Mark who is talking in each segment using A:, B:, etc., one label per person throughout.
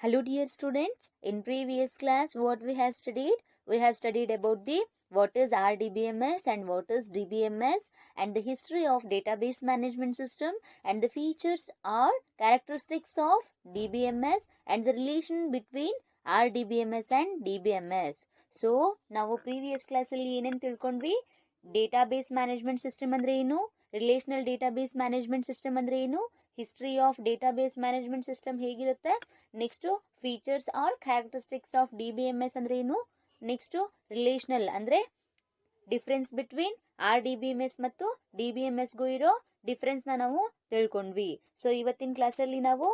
A: Hello dear students, in previous class what we have studied? We have studied about the what is RDBMS and what is DBMS and the history of database management system and the features or characteristics of DBMS and the relation between RDBMS and DBMS. So, ನಾವು previous class ಅಲ್ಲಿ ಏನೇನು ತಿಳ್ಕೊಂಡ್ವಿ? Database management system ಅಂದ್ರೆ ಏನು, relational database management system ಅಂದ್ರೆ ಏನು, history of database management system ಹೇಗಿರುತ್ತೆ, next features are characteristics of DBMS ಅಂದ್ರೆ ಏನು, ನೆಕ್ಸ್ಟ್ ರಿಲೇಷನಲ್ ಅಂದ್ರೆ ಡಿಫ್ರೆನ್ಸ್ ಬಿಟ್ವೀನ್ RDBMS ಮತ್ತು DBMSಗೂ ಇರೋ ಡಿಫ್ರೆನ್ಸ್ನ ನಾವು ತಿಳ್ಕೊಂಡ್ವಿ. ಸೊ ಇವತ್ತಿನ ಕ್ಲಾಸಲ್ಲಿ ನಾವು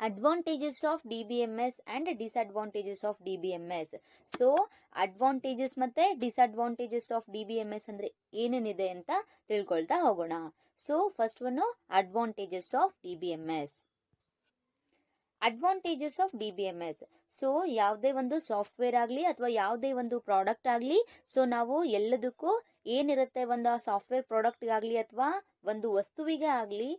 A: advantages of DBMS and disadvantages of DBMS. So advantages ಮತ್ತೆ ಡಿಸ್ಅಡ್ವಾಂಟೇಜಸ್ ಆಫ್ DBMS ಅಂದ್ರೆ ಏನೇನಿದೆ ಅಂತ ತಿಳ್ಕೊಳ್ತಾ ಹೋಗೋಣ. So first one advantages of DBMS. Advantages of DBMS. So ಯಾವುದೇ ಒಂದು ಸಾಫ್ಟ್ವೇರ್ ಆಗಲಿ ಅಥವಾ ಯಾವುದೇ ಒಂದು ಪ್ರಾಡಕ್ಟ್ ಆಗಲಿ, ಸೊ ನಾವು ಎಲ್ಲದಕ್ಕೂ ಏನಿರುತ್ತೆ, ಒಂದು ಸಾಫ್ಟ್ವೇರ್ ಪ್ರಾಡಕ್ಟ್ ಆಗಲಿ ಅಥವಾ ಒಂದು ವಸ್ತುವಿಗೆ ಆಗಲಿ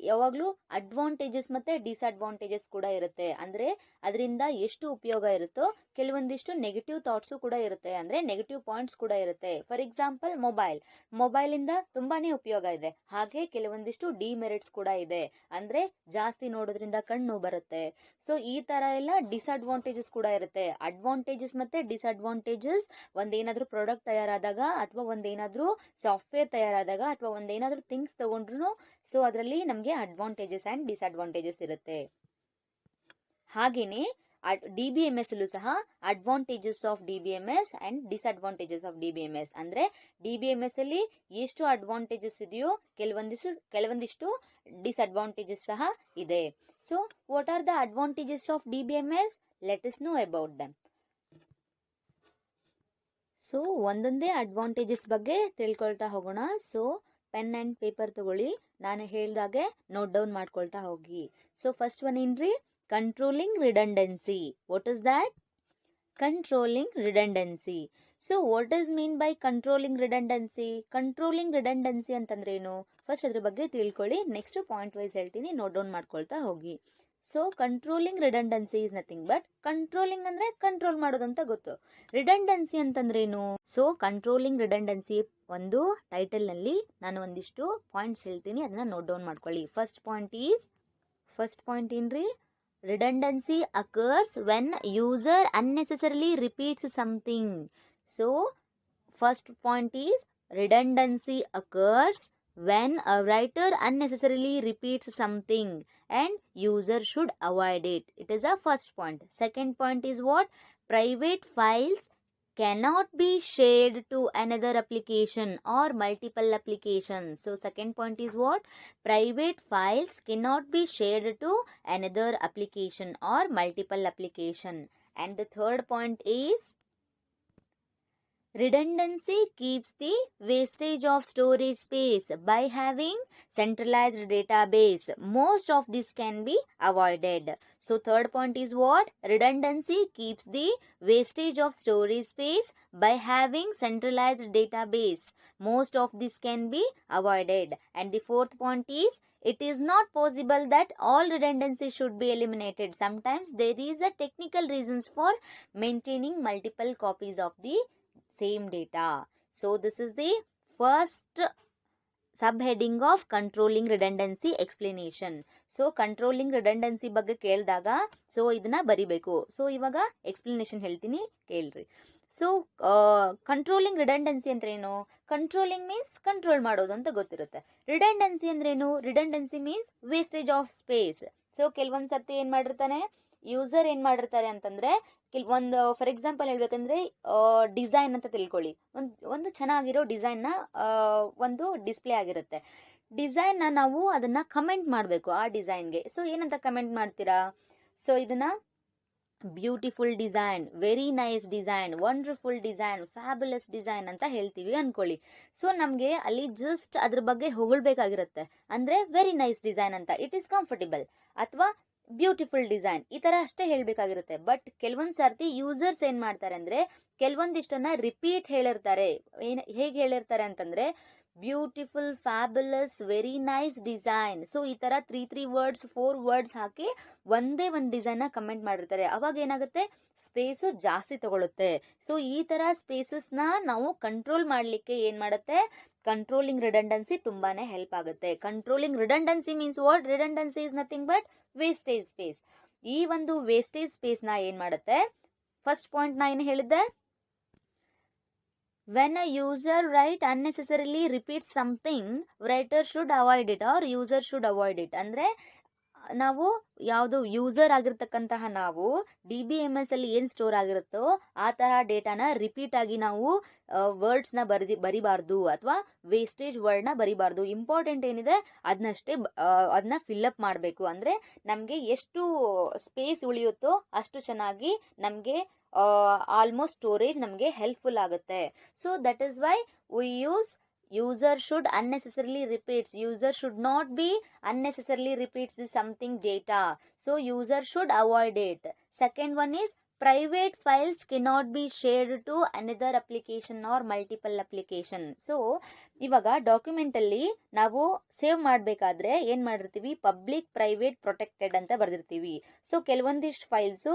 A: ಯಾವಾಗಲೂ ಅಡ್ವಾಂಟೇಜಸ್ ಮತ್ತೆ ಡಿಸ್ಅಡ್ವಾಂಟೇಜಸ್ ಕೂಡ ಇರುತ್ತೆ. ಅಂದ್ರೆ ಅದರಿಂದ ಎಷ್ಟು ಉಪಯೋಗ ಇರುತ್ತೋ ಕೆಲವೊಂದಿಷ್ಟು ನೆಗೆಟಿವ್ ಥಾಟ್ಸು ಕೂಡ ಇರುತ್ತೆ, ಅಂದ್ರೆ ನೆಗೆಟಿವ್ ಪಾಯಿಂಟ್ಸ್ ಕೂಡ ಇರುತ್ತೆ. ಫಾರ್ ಎಕ್ಸಾಂಪಲ್ ಮೊಬೈಲಿಂದ ತುಂಬಾನೇ ಉಪಯೋಗ ಇದೆ, ಹಾಗೆ ಕೆಲವೊಂದಿಷ್ಟು ಡಿಮೆರಿಟ್ಸ್ ಕೂಡ ಇದೆ. ಅಂದ್ರೆ ಜಾಸ್ತಿ ನೋಡೋದ್ರಿಂದ ಕಣ್ಣು ಬರುತ್ತೆ. ಸೊ ಈ ತರ ಎಲ್ಲ ಡಿಸ್ಅಡ್ವಾಂಟೇಜಸ್ ಕೂಡ ಇರುತ್ತೆ. ಅಡ್ವಾಂಟೇಜಸ್ ಮತ್ತೆ ಡಿಸ್ಅಡ್ವಾಂಟೇಜಸ್ ಒಂದೇನಾದ್ರೂ ಪ್ರಾಡಕ್ಟ್ ತಯಾರಾದಾಗ ಅಥವಾ ಒಂದೇನಾದ್ರೂ ಸಾಫ್ಟ್ವೇರ್ ತಯಾರಾದಾಗ ಅಥವಾ ಒಂದೇನಾದ್ರೂ ಥಿಂಗ್ಸ್ ತಗೊಂಡ್ರು, ಸೊ ಅದರಲ್ಲಿ ನಮಗೆ ಅಡ್ವಾಂಟೇಜಸ್ ಅಂಡ್ ಡಿಸ್ಅಡ್ವಾಂಟೇಜಸ್ ಇರುತ್ತೆ. ಹಾಗೇನೆ DBMS ಅಲ್ಲೂ ಸಹ advantages of DBMS and disadvantages of DBMS. ಅಂದ್ರೆ DBMS ಅಲ್ಲಿ ಎಷ್ಟು ಅಡ್ವಾಂಟೇಜಸ್ ಇದೆಯೋ ಕೆಲವೊಂದಿಷ್ಟು ಡಿಸ್ಅಡ್ವಾಂಟೇಜಸ್ ಸಹ ಇದೆ. So what are the advantages of DBMS? Let us know about them. So ಒಂದೊಂದೇ ಅಡ್ವಾಂಟೇಜಸ್ ಬಗ್ಗೆ ತಿಳ್ಕೊಳ್ತಾ ಹೋಗೋಣ. ಸೊ ಪೆನ್ ಅಂಡ್ ಪೇಪರ್ ತಗೊಳ್ಳಿ, ನಾನು ಹೇಳ್ದಾಗೆ ನೋಟ್ ಡೌನ್ ಮಾಡ್ಕೊಳ್ತಾ ಹೋಗಿ. ಸೊ ಫಸ್ಟ್ ಒನ್ ಏನ್ರಿ? Controlling redundancy. What is that? Controlling redundancy. So what is mean by controlling redundancy? Controlling redundancy ಅಂತಂದ್ರೆ ಏನು? ಫಸ್ಟ್ ಅದ್ರ ಬಗ್ಗೆ ತಿಳ್ಕೊಳ್ಳಿ, ನೆಕ್ಸ್ಟ್ ಪಾಯಿಂಟ್ ವೈಸ್ ಹೇಳ್ತೀನಿ, ನೋಟ್ ಡೌನ್ ಮಾಡ್ಕೊಳ್ತಾ ಹೋಗಿ. So controlling redundancy is nothing but, controlling ಅಂದ್ರೆ ಕಂಟ್ರೋಲ್ ಮಾಡೋದು ಅಂತ ಗೊತ್ತು. ರಿಡಂಡೆನ್ಸಿ ಅಂತಂದ್ರೆ ಏನು? ಸೊ ಕಂಟ್ರೋಲಿಂಗ್ ರಿಡಂಡೆನ್ಸಿ ಒಂದು ಟೈಟಲ್ ನಲ್ಲಿ ನಾನು ಒಂದಿಷ್ಟು ಪಾಯಿಂಟ್ಸ್ ಹೇಳ್ತೀನಿ, ಅದನ್ನ ನೋಟ್ ಡೌನ್ ಮಾಡ್ಕೊಳ್ಳಿ. ಫಸ್ಟ್ ಪಾಯಿಂಟ್ ಏನ್ರಿ? Redundancy occurs when user unnecessarily repeats something. So first point is redundancy occurs when a writer unnecessarily repeats something and user should avoid it. It is a first point. Second point is what? Private files cannot be shared to another application or multiple applications. So second point is what? Private files cannot be shared to another application or multiple application. And the third point is redundancy keeps the wastage of storage space by having centralized database. Most of this can be avoided. So third point is what? Redundancy keeps the wastage of storage space by having centralized database. Most of this can be avoided. And the fourth point is it is not possible that all redundancy should be eliminated. Sometimes there is a technical reasons for maintaining multiple copies of the same data. So this is the first subheading of controlling redundancy explanation. So controlling redundancy ಬಗ್ಗೆ ಕೇಳಿದಾಗ so ಇದನ್ನ ಬರಿಬೇಕು. So ಇವಾಗ explanation ಹೇಳ್ತೀನಿ, ಕೇಳ್ರಿ. So controlling redundancy ಅಂದ್ರೆ ಏನು? Controlling means control ಮಾಡೋದು ಅಂತ ಗೊತ್ತಿರುತ್ತೆ. ರಿಡಂಡೆನ್ಸಿ ಅಂದ್ರೆ ಏನು? Redundancy means wastage of space. So ಕೆಲವೊಂದ್ ಸರ್ತಿ ಏನ್ ಮಾಡಿರ್ತಾನೆ ಯೂಸರ್, ಏನ್ ಮಾಡಿರ್ತಾರೆ ಅಂತಂದ್ರೆ ಒಂದು ಫಾರ್ ಎಕ್ಸಾಂಪಲ್ ಹೇಳ್ಬೇಕಂದ್ರೆ ಡಿಸೈನ್ ಅಂತ ತಿಳ್ಕೊಳ್ಳಿ, ಒಂದು ಚೆನ್ನಾಗಿರೋ ಡಿಸೈನ್ನ ಒಂದು ಡಿಸ್ಪ್ಲೇ ಆಗಿರುತ್ತೆ. ಡಿಸೈನ್ನ ನಾವು ಅದನ್ನ ಕಮೆಂಟ್ ಮಾಡಬೇಕು ಆ ಡಿಸೈನ್ಗೆ. ಸೊ ಏನಂತ ಕಮೆಂಟ್ ಮಾಡ್ತೀರಾ? ಸೊ ಇದನ್ನ beautiful design, very nice design, wonderful design, fabulous design ಅಂತ ಹೇಳ್ತೀವಿ ಅನ್ಕೊಳ್ಳಿ. ಸೊ ನಮಗೆ ಅಲ್ಲಿ ಜಸ್ಟ್ ಅದ್ರ ಬಗ್ಗೆ ಹೊಗಳ್ಬೇಕಾಗಿರುತ್ತೆ, ಅಂದ್ರೆ ವೆರಿ ನೈಸ್ ಡಿಸೈನ್ ಅಂತ, ಇಟ್ ಈಸ್ ಕಂಫರ್ಟೇಬಲ್ ಅಥವಾ ಬ್ಯೂಟಿಫುಲ್ ಡಿಸೈನ್ ಈ ತರ ಅಷ್ಟೇ ಹೇಳ್ಬೇಕಾಗಿರುತ್ತೆ. ಬಟ್ ಕೆಲವೊಂದ್ ಸರ್ತಿ ಯೂಸರ್ಸ್ ಏನ್ ಮಾಡ್ತಾರೆ ಅಂದ್ರೆ ಕೆಲವೊಂದಿಷ್ಟನ್ನ ರಿಪೀಟ್ ಹೇಳಿರ್ತಾರೆ. ಹೇಗೆ ಹೇಳಿರ್ತಾರೆ ಅಂತಂದ್ರೆ beautiful, fabulous, very nice design. So ಈ ತರ 3 ವರ್ಡ್ಸ್ 4 ವರ್ಡ್ಸ್ ಹಾಕಿ ಒಂದೇ ಒಂದು ಡಿಸೈನ್ ನ ಕಮೆಂಟ್ ಮಾಡಿರ್ತಾರೆ. ಅವಾಗ ಏನಾಗುತ್ತೆ, ಸ್ಪೇಸು ಜಾಸ್ತಿ ತಗೊಳುತ್ತೆ. ಸೊ ಈ ತರ ಸ್ಪೇಸಸ್ ನ ನಾವು ಕಂಟ್ರೋಲ್ ಮಾಡ್ಲಿಕ್ಕೆ ಏನ್ ಮಾಡುತ್ತೆ, ಕಂಟ್ರೋಲಿಂಗ್ ರಿಡಂಡೆನ್ಸಿ ತುಂಬಾನೇ ಹೆಲ್ಪ್ ಆಗುತ್ತೆ. Controlling redundancy means what? Redundancy is nothing but wastage space. ಈ ಒಂದು ವೇಸ್ಟೇಜ್ ಸ್ಪೇಸ್ ನ ಏನ್ ಮಾಡುತ್ತೆ, ಫಸ್ಟ್ ಪಾಯಿಂಟ್ ನಾ ಏನು ಹೇಳಿದ್ದೆ, when a user write unnecessarily repeats something, writer should avoid it or user should avoid it. ಅಂದ್ರೆ ನಾವು ಯಾವುದು ಯೂಸರ್ ಆಗಿರ್ತಕ್ಕಂತಹ ನಾವು DBMS ಅಲ್ಲಿ ಏನ್ ಸ್ಟೋರ್ ಆಗಿರುತ್ತೋ ಆ ತರ ಡೇಟಾನ ರಿಪೀಟ್ ಆಗಿ ನಾವು ವರ್ಡ್ಸ್ ನ ಬರಿಬಾರ್ದು ಅಥವಾ ವೇಸ್ಟೇಜ್ ವರ್ಡ್ ನ ಬರಿಬಾರ್ದು. ಇಂಪಾರ್ಟೆಂಟ್ ಏನಿದೆ ಅದನ್ನ ಫಿಲ್ಅಪ್ ಮಾಡಬೇಕು. ಅಂದ್ರೆ ನಮ್ಗೆ ಎಷ್ಟು ಸ್ಪೇಸ್ ಉಳಿಯುತ್ತೋ ಅಷ್ಟು ಚೆನ್ನಾಗಿ ನಮ್ಗೆ ಆಲ್ಮೋಸ್ಟ್ ಸ್ಟೋರೇಜ್ ನಮಗೆ ಹೆಲ್ಪ್ಫುಲ್ ಆಗುತ್ತೆ. So that is why we use user should unnecessarily repeats. User should not be unnecessarily repeats the something data. So user should avoid it. Second one is private files cannot be shared to another application or multiple application. So ಇವಾಗ document ಅಲ್ಲಿ ನಾವು save ಮಾಡಬೇಕಾದ್ರೆ ಏನ್ ಮಾಡಿರ್ತೀವಿ, public, private, protected ಅಂತ ಬರ್ದಿರ್ತೀವಿ. So ಕೆಲವೊಂದಿಷ್ಟು files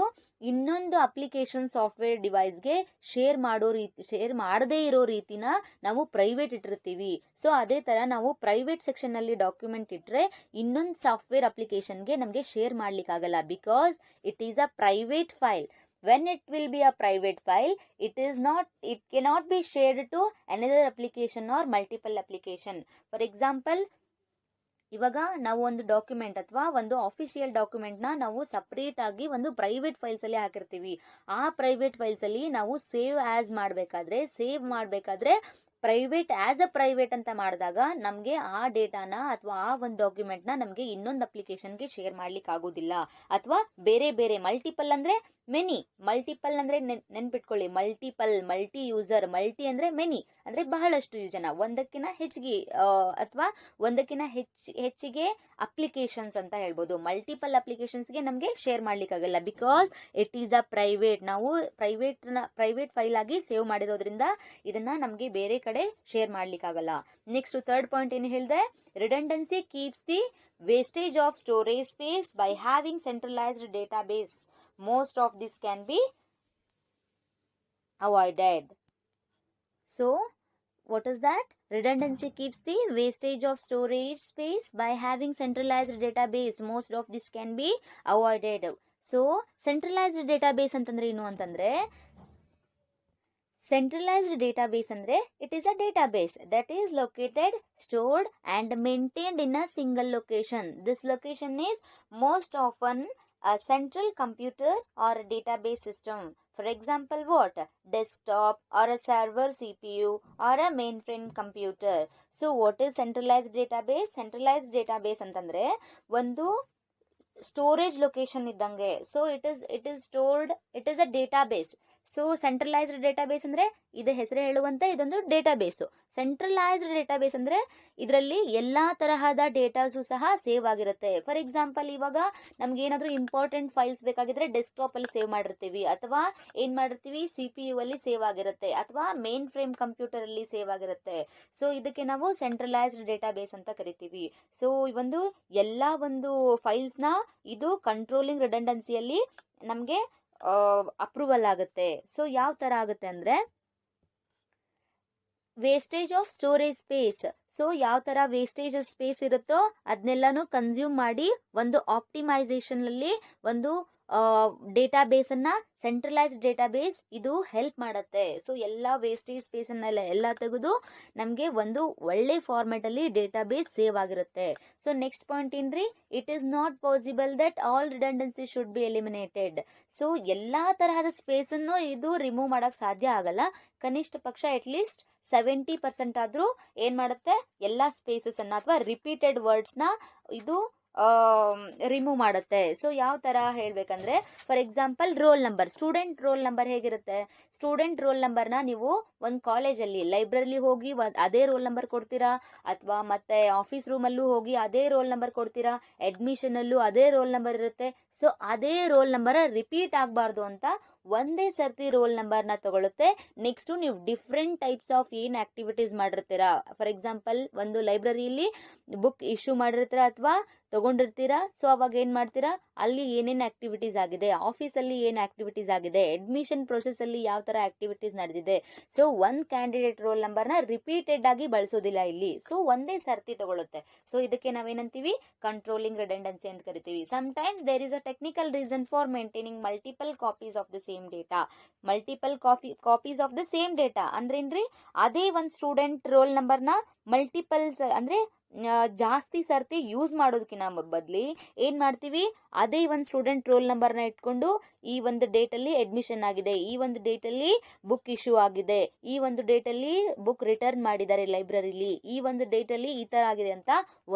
A: ಇನ್ನೊಂದು application software ಡಿವೈಸ್ಗೆ share ಮಾಡದೇ ಇರೋ ರೀತಿನ ನಾವು ಪ್ರೈವೇಟ್ ಇಟ್ಟಿರ್ತೀವಿ. ಸೊ ಅದೇ ತರ ನಾವು ಪ್ರೈವೇಟ್ ಸೆಕ್ಷನ್ ಅಲ್ಲಿ ಡಾಕ್ಯುಮೆಂಟ್ ಇಟ್ರೆ ಇನ್ನೊಂದು ಸಾಫ್ಟ್ವೇರ್ ಅಪ್ಲಿಕೇಶನ್ಗೆ ನಮಗೆ ಶೇರ್ ಮಾಡ್ಲಿಕ್ಕಾಗಲ್ಲ, because it is a private file. When it will be a private file, it cannot be shared to another application or multiple application. For example, ಇವಾಗ ನಾವು ಒಂದು ಡಾಕ್ಯುಮೆಂಟ್ ಅಥವಾ ಒಂದು ಅಫಿಷಿಯಲ್ ಡಾಕ್ಯುಮೆಂಟ್ ನ ನಾವು ಸಪರೇಟ್ ಆಗಿ ಒಂದು ಪ್ರೈವೇಟ್ ಫೈಲ್ಸ್ ಅಲ್ಲಿ ಹಾಕಿರ್ತೀವಿ. ಆ ಪ್ರೈವೇಟ್ ಫೈಲ್ಸ್ ಅಲ್ಲಿ ನಾವು ಸೇವ್ ಮಾಡಬೇಕಾದ್ರೆ ಪ್ರೈವೇಟ್ ಆಸ್ ಅ ಪ್ರೈವೇಟ್ ಅಂತ ಮಾಡಿದಾಗ ನಮಗೆ ಆ ಡೇಟಾನ ಅಥವಾ ಆ ಒಂದು ಡಾಕ್ಯುಮೆಂಟ್ ನ ನಮಗೆ ಇನ್ನೊಂದು ಅಪ್ಲಿಕೇಶನ್ಗೆ ಶೇರ್ ಮಾಡ್ಲಿಕ್ಕೆ ಆಗೋದಿಲ್ಲ. ಅಥವಾ ಬೇರೆ ಮಲ್ಟಿಪಲ್ ಅಂದ್ರೆ ಮೆನಿ, ಮಲ್ಟಿಪಲ್ ಅಂದ್ರೆ ನೆನ್ಪಿಟ್ಕೊಳ್ಳಿ, ಮಲ್ಟಿ ಯೂಸರ್, ಮಲ್ಟಿ ಅಂದ್ರೆ ಮೆನಿ ಅಂದ್ರೆ ಬಹಳಷ್ಟು ಜನ, ಒಂದಕ್ಕಿಂತ ಹೆಚ್ಚಿಗೆ ಅಥವಾ ಒಂದಕ್ಕಿಂತ ಹೆಚ್ಚಿಗೆ ಅಪ್ಲಿಕೇಶನ್ಸ್ ಅಂತ ಹೇಳ್ಬೋದು. ಮಲ್ಟಿಪಲ್ ಅಪ್ಲಿಕೇಶನ್ಸ್ಗೆ ನಮಗೆ ಶೇರ್ ಮಾಡ್ಲಿಕ್ಕಾಗಲ್ಲ, because it is a private. ನಾವು ಪ್ರೈವೇಟ್ ಫೈಲ್ ಆಗಿ ಸೇವ್ ಮಾಡಿರೋದ್ರಿಂದ ಇದನ್ನ ನಮಗೆ ಬೇರೆ ಕಡೆ ಶೇರ್ ಮಾಡ್ಲಿಕ್ಕಾಗಲ್ಲ. ನೆಕ್ಸ್ಟ್ ಥರ್ಡ್ ಪಾಯಿಂಟ್ ಏನು ಹೇಳಿದೆ, redundancy keeps the wastage of storage space by having centralised database. Most of this can be avoided. So what is that? Redundancy keeps the wastage of storage space by having centralized database. Most of this can be avoided. So centralized database ಅಂತಂದ್ರೆ ಏನು ಅಂತಂದ್ರೆ, centralized database ಅಂದ್ರೆ it is a database that is located, stored and maintained in a single location. This location is most often a central computer or a database system. For example, what? Desktop or a server CPU or a mainframe computer. So what is centralized database? Centralized database ಅಂತಂದ್ರೆ ಒಂದು storage location ಇದ್ದಂಗೆ. So it is stored, it is a database. So centralised database ಅಂದ್ರೆ ಇದು ಹೆಸರೇ ಹೇಳುವಂತೆ ಇದೊಂದು ಡೇಟಾಬೇಸು. Centralised database ಅಂದ್ರೆ ಇದರಲ್ಲಿ ಎಲ್ಲಾ ತರಹದ ಡೇಟಾಸು ಸಹ ಸೇವ್ ಆಗಿರುತ್ತೆ. ಫಾರ್ ಎಕ್ಸಾಂಪಲ್, ಇವಾಗ ನಮ್ಗೆ ಏನಾದ್ರೂ ಇಂಪಾರ್ಟೆಂಟ್ ಫೈಲ್ಸ್ ಬೇಕಾಗಿದ್ರೆ ಡೆಸ್ಕ್ಟಾಪ್ ಅಲ್ಲಿ ಸೇವ್ ಮಾಡಿರ್ತೀವಿ, ಅಥವಾ ಏನ್ ಮಾಡಿರ್ತೀವಿ CPU ಅಲ್ಲಿ ಸೇವ್ ಆಗಿರುತ್ತೆ, ಅಥವಾ ಮೇನ್ ಫ್ರೇಮ್ ಕಂಪ್ಯೂಟರ್ ಅಲ್ಲಿ ಸೇವ್ ಆಗಿರುತ್ತೆ. ಸೊ ಇದಕ್ಕೆ ನಾವು ಸೆಂಟ್ರಲೈಸ್ಡ್ ಡೇಟಾಬೇಸ್ ಅಂತ ಕರಿತೀವಿ. ಸೊ ಒಂದು ಎಲ್ಲಾ ಒಂದು ಫೈಲ್ಸ್ ನ ಇದು ಕಂಟ್ರೋಲಿಂಗ್ ರಿಡಂಡೆನ್ಸಿಯಲ್ಲಿ ನಮ್ಗೆ ಅಪ್ರೂವಲ್ ಆಗುತ್ತೆ. ಸೊ ಯಾವ ತರ ಆಗುತ್ತೆ ಅಂದ್ರೆ, wastage of storage space. So ಯಾವ ತರ ವೇಸ್ಟೇಜ್ ಸ್ಪೇಸ್ ಇರುತ್ತೋ ಅದನ್ನೆಲ್ಲಾನು ಕನ್ಸ್ಯೂಮ್ ಮಾಡಿ ಒಂದು ಆಪ್ಟಿಮೈಸೇಷನ್ ಅಲ್ಲಿ ಒಂದು ಡೇಟಾಬೇಸ್ ಅನ್ನ, ಸೆಂಟ್ರಲೈಸ್ಡ್ ಡೇಟಾಬೇಸ್ ಇದು ಹೆಲ್ಪ್ ಮಾಡುತ್ತೆ. ಸೊ ಎಲ್ಲಾ ವೇಸ್ಟೇಜ್ ಸ್ಪೇಸ್ ಅನ್ನೆಲ್ಲ ತೆಗೆದು ನಮ್ಗೆ ಒಂದು ಒಳ್ಳೆ ಫಾರ್ಮೆಟ್ ಅಲ್ಲಿ ಡೇಟಾಬೇಸ್ ಸೇವ್ ಆಗಿರುತ್ತೆ. ಸೊ ನೆಕ್ಸ್ಟ್ ಪಾಯಿಂಟ್ ಏನ್ರಿ, it is not possible that all redundancy should be eliminated. So ಎಲ್ಲಾ ತರಹದ ಸ್ಪೇಸ್ ಅನ್ನು ಇದು ರಿಮೂವ್ ಮಾಡಕ್ ಸಾಧ್ಯ ಆಗಲ್ಲ. ಕನಿಷ್ಠ ಪಕ್ಷ ಅಟ್ಲೀಸ್ಟ್ 70% ಆದ್ರೂ ಏನ್ ಮಾಡುತ್ತೆ, ಎಲ್ಲಾ ಸ್ಪೇಸಸ್ ಅನ್ನ ಅಥವಾ ರಿಪೀಟೆಡ್ ವರ್ಡ್ಸ್ ನ ಇದು ರಿಮೂವ್ ಮಾಡುತ್ತೆ. ಸೊ ಯಾವ ತರ ಹೇಳ್ಬೇಕಂದ್ರೆ, for example roll number, student roll number ಹೇಗಿರುತ್ತೆ, ಸ್ಟೂಡೆಂಟ್ ರೋಲ್ ನಂಬರ್ನ ನೀವು ಒಂದು ಕಾಲೇಜಲ್ಲಿ ಲೈಬ್ರರಿ ಹೋಗಿ ಅದೇ ರೋಲ್ ನಂಬರ್ ಕೊಡ್ತೀರಾ, ಅಥವಾ ಮತ್ತೆ ಆಫೀಸ್ ರೂಮಲ್ಲೂ ಹೋಗಿ ಅದೇ ರೋಲ್ ನಂಬರ್ ಕೊಡ್ತೀರಾ, ಅಡ್ಮಿಷನ್ ಅಲ್ಲೂ ಅದೇ ರೋಲ್ ನಂಬರ್ ಇರುತ್ತೆ. ಸೊ ಅದೇ ರೋಲ್ ನಂಬರ್ ರಿಪೀಟ್ ಆಗಬಾರ್ದು ಅಂತ ಒಂದೇ ಸರ್ತಿ ರೋಲ್ ನಂಬರ್ನ ತಗೊಳುತ್ತೆ. ನೆಕ್ಸ್ಟ್ ನೀವು ಡಿಫ್ರೆಂಟ್ ಟೈಪ್ಸ್ ಆಫ್ ಏನು ಆಕ್ಟಿವಿಟೀಸ್ ಮಾಡಿರ್ತೀರಾ, ಫಾರ್ ಎಕ್ಸಾಂಪಲ್ ಒಂದು ಲೈಬ್ರರಿಯಲ್ಲಿ ಬುಕ್ ಇಶ್ಯೂ ಮಾಡಿರ್ತೀರಾ ಅಥವಾ ತಗೊಂಡಿರ್ತೀರಾ. ಸೊ ಅವಾಗ ಏನ್ ಮಾಡ್ತೀರಾ, ಅಲ್ಲಿ ಏನೇನು ಆಕ್ಟಿವಿಟೀಸ್ ಆಗಿದೆ, ಆಫೀಸಲ್ಲಿ ಏನು ಆಕ್ಟಿವಿಟೀಸ್ ಆಗಿದೆ, ಅಡ್ಮಿಷನ್ ಪ್ರೊಸೆಸ್ ಅಲ್ಲಿ ಯಾವ ತರ ಆಕ್ಟಿವಿಟೀಸ್ ನಡೆದಿದೆ. ಸೊ ಒಂದ್ ಕ್ಯಾಂಡಿಡೇಟ್ ರೋಲ್ ನಂಬರ್ನ ರಿಪೀಟೆಡ್ ಆಗಿ ಬಳಸೋದಿಲ್ಲ ಇಲ್ಲಿ. ಸೊ ಒಂದೇ ಸರ್ತಿ ತಗೊಳುತ್ತೆ. ಸೊ ಇದಕ್ಕೆ ನಾವೇನಂತೀವಿ, ಕಂಟ್ರೋಲಿಂಗ್ ರಿಡೆಂಡೆನ್ಸಿ ಅಂತ ಕರಿತೀವಿ. Sometimes there is a technical reason for maintaining multiple copies of the same data. Multiple copies of the same data ಅಂದ್ರೇನ್ರಿ, ಅದೇ ಒಂದು ಸ್ಟೂಡೆಂಟ್ ರೋಲ್ ನಂಬರ್ನ ಮಲ್ಟಿಪಲ್ಸ್ ಅಂದ್ರೆ ಜಾಸ್ತಿ ಸರ್ತಿ ಯೂಸ್ ಮಾಡೋದಕ್ಕಿಂತ ಬದ್ಲಿ ಏನ್ ಮಾಡ್ತೀವಿ, ಅದೇ ಒಂದು ಸ್ಟೂಡೆಂಟ್ ರೋಲ್ ನಂಬರ್ನ ಇಟ್ಕೊಂಡು ಈ ಒಂದು ಡೇಟ್ ಅಲ್ಲಿ ಅಡ್ಮಿಷನ್ ಆಗಿದೆ, ಈ ಒಂದು ಡೇಟ್ ಅಲ್ಲಿ ಬುಕ್ ಇಶ್ಯೂ ಆಗಿದೆ, ಈ ಒಂದು ಡೇಟ್ ಅಲ್ಲಿ ಬುಕ್ ರಿಟರ್ನ್ ಮಾಡಿದ್ದಾರೆ ಲೈಬ್ರರಿಲಿ, ಈ ಒಂದು ಡೇಟ್ ಅಲ್ಲಿ ಈ ತರ ಆಗಿದೆ ಅಂತ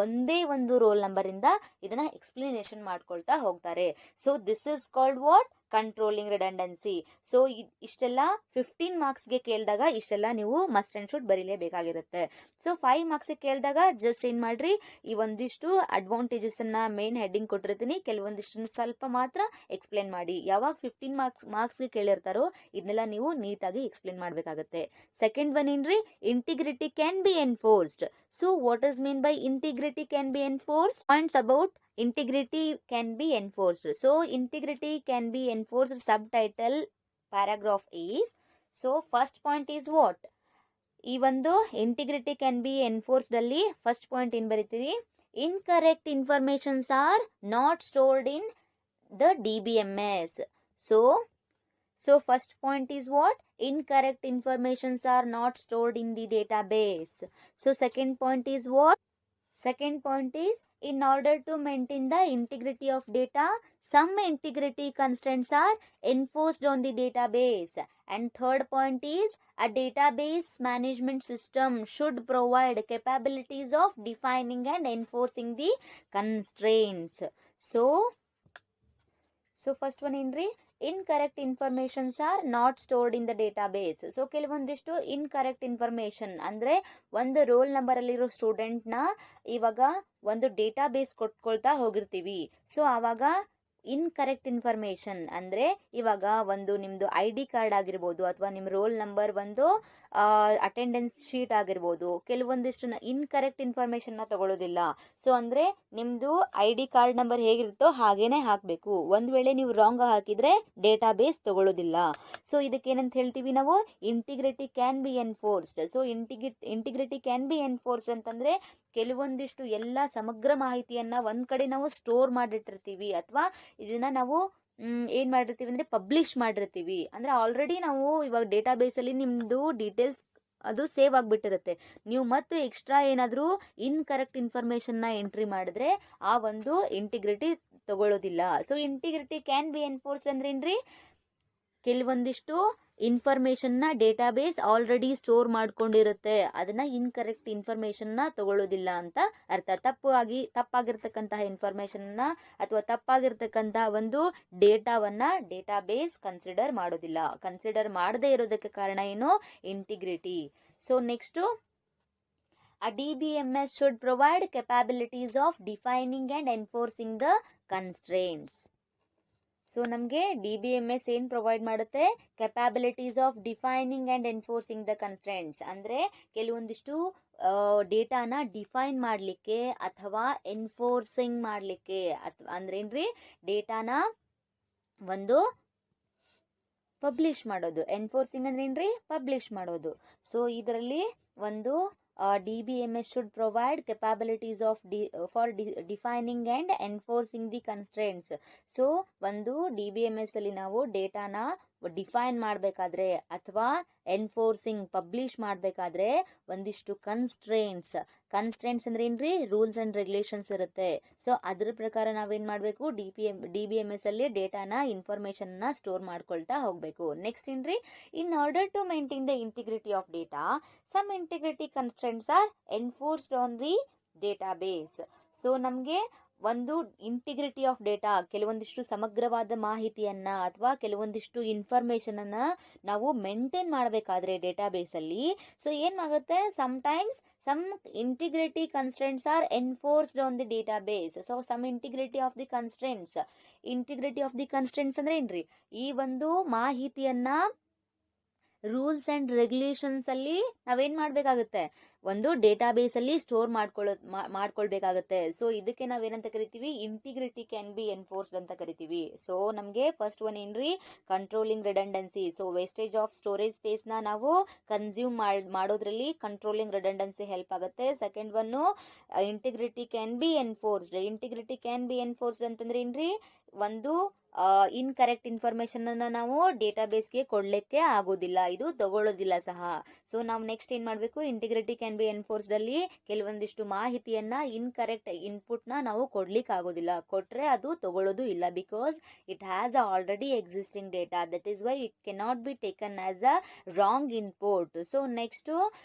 A: ಒಂದೇ ಒಂದು ರೋಲ್ ನಂಬರ್ ಇಂದ ಇದನ್ನ ಎಕ್ಸ್ಪ್ಲನೇಷನ್ ಮಾಡ್ಕೊಳ್ತಾ ಹೋಗ್ತಾರೆ. So this is called what, controlling redundancy. So ಇಷ್ಟೆಲ್ಲ 15 ಮಾರ್ಕ್ಸ್ಗೆ ಕೇಳಿದಾಗ ಇಷ್ಟೆಲ್ಲ ನೀವು ಮಸ್ಟ್ ಅಂಡ್ ಶುಡ್ ಬರೀಲೇಬೇಕಾಗಿರುತ್ತೆ. ಸೊ 5 ಮಾರ್ಕ್ಸ್ಗೆ ಕೇಳಿದಾಗ ಜಸ್ಟ್ ಏನ್ ಮಾಡ್ರಿ, ಈ ಒಂದಿಷ್ಟು ಅಡ್ವಾಂಟೇಜಸ್ ಅನ್ನ ಮೇನ್ ಹೆಡ್ಡಿಂಗ್ ಕೊಟ್ಟಿರ್ತೀನಿ, ಕೆಲವೊಂದಿಷ್ಟು ಸ್ವಲ್ಪ ಮಾತ್ರ ಎಕ್ಸ್ಪ್ಲೇನ್ ಮಾಡಿ. ಯಾವಾಗ 15 ಮಾರ್ಕ್ಸ್ಗೆ ಕೇಳಿರ್ತಾರೋ ಇದನ್ನೆಲ್ಲ ನೀವು ನೀಟಾಗಿ ಎಕ್ಸ್ಪ್ಲೇನ್ ಮಾಡಬೇಕಾಗುತ್ತೆ. ಸೆಕೆಂಡ್ ಒನ್ ಏನ್ರಿ, integrity can be enforced. So what is mean by integrity can be enforced? Points about integrity can be enforced. So integrity can be enforced subtitle paragraph is, so first point is what, ಈ ಒಂದು integrity can be enforced ಅಲ್ಲಿ first point ಏನ್ ಬರೀತೀವಿ, incorrect informations are not stored in the DBMS. So first point is what, incorrect informations are not stored in the database. So second point is what, second point is, in order to maintain the integrity of data, some integrity constraints are enforced on the database. And third point is, a database management system should provide capabilities of defining and enforcing the constraints. So first one ಏನ್ರಿ, incorrect informations are not stored in the database. So ಕೆಲವೊಂದಿಷ್ಟು incorrect information ಅಂದ್ರೆ ಒಂದು roll number ಅಲ್ಲಿರೋ ಸ್ಟೂಡೆಂಟ್ನ ಇವಾಗ ಒಂದು database ಕೊಟ್ಕೊಳ್ತಾ ಹೋಗಿರ್ತೀವಿ. So ಆವಾಗ incorrect information ಅಂದ್ರೆ ಇವಾಗ ಒಂದು ನಿಮ್ದು ID ಕಾರ್ಡ್ ಆಗಿರ್ಬೋದು ಅಥವಾ ನಿಮ್ಮ ರೋಲ್ ನಂಬರ್ ಒಂದು ಅಟೆಂಡೆನ್ಸ್ ಶೀಟ್ ಆಗಿರ್ಬೋದು, ಕೆಲವೊಂದಿಷ್ಟು ಇನ್ಕರೆಕ್ಟ್ ಇನ್ಫಾರ್ಮೇಶನ್ ನ ತಗೊಳ್ಳೋದಿಲ್ಲ. ಸೊ ಅಂದ್ರೆ ನಿಮ್ದು ID ಕಾರ್ಡ್ ನಂಬರ್ ಹೇಗಿರುತ್ತೋ ಹಾಗೇನೆ ಹಾಕಬೇಕು. ಒಂದ್ ವೇಳೆ ನೀವು ರಾಂಗ್ ಹಾಕಿದ್ರೆ ಡೇಟಾಬೇಸ್ ತಗೊಳ್ಳೋದಿಲ್ಲ. ಸೊ ಇದಕ್ಕೆ ಏನಂತ ಹೇಳ್ತೀವಿ ನಾವು, integrity can be enforced. So integrity can be enforced ಅಂತಂದ್ರೆ ಕೆಲವೊಂದಿಷ್ಟು ಎಲ್ಲ ಸಮಗ್ರ ಮಾಹಿತಿಯನ್ನ ಒಂದ್ ಕಡೆ ನಾವು ಸ್ಟೋರ್ ಮಾಡಿಟ್ಟಿರ್ತೀವಿ ಅಥವಾ ಇದನ್ನ ನಾವು ಏನ್ ಮಾಡಿರ್ತೀವಿ ಅಂದ್ರೆ ಪಬ್ಲಿಷ್ ಮಾಡಿರ್ತೀವಿ. ಅಂದ್ರೆ ಆಲ್ರೆಡಿ ನಾವು ಇವಾಗ ಡೇಟಾಬೇಸ್ ಅಲ್ಲಿ ನಿಮ್ದು ಡೀಟೇಲ್ಸ್ ಅದು ಸೇವ್ ಆಗ್ಬಿಟ್ಟಿರುತ್ತೆ. ನೀವು ಮತ್ತು ಎಕ್ಸ್ಟ್ರಾ ಏನಾದರೂ ಇನ್ಕರೆಕ್ಟ್ ಇನ್ಫಾರ್ಮೇಶನ್ ನ ಎಂಟ್ರಿ ಮಾಡಿದ್ರೆ ಆ ಒಂದು ಇಂಟಿಗ್ರಿಟಿ ತಗೊಳ್ಳೋದಿಲ್ಲ. So integrity can be enforced ಅಂದ್ರೆ ಏನ್ರಿ, ಕೆಲವೊಂದಿಷ್ಟು ಇನ್ಫಾರ್ಮೇಶನ್ ನ ಡೇಟಾಬೇಸ್ ಆಲ್ರೆಡಿ ಸ್ಟೋರ್ ಮಾಡ್ಕೊಂಡಿರುತ್ತೆ, ಅದನ್ನ ಇನ್ಕರೆಕ್ಟ್ ಇನ್ಫಾರ್ಮೇಶನ್ ನ ತಗೊಳ್ಳೋದಿಲ್ಲ ಅಂತ ಅರ್ಥ. ತಪ್ಪಾಗಿರ್ತಕ್ಕಂತಹ ಇನ್ಫಾರ್ಮೇಶನ್ ನ ಅಥವಾ ತಪ್ಪಾಗಿರ್ತಕ್ಕಂತಹ ಒಂದು ಡೇಟಾವನ್ನ ಡೇಟಾಬೇಸ್ ಕನ್ಸಿಡರ್ ಮಾಡೋದಿಲ್ಲ. ಕನ್ಸಿಡರ್ ಮಾಡದೇ ಇರೋದಕ್ಕೆ ಕಾರಣ ಏನು, integrity. So next, a DBMS should provide capabilities of defining and enforcing the constraints. So ನಮಗೆ DBMS ಏನು ಪ್ರೊವೈಡ್ ಮಾಡುತ್ತೆ, capabilities of defining and enforcing the constraints. ಅಂದರೆ ಕೆಲವೊಂದಿಷ್ಟು ಡೇಟಾನ ಡಿಫೈನ್ ಮಾಡಲಿಕ್ಕೆ ಅಥವಾ ಎನ್ಫೋರ್ಸಿಂಗ್ ಮಾಡಲಿಕ್ಕೆ ಅಂದ್ರೇನ್ರಿ, ಡೇಟಾನ ಒಂದು ಪಬ್ಲಿಷ್ ಮಾಡೋದು. ಎನ್ಫೋರ್ಸಿಂಗ್ ಅಂದ್ರೆ ಏನ್ರಿ, ಪಬ್ಲಿಷ್ ಮಾಡೋದು. ಸೊ ಇದರಲ್ಲಿ ಒಂದು DBMS should provide capabilities of for defining and enforcing the constraints. So ಒಂದು DBMS ಅಲ್ಲಿ ನಾವು ಡೇಟಾನ ಡಿಫೈನ್ ಮಾಡಬೇಕಾದ್ರೆ ಅಥವಾ ಎನ್ಫೋರ್ಸಿಂಗ್ ಪಬ್ಲಿಷ್ ಮಾಡಬೇಕಾದ್ರೆ ಒಂದಿಷ್ಟು ಕನ್ಸ್ಟ್ರೇಂಟ್ಸ್ ಅಂದ್ರೆ ಏನ್ರಿ, ರೂಲ್ಸ್ ಅಂಡ್ ರೆಗ್ಯುಲೇಷನ್ಸ್ ಇರುತ್ತೆ. ಸೊ ಅದ್ರ ಪ್ರಕಾರ ನಾವೇನ್ ಮಾಡಬೇಕು, DBMS ಅಲ್ಲಿ ಡೇಟಾನ ಇನ್ಫಾರ್ಮೇಶನ್ ನ ಸ್ಟೋರ್ ಮಾಡ್ಕೊಳ್ತಾ ಹೋಗ್ಬೇಕು. ನೆಕ್ಸ್ಟ್ ಏನ್ರಿ, in order to maintain the integrity of data, some integrity constraints are enforced on the database. So ನಮಗೆ ಒಂದು ಇಂಟಿಗ್ರಿಟಿ ಆಫ್ ಡೇಟಾ, ಕೆಲವೊಂದಿಷ್ಟು ಸಮಗ್ರವಾದ ಮಾಹಿತಿಯನ್ನ ಅಥವಾ ಕೆಲವೊಂದಿಷ್ಟು ಇನ್ಫಾರ್ಮೇಶನ್ ಅನ್ನ ನಾವು ಮೇಂಟೈನ್ ಮಾಡಬೇಕಾದ್ರೆ ಡೇಟಾಬೇಸಲ್ಲಿ, ಸೊ ಏನಾಗುತ್ತೆ, sometimes some integrity constraints are enforced on the database. So some integrity of the constraints ಅಂದ್ರೆ ಏನ್ರಿ, ಈ ಒಂದು ಮಾಹಿತಿಯನ್ನ ರೂಲ್ಸ್ ಅಂಡ್ ರೆಗ್ಯುಲೇಷನ್ಸ್ ಅಲ್ಲಿ ನಾವೇನ್ ಮಾಡ್ಬೇಕಾಗುತ್ತೆ, ಒಂದು ಡೇಟಾಬೇಸ್ ಅಲ್ಲಿ ಸ್ಟೋರ್ ಮಾಡ್ಕೊಳ್ಬೇಕಾಗುತ್ತೆ. ಸೊ ಇದಕ್ಕೆ ನಾವೇನಂತ ಕರಿತೀವಿ, ಇಂಟಿಗ್ರಿಟಿ ಕ್ಯಾನ್ ಬಿ ಎನ್ಫೋರ್ಸ್ಡ್ ಅಂತ ಕರಿತೀವಿ. ಸೊ ನಮ್ಗೆ ಫಸ್ಟ್ ಒನ್ ಏನ್ರಿ, controlling redundancy. So wastage of storage space ನ ನಾವು ಕನ್ಸ್ಯೂಮ್ ಮಾಡೋದ್ರಲ್ಲಿ ಕಂಟ್ರೋಲಿಂಗ್ ರಿಡಂಡೆನ್ಸಿ ಹೆಲ್ಪ್ ಆಗುತ್ತೆ. Second one, integrity can be enforced ಅಂತಂದ್ರೆ ಏನ್ರಿ, ಒಂದು ಇನ್ಕರೆಕ್ಟ್ ಇನ್ಫಾರ್ಮೇಶನ್ ಅನ್ನ ನಾವು ಡೇಟಾಬೇಸ್ಗೆ ಕೊಡ್ಲಿಕ್ಕೆ ಆಗೋದಿಲ್ಲ, ಇದು ತಗೊಳ್ಳೋದಿಲ್ಲ ಸಹ. ಸೊ ನಾವು ನೆಕ್ಸ್ಟ್ ಏನ್ ಮಾಡ್ಬೇಕು, ಇಂಟಿಗ್ರಿಟಿ ಕ್ಯಾನ್ ಬಿ ಎನ್ಫೋರ್ಸ್ಡ್ ಅಲ್ಲಿ ಕೆಲವೊಂದಿಷ್ಟು ಮಾಹಿತಿಯನ್ನ ಇನ್ಕರೆಕ್ಟ್ ಇನ್ಪುಟ್ ನ ನಾವು ಕೊಡ್ಲಿಕ್ಕೆ ಆಗೋದಿಲ್ಲ, ಕೊಟ್ರೆ ಅದು ತಗೊಳ್ಳೋದು ಇಲ್ಲ, because it has already existing data, that is why it cannot be taken as a wrong input. So next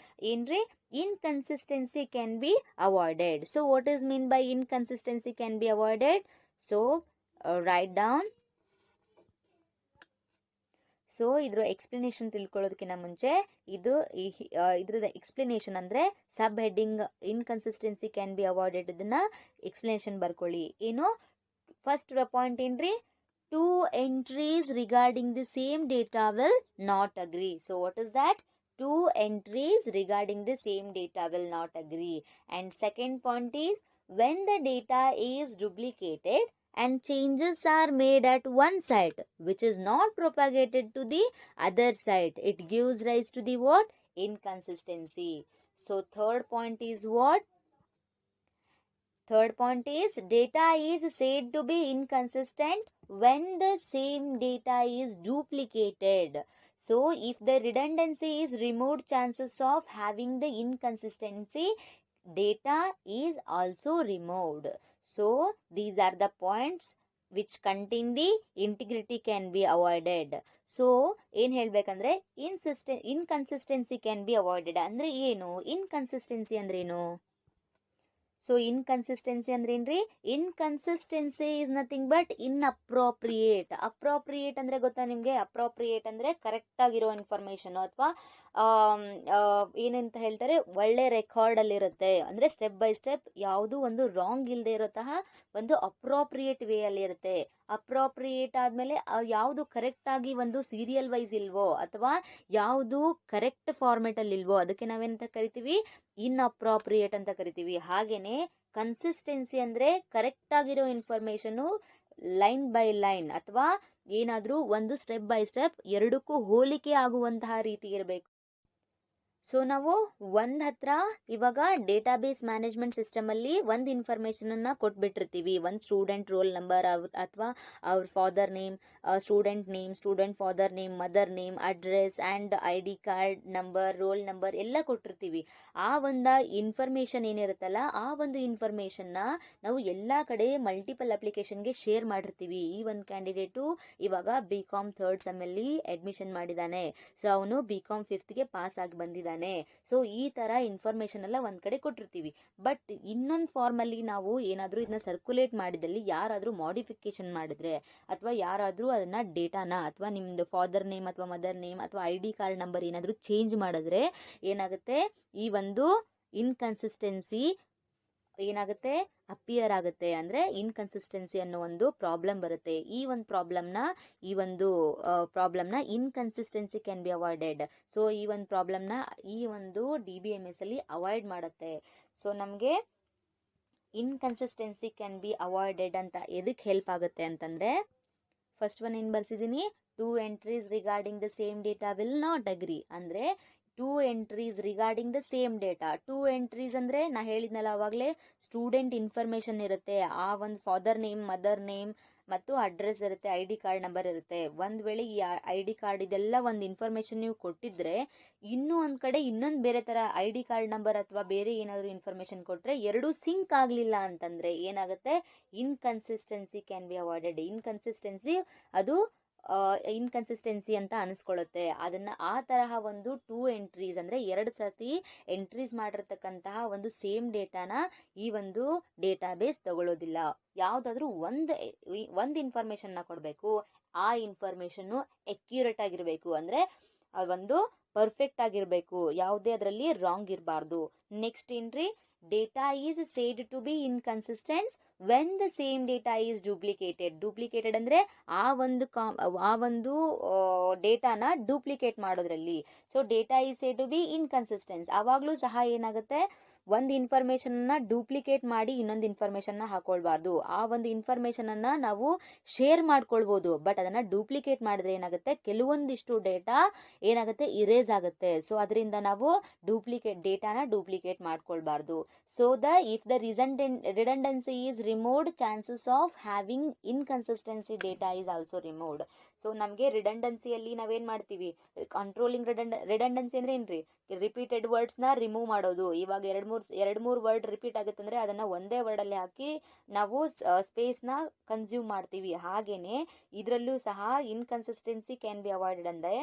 A: ಏನ್ರಿ, inconsistency can be avoided. So what is mean by inconsistency can be avoided? So write down. So ಇದ್ರ explanation ತಿಳ್ಕೊಳ್ಳೋದಕ್ಕಿಂತ ಮುಂಚೆ ಇದ್ರದ explanation ಅಂದ್ರೆ ಸಬ್ heading inconsistency can be avoided, ಇದನ್ನ explanation ಬರ್ಕೊಳ್ಳಿ. ಏನು first point ಏನ್ರಿ, two entries regarding the same data will not agri. So what is that, two entries regarding the same data will not agree. And second point is, when the data is duplicated and changes are made at one site which is not propagated to the other site, it gives rise to the what, inconsistency. So third point is what, third point is, data is said to be inconsistent when the same data is duplicated. So if the redundancy is removed, chances of having the inconsistency data is also removed. So these are the points which contain the integrity can be avoided. So ಏನ್ ಹೇಳ್ಬೇಕಂದ್ರೆ, inconsistency can be avoided ಅಂದ್ರೆ ಏನು, inconsistency ಅಂದ್ರೆ ಏನು. So inconsistency ಅಂದ್ರೆ ಏನ್ರಿ, inconsistency is nothing but inappropriate. Appropriate ಅಂದ್ರೆ ಗೊತ್ತಾ ನಿಮ್ಗೆ, ಅಪ್ರೋಪ್ರಿಯೇಟ್ ಅಂದ್ರೆ ಕರೆಕ್ಟ್ ಆಗಿರೋ ಇನ್ಫಾರ್ಮೇಶನ್ ಅಥವಾ ಏನಂತ ಹೇಳ್ತಾರೆ, ಒಳ್ಳೆ ರೆಕಾರ್ಡ್ ಅಲ್ಲಿ ಇರುತ್ತೆ, ಅಂದ್ರೆ ಸ್ಟೆಪ್ ಬೈ ಸ್ಟೆಪ್ ಯಾವುದು ಒಂದು ರಾಂಗ್ ಇಲ್ಲದೆ ಇರೋತಹ ಒಂದು ಅಪ್ರೋಪ್ರಿಯೇಟ್ ವೇ ಅಲ್ಲಿ ಇರುತ್ತೆ. ಅಪ್ರೋಪ್ರಿಯೇಟ್ ಆದ್ಮೇಲೆ ಯಾವುದು ಕರೆಕ್ಟ್ ಆಗಿ ಒಂದು ಸೀರಿಯಲ್ ವೈಸ್ ಇಲ್ವೋ ಅಥವಾ ಯಾವುದು ಕರೆಕ್ಟ್ ಫಾರ್ಮೆಟ್ ಅಲ್ಲಿ ಇಲ್ವೋ ಅದಕ್ಕೆ ನಾವೇನಂತ ಕರಿತೀವಿ, ಇನ್ಅಪ್ರೋಪ್ರಿಯೇಟ್ ಅಂತ ಕರಿತೀವಿ. ಹಾಗೇನೆ ಕನ್ಸಿಸ್ಟೆನ್ಸಿ ಅಂದ್ರೆ ಕರೆಕ್ಟ್ ಆಗಿರೋ ಇನ್ಫಾರ್ಮೇಶನ್ ಲೈನ್ ಬೈ ಲೈನ್ ಅಥವಾ ಏನಾದ್ರೂ ಒಂದು ಸ್ಟೆಪ್ ಬೈ ಸ್ಟೆಪ್ ಎರಡಕ್ಕೂ ಹೋಲಿಕೆ ಆಗುವಂತಹ ರೀತಿ ಇರಬೇಕು. ಸೊ ನಾವು ಒಂದ್ ಹತ್ರ ಇವಾಗ ಡೇಟಾಬೇಸ್ ಮ್ಯಾನೇಜ್ಮೆಂಟ್ ಸಿಸ್ಟಮ್ ಅಲ್ಲಿ ಒಂದು ಇನ್ಫಾರ್ಮೇಶನ್ ಅನ್ನ ಕೊಟ್ಬಿಟ್ಟಿರ್ತೀವಿ, ಒಂದು ಸ್ಟೂಡೆಂಟ್ ರೋಲ್ ನಂಬರ್ ಅಥವಾ ಅವ್ರ father name, student father name, mother name, address and ID card number, roll number ಎಲ್ಲ ಕೊಟ್ಟಿರ್ತೀವಿ. ಆ ಒಂದು ಇನ್ಫಾರ್ಮೇಶನ್ ಏನಿರುತ್ತಲ್ಲ, ಆ ಒಂದು ಇನ್ಫಾರ್ಮೇಶನ್ ನ ನಾವು ಎಲ್ಲಾ ಕಡೆ ಮಲ್ಟಿಪಲ್ ಅಪ್ಲಿಕೇಶನ್ಗೆ ಶೇರ್ ಮಾಡಿರ್ತೀವಿ. ಈ ಒಂದು ಕ್ಯಾಂಡಿಡೇಟು ಇವಾಗ BCom 3rd ಸೆಮ್ ಅಲ್ಲಿ ಅಡ್ಮಿಷನ್ ಮಾಡಿದಾನೆ, ಸೊ ಅವನು BCom 5th ಗೆ ಪಾಸ್ ಆಗಿ ಬಂದಿದ್ದಾನೆ. ಸೊ ಈ ತರ ಇನ್ಫಾರ್ಮೇಶನ್ ಎಲ್ಲ ಒಂದ್ ಕಡೆ ಕೊಟ್ಟಿರ್ತೀವಿ. ಬಟ್ ಇನ್ನೊಂದು ಫಾರ್ಮ್ ಅಲ್ಲಿ ನಾವು ಏನಾದ್ರೂ ಇದನ್ನ ಸರ್ಕ್ಯುಲೇಟ್ ಮಾಡಿದಲ್ಲಿ, ಯಾರಾದ್ರೂ ಮಾಡಿಫಿಕೇಶನ್ ಮಾಡಿದ್ರೆ ಅಥವಾ ಯಾರಾದ್ರೂ ಅದನ್ನ ಡೇಟಾನ ಅಥವಾ ನಿಮ್ದು ಫಾದರ್ ನೇಮ್ ಅಥವಾ ಮದರ್ ನೇಮ್ ಅಥವಾ ID ಕಾರ್ಡ್ ನಂಬರ್ ಏನಾದ್ರೂ ಚೇಂಜ್ ಮಾಡಿದ್ರೆ ಏನಾಗುತ್ತೆ, ಈ ಒಂದು ಇನ್ಕನ್ಸಿಸ್ಟೆನ್ಸಿ ಏನಾಗುತ್ತೆ, ಅಪಿಯರ್ ಆಗುತ್ತೆ. ಅಂದ್ರೆ ಇನ್ಕನ್ಸಿಸ್ಟೆನ್ಸಿ ಅನ್ನೋ ಒಂದು ಪ್ರಾಬ್ಲಮ್ ಬರುತ್ತೆ. ಈ ಒಂದು ಪ್ರಾಬ್ಲಮ್ನ inconsistency can be avoided. So ಈ ಒಂದು ಪ್ರಾಬ್ಲಮ್ನ ಈ ಒಂದು DBMS ಅಲ್ಲಿ ಅವಾಯ್ಡ್ ಮಾಡುತ್ತೆ. ಸೊ ನಮಗೆ ಇನ್ಕನ್ಸಿಸ್ಟೆನ್ಸಿ ಕ್ಯಾನ್ ಬಿ ಅವಾಯ್ಡೆಡ್ ಅಂತ ಎದಕ್ಕೆ ಹೆಲ್ಪ್ ಆಗುತ್ತೆ ಅಂತಂದ್ರೆ, ಫಸ್ಟ್ ಒನ್ ಏನ್ ಬರ್ಸಿದೀನಿ, two entries regarding the same data will not agree. ಅಂದ್ರೆ two entries regarding the same data. Two entries ಅಂದ್ರೆ ನಾ ಹೇಳಿದ್ನಲ್ಲ ಅವಾಗಲೇ, ಸ್ಟೂಡೆಂಟ್ ಇನ್ಫಾರ್ಮೇಶನ್ ಇರುತ್ತೆ, ಆ ಒಂದು ಫಾದರ್ ನೇಮ್, ಮದರ್ ನೇಮ್ ಮತ್ತು ಅಡ್ರೆಸ್ ಇರುತ್ತೆ, ID ಕಾರ್ಡ್ ನಂಬರ್ ಇರುತ್ತೆ. ಒಂದ್ ವೇಳೆ ಈ ID ಕಾರ್ಡ್ ಇದೆಲ್ಲ ಒಂದು ಇನ್ಫಾರ್ಮೇಶನ್ ನೀವು ಕೊಟ್ಟಿದ್ರೆ, ಇನ್ನೂ ಒಂದ್ ಕಡೆ ಇನ್ನೊಂದು ಬೇರೆ ತರ ID ಕಾರ್ಡ್ ನಂಬರ್ ಅಥವಾ ಬೇರೆ ಏನಾದ್ರು ಇನ್ಫಾರ್ಮೇಶನ್ ಕೊಟ್ರೆ ಎರಡು ಸಿಂಕ್ ಆಗ್ಲಿಲ್ಲ ಅಂತಂದ್ರೆ ಏನಾಗುತ್ತೆ, inconsistency can be avoided. Inconsistency ಅದು ಇನ್ಕನ್ಸಿಸ್ಟೆನ್ಸಿ ಅಂತ ಅನಿಸ್ಕೊಳ್ಳುತ್ತೆ. ಅದನ್ನು ಆ ತರಹ ಒಂದು 2 ಎಂಟ್ರೀಸ್ ಅಂದರೆ 2 ಸತಿ ಎಂಟ್ರೀಸ್ ಮಾಡಿರ್ತಕ್ಕಂತಹ ಒಂದು ಸೇಮ್ ಡೇಟಾನ ಈ ಒಂದು ಡೇಟಾಬೇಸ್ ತಗೊಳ್ಳೋದಿಲ್ಲ. ಯಾವುದಾದ್ರೂ ಒಂದು ಇನ್ಫಾರ್ಮೇಷನ್ನ ಕೊಡಬೇಕು. ಆ ಇನ್ಫಾರ್ಮೇಷನ್ನು ಅಕ್ಯುರೇಟ್ ಆಗಿರಬೇಕು, ಅಂದರೆ ಒಂದು ಪರ್ಫೆಕ್ಟ್ ಆಗಿರಬೇಕು, ಯಾವುದೇ ಅದರಲ್ಲಿ ರಾಂಗ್ ಇರಬಾರ್ದು. ನೆಕ್ಸ್ಟ್ ಏನ್ರಿ, data is said to be inconsistent when the same data is duplicated ಅಂದರೆ ಆ ಒಂದು ಡೇಟಾನ ಡೂಪ್ಲಿಕೇಟ್ ಮಾಡೋದ್ರಲ್ಲಿ. So data is said to be inconsistence, ಆವಾಗಲೂ ಸಹ ಏನಾಗುತ್ತೆ, ಒಂದು ಇನ್ಫಾರ್ಮೇಷನ್ನ ಡೂಪ್ಲಿಕೇಟ್ ಮಾಡಿ ಇನ್ನೊಂದು ಇನ್ಫಾರ್ಮೇಷನ್ನ ಹಾಕೊಳ್ಬಾರ್ದು. ಆ ಒಂದು ಇನ್ಫಾರ್ಮೇಷನನ್ನ ನಾವು ಶೇರ್ ಮಾಡ್ಕೊಳ್ಬೋದು, ಬಟ್ ಅದನ್ನು ಡೂಪ್ಲಿಕೇಟ್ ಮಾಡಿದ್ರೆ ಏನಾಗುತ್ತೆ, ಕೆಲವೊಂದಿಷ್ಟು ಡೇಟಾ ಏನಾಗುತ್ತೆ, ಇರೇಸ್ ಆಗುತ್ತೆ. ಸೊ ಅದರಿಂದ ನಾವು ಡೇಟಾನ ಡೂಪ್ಲಿಕೇಟ್ ಮಾಡ್ಕೊಳ್ಬಾರ್ದು. So if the redundancy is removed, chances of having inconsistency data is also removed. So ನಮಗೆ ರಿಡಂಡೆನ್ಸಿಯಲ್ಲಿ ನಾವೇನು ಮಾಡ್ತೀವಿ, ಕಂಟ್ರೋಲಿಂಗ್ ರಿಡಂಡೆನ್ಸಿ ಅಂದರೆ ಏನ್ರಿ, ರಿಪೀಟೆಡ್ ವರ್ಡ್ಸ್ನ ರಿಮೂವ್ ಮಾಡೋದು. ಇವಾಗ ಎರಡು ಮೂರು ವರ್ಡ್ ರಿಪೀಟ್ ಆಗುತ್ತೆ ಅಂದರೆ ಅದನ್ನು ಒಂದೇ ವರ್ಡಲ್ಲಿ ಹಾಕಿ ನಾವು ಸ್ಪೇಸ್ನ ಕನ್ಸ್ಯೂಮ್ ಮಾಡ್ತೀವಿ. ಹಾಗೇನೆ ಇದರಲ್ಲೂ ಸಹ ಇನ್ಕನ್ಸಿಸ್ಟೆನ್ಸಿ ಕ್ಯಾನ್ ಬಿ ಅವಾಯ್ಡೆಡ್. ಅಂದರೆ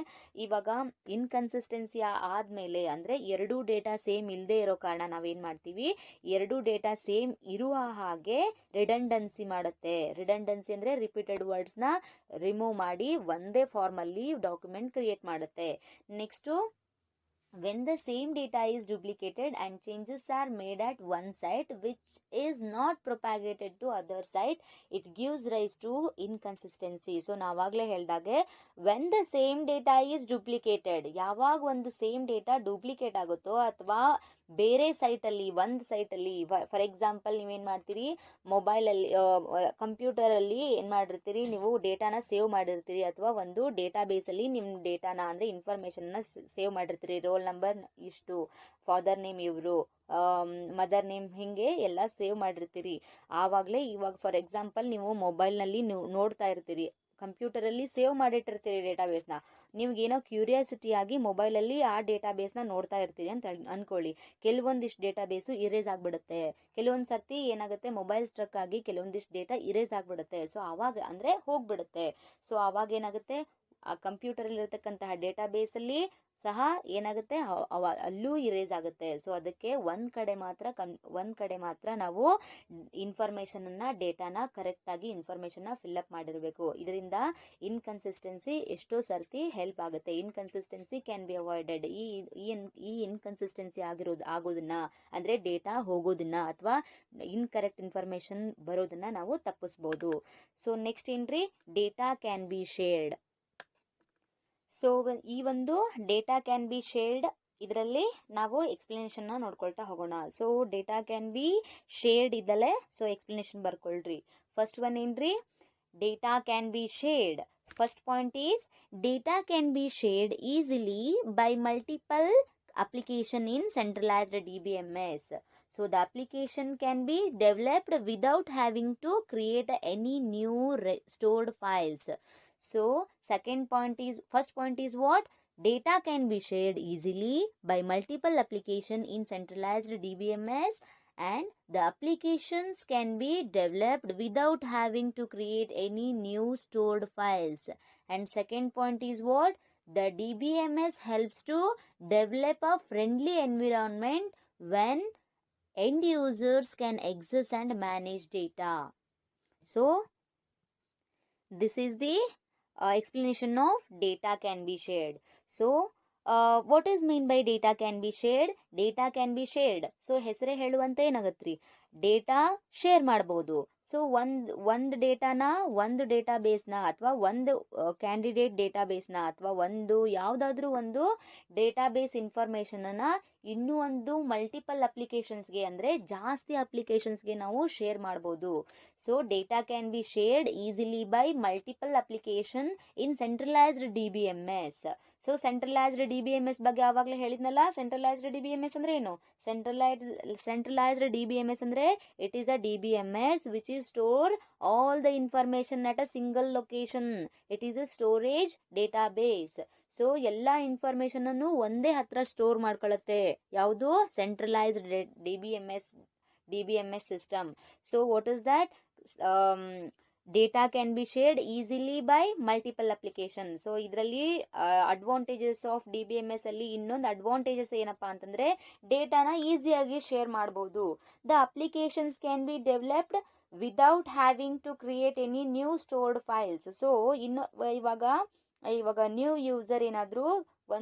A: ಇವಾಗ ಇನ್ಕನ್ಸಿಸ್ಟೆನ್ಸಿ ಆದಮೇಲೆ, ಅಂದರೆ ಎರಡೂ ಡೇಟಾ ಸೇಮ್ ಇಲ್ಲದೆ ಇರೋ ಕಾರಣ ನಾವೇನು ಮಾಡ್ತೀವಿ, ಎರಡೂ ಡೇಟಾ ಸೇಮ್ ಇರುವ ಹಾಗೆ ರಿಡಂಡೆನ್ಸಿ ಮಾಡುತ್ತೆ. ರಿಡಂಡೆನ್ಸಿ ಅಂದರೆ ರಿಪೀಟೆಡ್ ವರ್ಡ್ಸ್ನ ರಿಮೂವ್ ಮಾಡಿ ಒಂದೇ ಫಾರ್ಮಲ್ಲಿ ಡಾಕ್ಯುಮೆಂಟ್ ಕ್ರಿಯೇಟ್ ಮಾಡುತ್ತೆ. Next, when the same data is duplicated and changes are made at one site which is not propagated to other site, it gives rise to inconsistency. So ನಾವಾಗಲೇ ಹೇಳಿದಾಗೆ, when the same data is duplicated, ಯಾವಾಗ ಒಂದು same data duplicate ಆಗುತ್ತೋ ಅಥವಾ ಬೇರೆ ಸೈಟಲ್ಲಿ, ಒಂದು ಸೈಟಲ್ಲಿ, for example ನೀವೇನು ಮಾಡ್ತೀರಿ, ಮೊಬೈಲಲ್ಲಿ ಕಂಪ್ಯೂಟರಲ್ಲಿ ಏನು ಮಾಡಿರ್ತೀರಿ, ನೀವು ಡೇಟಾನ ಸೇವ್ ಮಾಡಿರ್ತೀರಿ, ಅಥವಾ ಒಂದು ಡೇಟಾ ಬೇಸಲ್ಲಿ ನಿಮ್ಮ ಡೇಟಾನ ಅಂದರೆ ಇನ್ಫಾರ್ಮೇಷನ್ನ ಸೇವ್ ಮಾಡಿರ್ತೀರಿ. ರೋಲ್ ನಂಬರ್ ಇಷ್ಟು, ಫಾದರ್ ನೇಮ್ ಇವರು, ಮದರ್ ನೇಮ್, ಹೀಗೆ ಎಲ್ಲ ಸೇವ್ ಮಾಡಿರ್ತೀರಿ. ಆವಾಗಲೇ ಇವಾಗ ಫಾರ್ ಎಕ್ಸಾಂಪಲ್ ನೀವು ಮೊಬೈಲ್ನಲ್ಲಿ ನೀವು ನೋಡ್ತಾ ಇರ್ತೀರಿ, ಕಂಪ್ಯೂಟರಲ್ಲಿ ಸೇವ್ ಮಾಡಿಟ್ಟಿರ್ತೀರಿ ಡೇಟಾಬೇಸ್ನ. ನಿಮ್ಗೇನೋ ಕ್ಯೂರಿಯಾಸಿಟಿ ಆಗಿ ಮೊಬೈಲಲ್ಲಿ ಆ ಡೇಟಾಬೇಸ್ನ ನೋಡ್ತಾ ಇರ್ತೀರಿ ಅಂತ ಅಂದ್ಕೊಳ್ಳಿ. ಕೆಲವೊಂದಿಷ್ಟು ಡೇಟಾಬೇಸು ಇರೇಸ್ ಆಗಿಬಿಡುತ್ತೆ. ಕೆಲವೊಂದು ಸರ್ತಿ ಏನಾಗುತ್ತೆ, ಮೊಬೈಲ್ ಸ್ಟ್ರಕ್ ಆಗಿ ಕೆಲವೊಂದಿಷ್ಟು ಡೇಟಾ ಇರೇಸ್ ಆಗಿಬಿಡುತ್ತೆ. ಸೊ ಆವಾಗ ಅಂದರೆ ಹೋಗ್ಬಿಡುತ್ತೆ. ಸೊ ಆವಾಗ ಏನಾಗುತ್ತೆ, ಆ ಕಂಪ್ಯೂಟರಲ್ಲಿರ್ತಕ್ಕಂತಹ ಡೇಟಾಬೇಸಲ್ಲಿ ಸಹ ಏನಾಗುತ್ತೆ, ಅಲ್ಲೂ ಇರೇಸ್ ಆಗುತ್ತೆ. ಸೊ ಅದಕ್ಕೆ ಒಂದು ಕಡೆ ಮಾತ್ರ ನಾವು ಇನ್ಫಾರ್ಮೇಷನನ್ನು, ಡೇಟಾನ ಕರೆಕ್ಟಾಗಿ ಇನ್ಫಾರ್ಮೇಷನ್ನ ಫಿಲ್ಅಪ್ ಮಾಡಿರಬೇಕು. ಇದರಿಂದ ಇನ್ಕನ್ಸಿಸ್ಟೆನ್ಸಿ ಎಷ್ಟೋ ಸರ್ತಿ ಹೆಲ್ಪ್ ಆಗುತ್ತೆ. Inconsistency can be avoided. ಈ ಇನ್ಕನ್ಸಿಸ್ಟೆನ್ಸಿ ಆಗೋದನ್ನ, ಅಂದರೆ ಡೇಟಾ ಹೋಗೋದನ್ನ ಅಥವಾ ಇನ್ಕರೆಕ್ಟ್ ಇನ್ಫಾರ್ಮೇಷನ್ ಬರೋದನ್ನ ನಾವು ತಪ್ಪಿಸ್ಬೋದು. ಸೊ ನೆಕ್ಸ್ಟ್ ಏನ್ರಿ, data can be shared. So ಈ ಒಂದು ಡೇಟಾ ಕ್ಯಾನ್ ಬಿ ಶೇರ್ಡ್ ಇದರಲ್ಲಿ ನಾವು ಎಕ್ಸ್ಪ್ಲನೇಷನ್ನ ನೋಡ್ಕೊಳ್ತಾ ಹೋಗೋಣ. So data can be shared ಇದ್ದಲ್ಲೇ, ಸೊ ಎಕ್ಸ್ಪ್ಲನೇಷನ್ ಬರ್ಕೊಳ್ರಿ. ಫಸ್ಟ್ ಒನ್ ಏನ್ರಿ, data can be shared. First point is, data can be shared easily by multiple application in centralized DBMS. So the application can be developed without having to create any new stored files. So first point is what? Data can be shared easily by multiple application in centralized DBMS, and the applications can be developed without having to create any new stored files. And second point is what? The DBMS helps to develop a friendly environment when end users can access and manage data. So this is the explanation of data can be shared. So what is mean by data can be shared? Data can be shared. So ಹೆಸರೇ ಹೇಳುವಂತೆ ಏನಾಗತ್ರಿ, data share ಮಾಡ್ಬೋದು. So ಒಂದು ಡೇಟಾನ, ಒಂದು ಡೇಟಾಬೇಸ್ನ ಅಥವಾ ಒಂದು candidate ಡೇಟಾಬೇಸ್ನ ಅಥವಾ ಯಾವುದಾದ್ರೂ ಒಂದು ಡೇಟಾಬೇಸ್ ಇನ್ಫಾರ್ಮೇಷನನ್ನು ಇನ್ನೂ ಒಂದು ಮಲ್ಟಿಪಲ್ ಅಪ್ಲಿಕೇಶನ್ಸ್ಗೆ, ಅಂದರೆ ಜಾಸ್ತಿ ಅಪ್ಲಿಕೇಶನ್ಸ್ಗೆ ನಾವು ಶೇರ್ ಮಾಡ್ಬೋದು. So data can be shared easily by multiple application in centralised DBMS. So centralised DBMS ಬಗ್ಗೆ ಆವಾಗಲೇ ಹೇಳಿದ್ನಲ್ಲ. ಸೆಂಟ್ರಲೈಸ್ಡ್ DBMS ಅಂದರೆ ಏನು? ಸೆಂಟ್ರಲೈಸ್ಡ್ DBMS ಅಂದರೆ it is a DBMS which is store all the information at a single location. It is a storage database. So ಎಲ್ಲ ಇನ್ಫಾರ್ಮೇಷನನ್ನು ಒಂದೇ ಹತ್ರ ಸ್ಟೋರ್ ಮಾಡ್ಕೊಳ್ಳುತ್ತೆ. ಯಾವುದು? Centralised DBMS system. So what is that? Data can be shared easily by multiple application. So ಇದರಲ್ಲಿ advantages of DBMS ಅಲ್ಲಿ ಇನ್ನೊಂದು advantages ಏನಪ್ಪಾ ಅಂತಂದ್ರೆ ಡೇಟಾನ ಈಸಿಯಾಗಿ ಶೇರ್ ಮಾಡ್ಬೋದು. The applications can be developed without having to create any new stored files. So ಇನ್ನು ಇವಾಗ new user ಏನಾದರೂ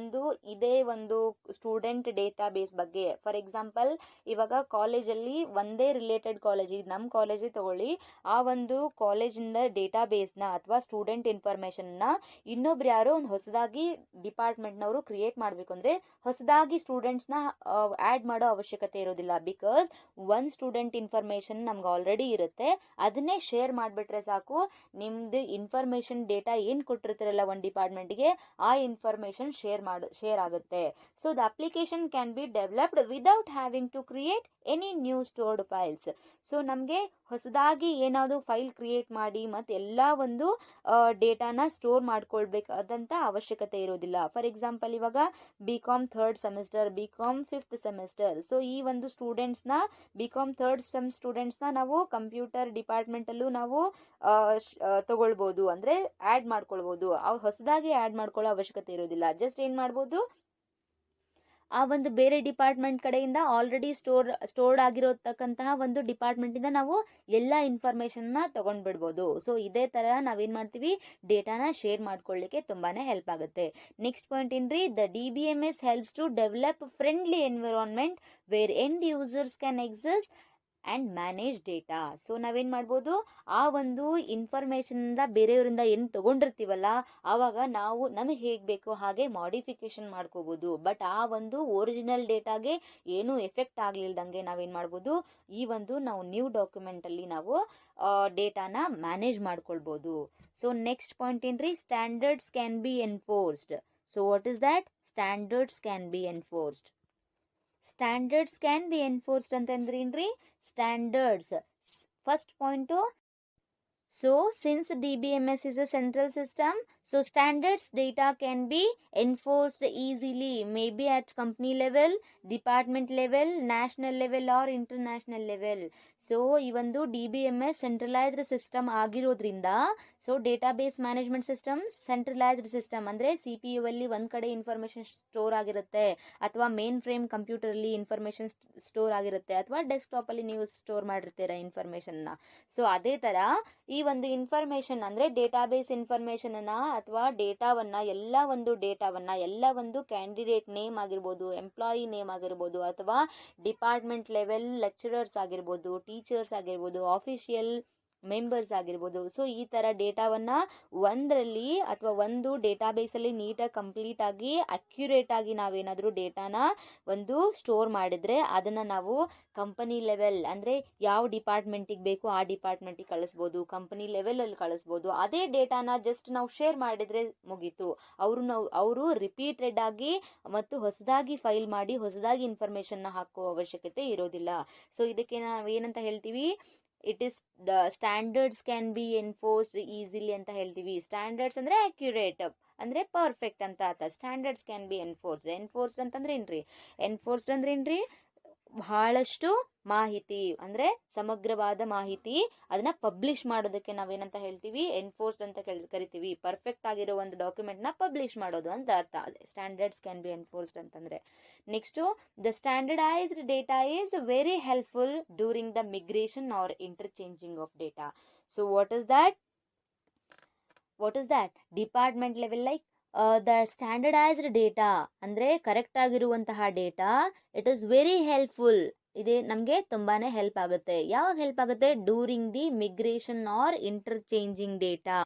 A: ಇದೇ ಒಂದು ಸ್ಟೂಡೆಂಟ್ ಡೇಟಾ ಬೇಸ್ ಬಗ್ಗೆ, ಫಾರ್ ಎಕ್ಸಾಂಪಲ್ ಇವಾಗ ಕಾಲೇಜಲ್ಲಿ ಒಂದೇ ರಿಲೇಟೆಡ್ ಕಾಲೇಜ್, ಈಗ ನಮ್ಮ ಕಾಲೇಜೇ ತಗೊಳ್ಳಿ, ಆ ಒಂದು ಕಾಲೇಜಿಂದ ಡೇಟಾ ಬೇಸ್ನ ಅಥವಾ ಸ್ಟೂಡೆಂಟ್ ಇನ್ಫಾರ್ಮೇಷನ್ನ ಇನ್ನೊಬ್ರು ಯಾರೋ ಒಂದು ಹೊಸದಾಗಿ ಡಿಪಾರ್ಟ್ಮೆಂಟ್ನವರು ಕ್ರಿಯೇಟ್ ಮಾಡಬೇಕು ಅಂದರೆ ಹೊಸದಾಗಿ ಸ್ಟೂಡೆಂಟ್ಸ್ನ ಆ್ಯಡ್ ಮಾಡೋ ಅವಶ್ಯಕತೆ ಇರೋದಿಲ್ಲ. ಬಿಕಾಸ್ ಒಂದು ಸ್ಟೂಡೆಂಟ್ ಇನ್ಫಾರ್ಮೇಷನ್ ನಮ್ಗೆ ಆಲ್ರೆಡಿ ಇರುತ್ತೆ, ಅದನ್ನೇ ಶೇರ್ ಮಾಡಿಬಿಟ್ರೆ ಸಾಕು. ನಿಮ್ಮದು ಇನ್ಫಾರ್ಮೇಷನ್ ಡೇಟಾ ಏನು ಕೊಟ್ಟಿರ್ತಾರಲ್ಲ ಒಂದು ಡಿಪಾರ್ಟ್ಮೆಂಟ್ಗೆ, ಆ ಇನ್ಫಾರ್ಮೇಷನ್ ಶೇರ್ ಆಗುತ್ತೆ. So the application can be developed without having to create any new stored files. So ನಮಗೆ ಹೊಸದಾಗಿ ಏನಾದರೂ ಫೈಲ್ ಕ್ರಿಯೇಟ್ ಮಾಡಿ ಮತ್ತು ಎಲ್ಲ ಒಂದು ಡೇಟಾನ ಸ್ಟೋರ್ ಮಾಡ್ಕೊಳ್ಬೇಕಾದಂಥ ಅವಶ್ಯಕತೆ ಇರೋದಿಲ್ಲ. ಫಾರ್ ಎಕ್ಸಾಂಪಲ್ ಇವಾಗ BCom 3rd semester, BCom 5th semester, so ಈ ಒಂದು ಸ್ಟೂಡೆಂಟ್ಸ್ನ BCom 3rd ಸೆಮ್ ಸ್ಟೂಡೆಂಟ್ಸ್ನ ನಾವು ಕಂಪ್ಯೂಟರ್ ಡಿಪಾರ್ಟ್ಮೆಂಟಲ್ಲೂ ನಾವು ತಗೊಳ್ಬೋದು, ಅಂದರೆ ಆ್ಯಡ್ ಮಾಡ್ಕೊಳ್ಬೋದು. ಅವ್ರು ಹೊಸದಾಗಿ ಆ್ಯಡ್ ಮಾಡ್ಕೊಳ್ಳೋ ಅವಶ್ಯಕತೆ ಇರೋದಿಲ್ಲ. ಜಸ್ಟ್ ಏನು ಮಾಡ್ಬೋದು, ಆ ಒಂದು ಬೇರೆ ಡಿಪಾರ್ಟ್ಮೆಂಟ್ ಕಡೆಯಿಂದ ಆಲ್ರೆಡಿ ಸ್ಟೋರ್ಡ್ ಆಗಿರತಕ್ಕಂತಹ ಒಂದು ಡಿಪಾರ್ಟ್ಮೆಂಟಿಂದ ನಾವು ಎಲ್ಲ ಇನ್ಫಾರ್ಮೇಷನ್ನ ತೊಗೊಂಡ್ಬಿಡ್ಬೋದು. ಸೊ ಇದೇ ಥರ ನಾವೇನು ಮಾಡ್ತೀವಿ, ಡೇಟಾನ ಶೇರ್ ಮಾಡ್ಕೊಳ್ಳಿಕ್ಕೆ ತುಂಬಾ ಹೆಲ್ಪ್ ಆಗುತ್ತೆ. ನೆಕ್ಸ್ಟ್ ಪಾಯಿಂಟ್ ಏನ್ರಿ, the DBMS helps to develop friendly environment where end users can exist and manage data. So ನಾವೇನು ಮಾಡ್ಬೋದು, ಆ ಒಂದು ಇನ್ಫಾರ್ಮೇಷನಿಂದ ಬೇರೆಯವರಿಂದ ಏನು ತೊಗೊಂಡಿರ್ತೀವಲ್ಲ, ಆವಾಗ ನಾವು ನಮಗೆ ಹೇಗೆ ಬೇಕೋ ಹಾಗೆ ಮಾಡಿಫಿಕೇಶನ್ ಮಾಡ್ಕೋಬೋದು. ಬಟ್ ಆ ಒಂದು ಒರಿಜಿನಲ್ ಡೇಟಾಗೆ ಏನೂ ಎಫೆಕ್ಟ್ ಆಗಲಿಲ್ದಂಗೆ ನಾವೇನು ಮಾಡ್ಬೋದು, ನಾವು ನ್ಯೂ ಡಾಕ್ಯುಮೆಂಟಲ್ಲಿ ನಾವು ಡೇಟಾನ ಮ್ಯಾನೇಜ್ ಮಾಡ್ಕೊಳ್ಬೋದು. ಸೊ ನೆಕ್ಸ್ಟ್ ಪಾಯಿಂಟ್ ಏನ್ರಿ, standards can be enforced. So what is that? Standards can be enforced. Standards can be enforced ಅಂತಂದ್ರೆ ಏನ್ರಿ, standards first point. So since DBMS is a central system, so standards data can be enforced easily, maybe at company level, department level, national level or international level. So ಈ ಒಂದು DBMS centralized system ಆಗಿರೋದ್ರಿಂದ, so database management system centralised system ಅಂದರೆ CPU ಅಲ್ಲಿ ಒಂದು ಕಡೆ information store ಆಗಿರುತ್ತೆ, ಅಥವಾ main frame ಕಂಪ್ಯೂಟರಲ್ಲಿ information store ಆಗಿರುತ್ತೆ, ಅಥವಾ ಡೆಸ್ಕ್ಟಾಪಲ್ಲಿ ನೀವು ಸ್ಟೋರ್ ಮಾಡಿರ್ತೀರ ಇನ್ಫಾರ್ಮೇಷನ್ನ. ಸೊ ಅದೇ ಥರ ಈ ಒಂದು ಇನ್ಫಾರ್ಮೇಷನ್ ಅಂದರೆ ಡೇಟಾಬೇಸ್ ಇನ್ಫಾರ್ಮೇಷನನ್ನ ಅಥವಾ ಡೇಟಾವನ್ನ ಎಲ್ಲ ಒಂದು ಕ್ಯಾಂಡಿಡೇಟ್ ನೇಮ್ ಆಗಿರ್ಬೋದು, ಎಂಪ್ಲಾಯಿ ನೇಮ್ ಆಗಿರ್ಬೋದು, ಅಥವಾ ಡಿಪಾರ್ಟ್ಮೆಂಟ್ ಲೆವೆಲ್ ಲೆಕ್ಚರರ್ಸ್ ಆಗಿರ್ಬೋದು, ಟೀಚರ್ಸ್ ಆಗಿರ್ಬೋದು, ಆಫಿಷಿಯಲ್ ಮೆಂಬರ್ಸ್ ಆಗಿರ್ಬೋದು. ಸೊ ಈ ಥರ ಡೇಟಾವನ್ನು ಒಂದರಲ್ಲಿ ಅಥವಾ ಒಂದು ಡೇಟಾಬೇಸಲ್ಲಿ ನೀಟಾಗಿ ಕಂಪ್ಲೀಟ್ ಆಗಿ ಅಕ್ಯುರೇಟ್ ಆಗಿ ನಾವೇನಾದರೂ ಡೇಟಾನ ಒಂದು ಸ್ಟೋರ್ ಮಾಡಿದರೆ ಅದನ್ನು ನಾವು ಕಂಪನಿ ಲೆವೆಲ್ ಅಂದರೆ ಯಾವ ಡಿಪಾರ್ಟ್ಮೆಂಟಿಗೆ ಬೇಕು ಆ ಡಿಪಾರ್ಟ್ಮೆಂಟಿಗೆ ಕಳಿಸ್ಬೋದು, ಕಂಪನಿ ಲೆವೆಲಲ್ಲಿ ಕಳಿಸ್ಬೋದು. ಅದೇ ಡೇಟಾನ ಜಸ್ಟ್ ನಾವು ಶೇರ್ ಮಾಡಿದರೆ ಮುಗೀತು. ಅವರು ರಿಪೀಟೆಡ್ ಆಗಿ ಮತ್ತು ಹೊಸದಾಗಿ ಫೈಲ್ ಮಾಡಿ ಹೊಸದಾಗಿ ಇನ್ಫಾರ್ಮೇಷನ್ನ ಹಾಕೋ ಅವಶ್ಯಕತೆ ಇರೋದಿಲ್ಲ. ಸೊ ಇದಕ್ಕೆ ನಾವು ಏನಂತ ಹೇಳ್ತೀವಿ, it is the standards can be enforced easily ಅಂತ ಹೇಳ್ತೀವಿ. ಸ್ಟ್ಯಾಂಡರ್ಡ್ಸ್ ಅಂದರೆ ಅಕ್ಯುರೇಟ್ ಅಂದರೆ ಪರ್ಫೆಕ್ಟ್ ಅಂತ ಅರ್ಥ. ಸ್ಟ್ಯಾಂಡರ್ಡ್ಸ್ ಕ್ಯಾನ್ ಬಿ ಎನ್ಫೋರ್ಸ್ಡ್ ಅಂತಂದ್ರೆ ಏನ್ರಿ, ಎನ್ಫೋರ್ಸ್ಡ್ ಅಂದ್ರೆ ಏನ್ರಿ, ಬಹಳಷ್ಟು ಮಾಹಿತಿ ಅಂದರೆ ಸಮಗ್ರವಾದ ಮಾಹಿತಿ ಅದನ್ನ ಪಬ್ಲಿಷ್ ಮಾಡೋದಕ್ಕೆ ನಾವೇನಂತ ಹೇಳ್ತೀವಿ, ಎನ್ಫೋರ್ಸ್ಡ್ ಅಂತ ಕರಿತೀವಿ. ಪರ್ಫೆಕ್ಟ್ ಆಗಿರೋ ಒಂದು ಡಾಕ್ಯುಮೆಂಟ್ನ ಪಬ್ಲಿಷ್ ಮಾಡೋದು ಅಂತ ಅರ್ಥ. ಸ್ಟ್ಯಾಂಡರ್ಡ್ಸ್ ಕ್ಯಾನ್ ಬಿ ಎನ್ಫೋರ್ಸ್ಡ್ ಅಂತಂದ್ರೆ. Next, the standardised data is very helpful during the migration or interchanging of data. So what is that department level like the standardised data ಅಂದರೆ correct ಆಗಿರುವಂತಹ ಡೇಟಾ, it is very helpful. ಇದೆ ನಮಗೆ ತುಂಬಾ help ಆಗುತ್ತೆ. ಯಾವಾಗ help ಆಗುತ್ತೆ? During the migration or interchanging data.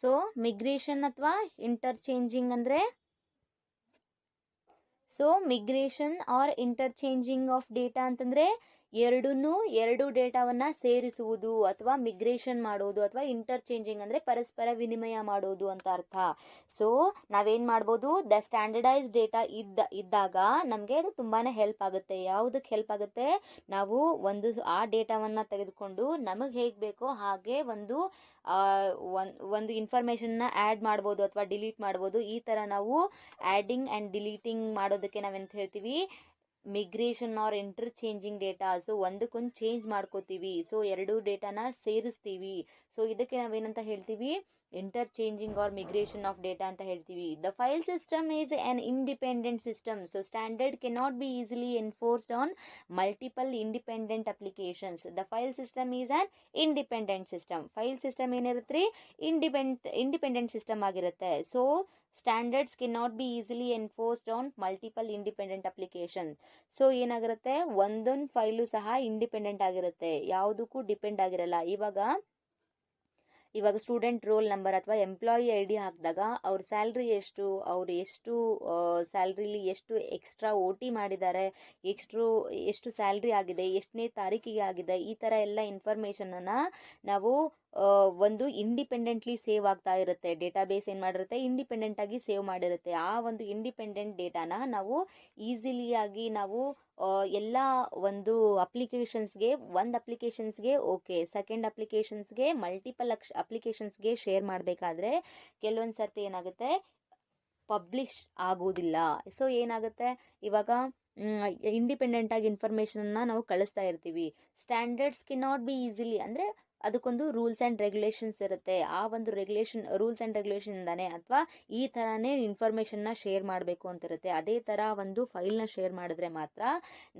A: So migration ಅಥವಾ ಇಂಟರ್ಚೇಂಜಿಂಗ್ ಅಂದರೆ, so migration or interchanging of data ಅಂತಂದರೆ ಎರಡು ಡೇಟಾವನ್ನು ಸೇರಿಸುವುದು ಅಥವಾ ಮಿಗ್ರೇಷನ್ ಮಾಡೋದು, ಅಥವಾ ಇಂಟರ್ಚೇಂಜಿಂಗ್ ಅಂದರೆ ಪರಸ್ಪರ ವಿನಿಮಯ ಮಾಡೋದು ಅಂತ ಅರ್ಥ. ಸೊ ನಾವೇನು ಮಾಡ್ಬೋದು, ದ ಸ್ಟ್ಯಾಂಡರ್ಡೈಸ್ಡ್ ಡೇಟಾ ಇದ್ದಾಗ ನಮಗೆ ಅದು ತುಂಬಾ ಹೆಲ್ಪ್ ಆಗುತ್ತೆ. ಯಾವುದಕ್ಕೆ ಹೆಲ್ಪ್ ಆಗುತ್ತೆ? ನಾವು ಆ ಡೇಟಾವನ್ನು ತೆಗೆದುಕೊಂಡು ನಮಗೆ ಹೇಗೆ ಬೇಕೋ ಹಾಗೆ ಒಂದು ಇನ್ಫಾರ್ಮೇಷನ್ನ ಆ್ಯಡ್ ಮಾಡ್ಬೋದು ಅಥವಾ ಡಿಲೀಟ್ ಮಾಡ್ಬೋದು. ಈ ಥರ ನಾವು ಆ್ಯಡಿಂಗ್ ಆ್ಯಂಡ್ ಡಿಲೀಟಿಂಗ್ ಮಾಡೋದಕ್ಕೆ ನಾವೆಂತ ಹೇಳ್ತೀವಿ, ಮಿಗ್ರೇಷನ್ ಆರ್ ಇಂಟರ್ಚೇಂಜಿಂಗ್ ಡೇಟಾ. ಸೊ ಒಂದಕ್ಕೊಂದು ಚೇಂಜ್ ಮಾಡ್ಕೋತೀವಿ, ಸೊ ಎರಡು ಡೇಟಾನ ಸೇರಿಸ್ತೀವಿ. ಸೊ ಇದಕ್ಕೆ ನಾವೇನಂತ ಹೇಳ್ತೀವಿ, ಇಂಟರ್ಚೇಂಜಿಂಗ್ ಆರ್ ಮಿಗ್ರೇಷನ್ ಆಫ್ ಡೇಟಾ ಅಂತ ಹೇಳ್ತೀವಿ. The file system is on independent system. So standard cannot be easily enforced on multiple independent applications. The file system is on independent system. File system ಏನಿರುತ್ತೆ ರೀ, independent system ಆಗಿರುತ್ತೆ. So standards cannot be easily enforced on multiple independent application. So ಏನಾಗಿರುತ್ತೆ, ಒಂದೊಂದು file ಸಹ independent ಆಗಿರುತ್ತೆ, ಯಾವುದಕ್ಕೂ depend ಆಗಿರಲ್ಲ. ಇವಾಗ ಸ್ಟೂಡೆಂಟ್ ರೋಲ್ ನಂಬರ್ ಅಥವಾ ಎಂಪ್ಲಾಯಿ ಐ ಡಿ ಹಾಕಿದಾಗ ಅವ್ರ ಸ್ಯಾಲ್ರಿ ಎಷ್ಟು, ಅವ್ರು ಎಷ್ಟು ಸ್ಯಾಲ್ರಿಲಿ ಎಷ್ಟು ಎಕ್ಸ್ಟ್ರಾ OT ಮಾಡಿದ್ದಾರೆ, ಎಷ್ಟು ಸ್ಯಾಲ್ರಿ ಆಗಿದೆ, ಎಷ್ಟನೇ ತಾರೀಕಿಗೆ ಆಗಿದೆ, ಈ ಥರ ಎಲ್ಲ ಇನ್ಫಾರ್ಮೇಷನನ್ನು ನಾವು ಒಂದು ಇಂಡಿಪೆಂಡೆಂಟ್ಲಿ ಸೇವ್ ಆಗ್ತಾ ಇರುತ್ತೆ. ಡೇಟಾಬೇಸ್ ಏನು ಮಾಡಿರುತ್ತೆ, ಇಂಡಿಪೆಂಡೆಂಟಾಗಿ ಸೇವ್ ಮಾಡಿರುತ್ತೆ. ಆ ಒಂದು ಇಂಡಿಪೆಂಡೆಂಟ್ ಡೇಟಾನ ನಾವು ಈಸಿಲಿಯಾಗಿ ನಾವು ಎಲ್ಲ ಒಂದು ಒಂದು ಅಪ್ಲಿಕೇಶನ್ಸ್ಗೆ ಓಕೆ, ಸೆಕೆಂಡ್ ಅಪ್ಲಿಕೇಶನ್ಸ್ಗೆ, ಮಲ್ಟಿಪಲ್ ಅಪ್ಲಿಕೇಶನ್ಸ್ಗೆ ಶೇರ್ ಮಾಡಬೇಕಾದ್ರೆ ಕೆಲವೊಂದು ಸರ್ತಿ ಏನಾಗುತ್ತೆ, ಪಬ್ಲಿಷ್ ಆಗೋದಿಲ್ಲ. ಸೊ ಏನಾಗುತ್ತೆ, ಇವಾಗ ಇಂಡಿಪೆಂಡೆಂಟಾಗಿ ಇನ್ಫಾರ್ಮೇಷನ್ನ ನಾವು ಕಳಿಸ್ತಾ ಇರ್ತೀವಿ. ಸ್ಟ್ಯಾಂಡರ್ಡ್ಸ್ ಕೆನಾಟ್ ಬಿ ಈಸಿಲಿ ಅಂದರೆ ಅದಕ್ಕೊಂದು ರೂಲ್ಸ್ ಆ್ಯಂಡ್ ರೆಗ್ಯುಲೇಷನ್ಸ್ ಇರುತ್ತೆ. ಆ ಒಂದು ರೂಲ್ಸ್ ಆ್ಯಂಡ್ ರೆಗ್ಯುಲೇಷನ್ದಾನೆ ಅಥವಾ ಈ ಥರನೇ ಇನ್ಫಾರ್ಮೇಷನ್ನ ಶೇರ್ ಮಾಡಬೇಕು ಅಂತಿರುತ್ತೆ. ಅದೇ ಥರ ಒಂದು ಫೈಲ್ನ ಶೇರ್ ಮಾಡಿದ್ರೆ ಮಾತ್ರ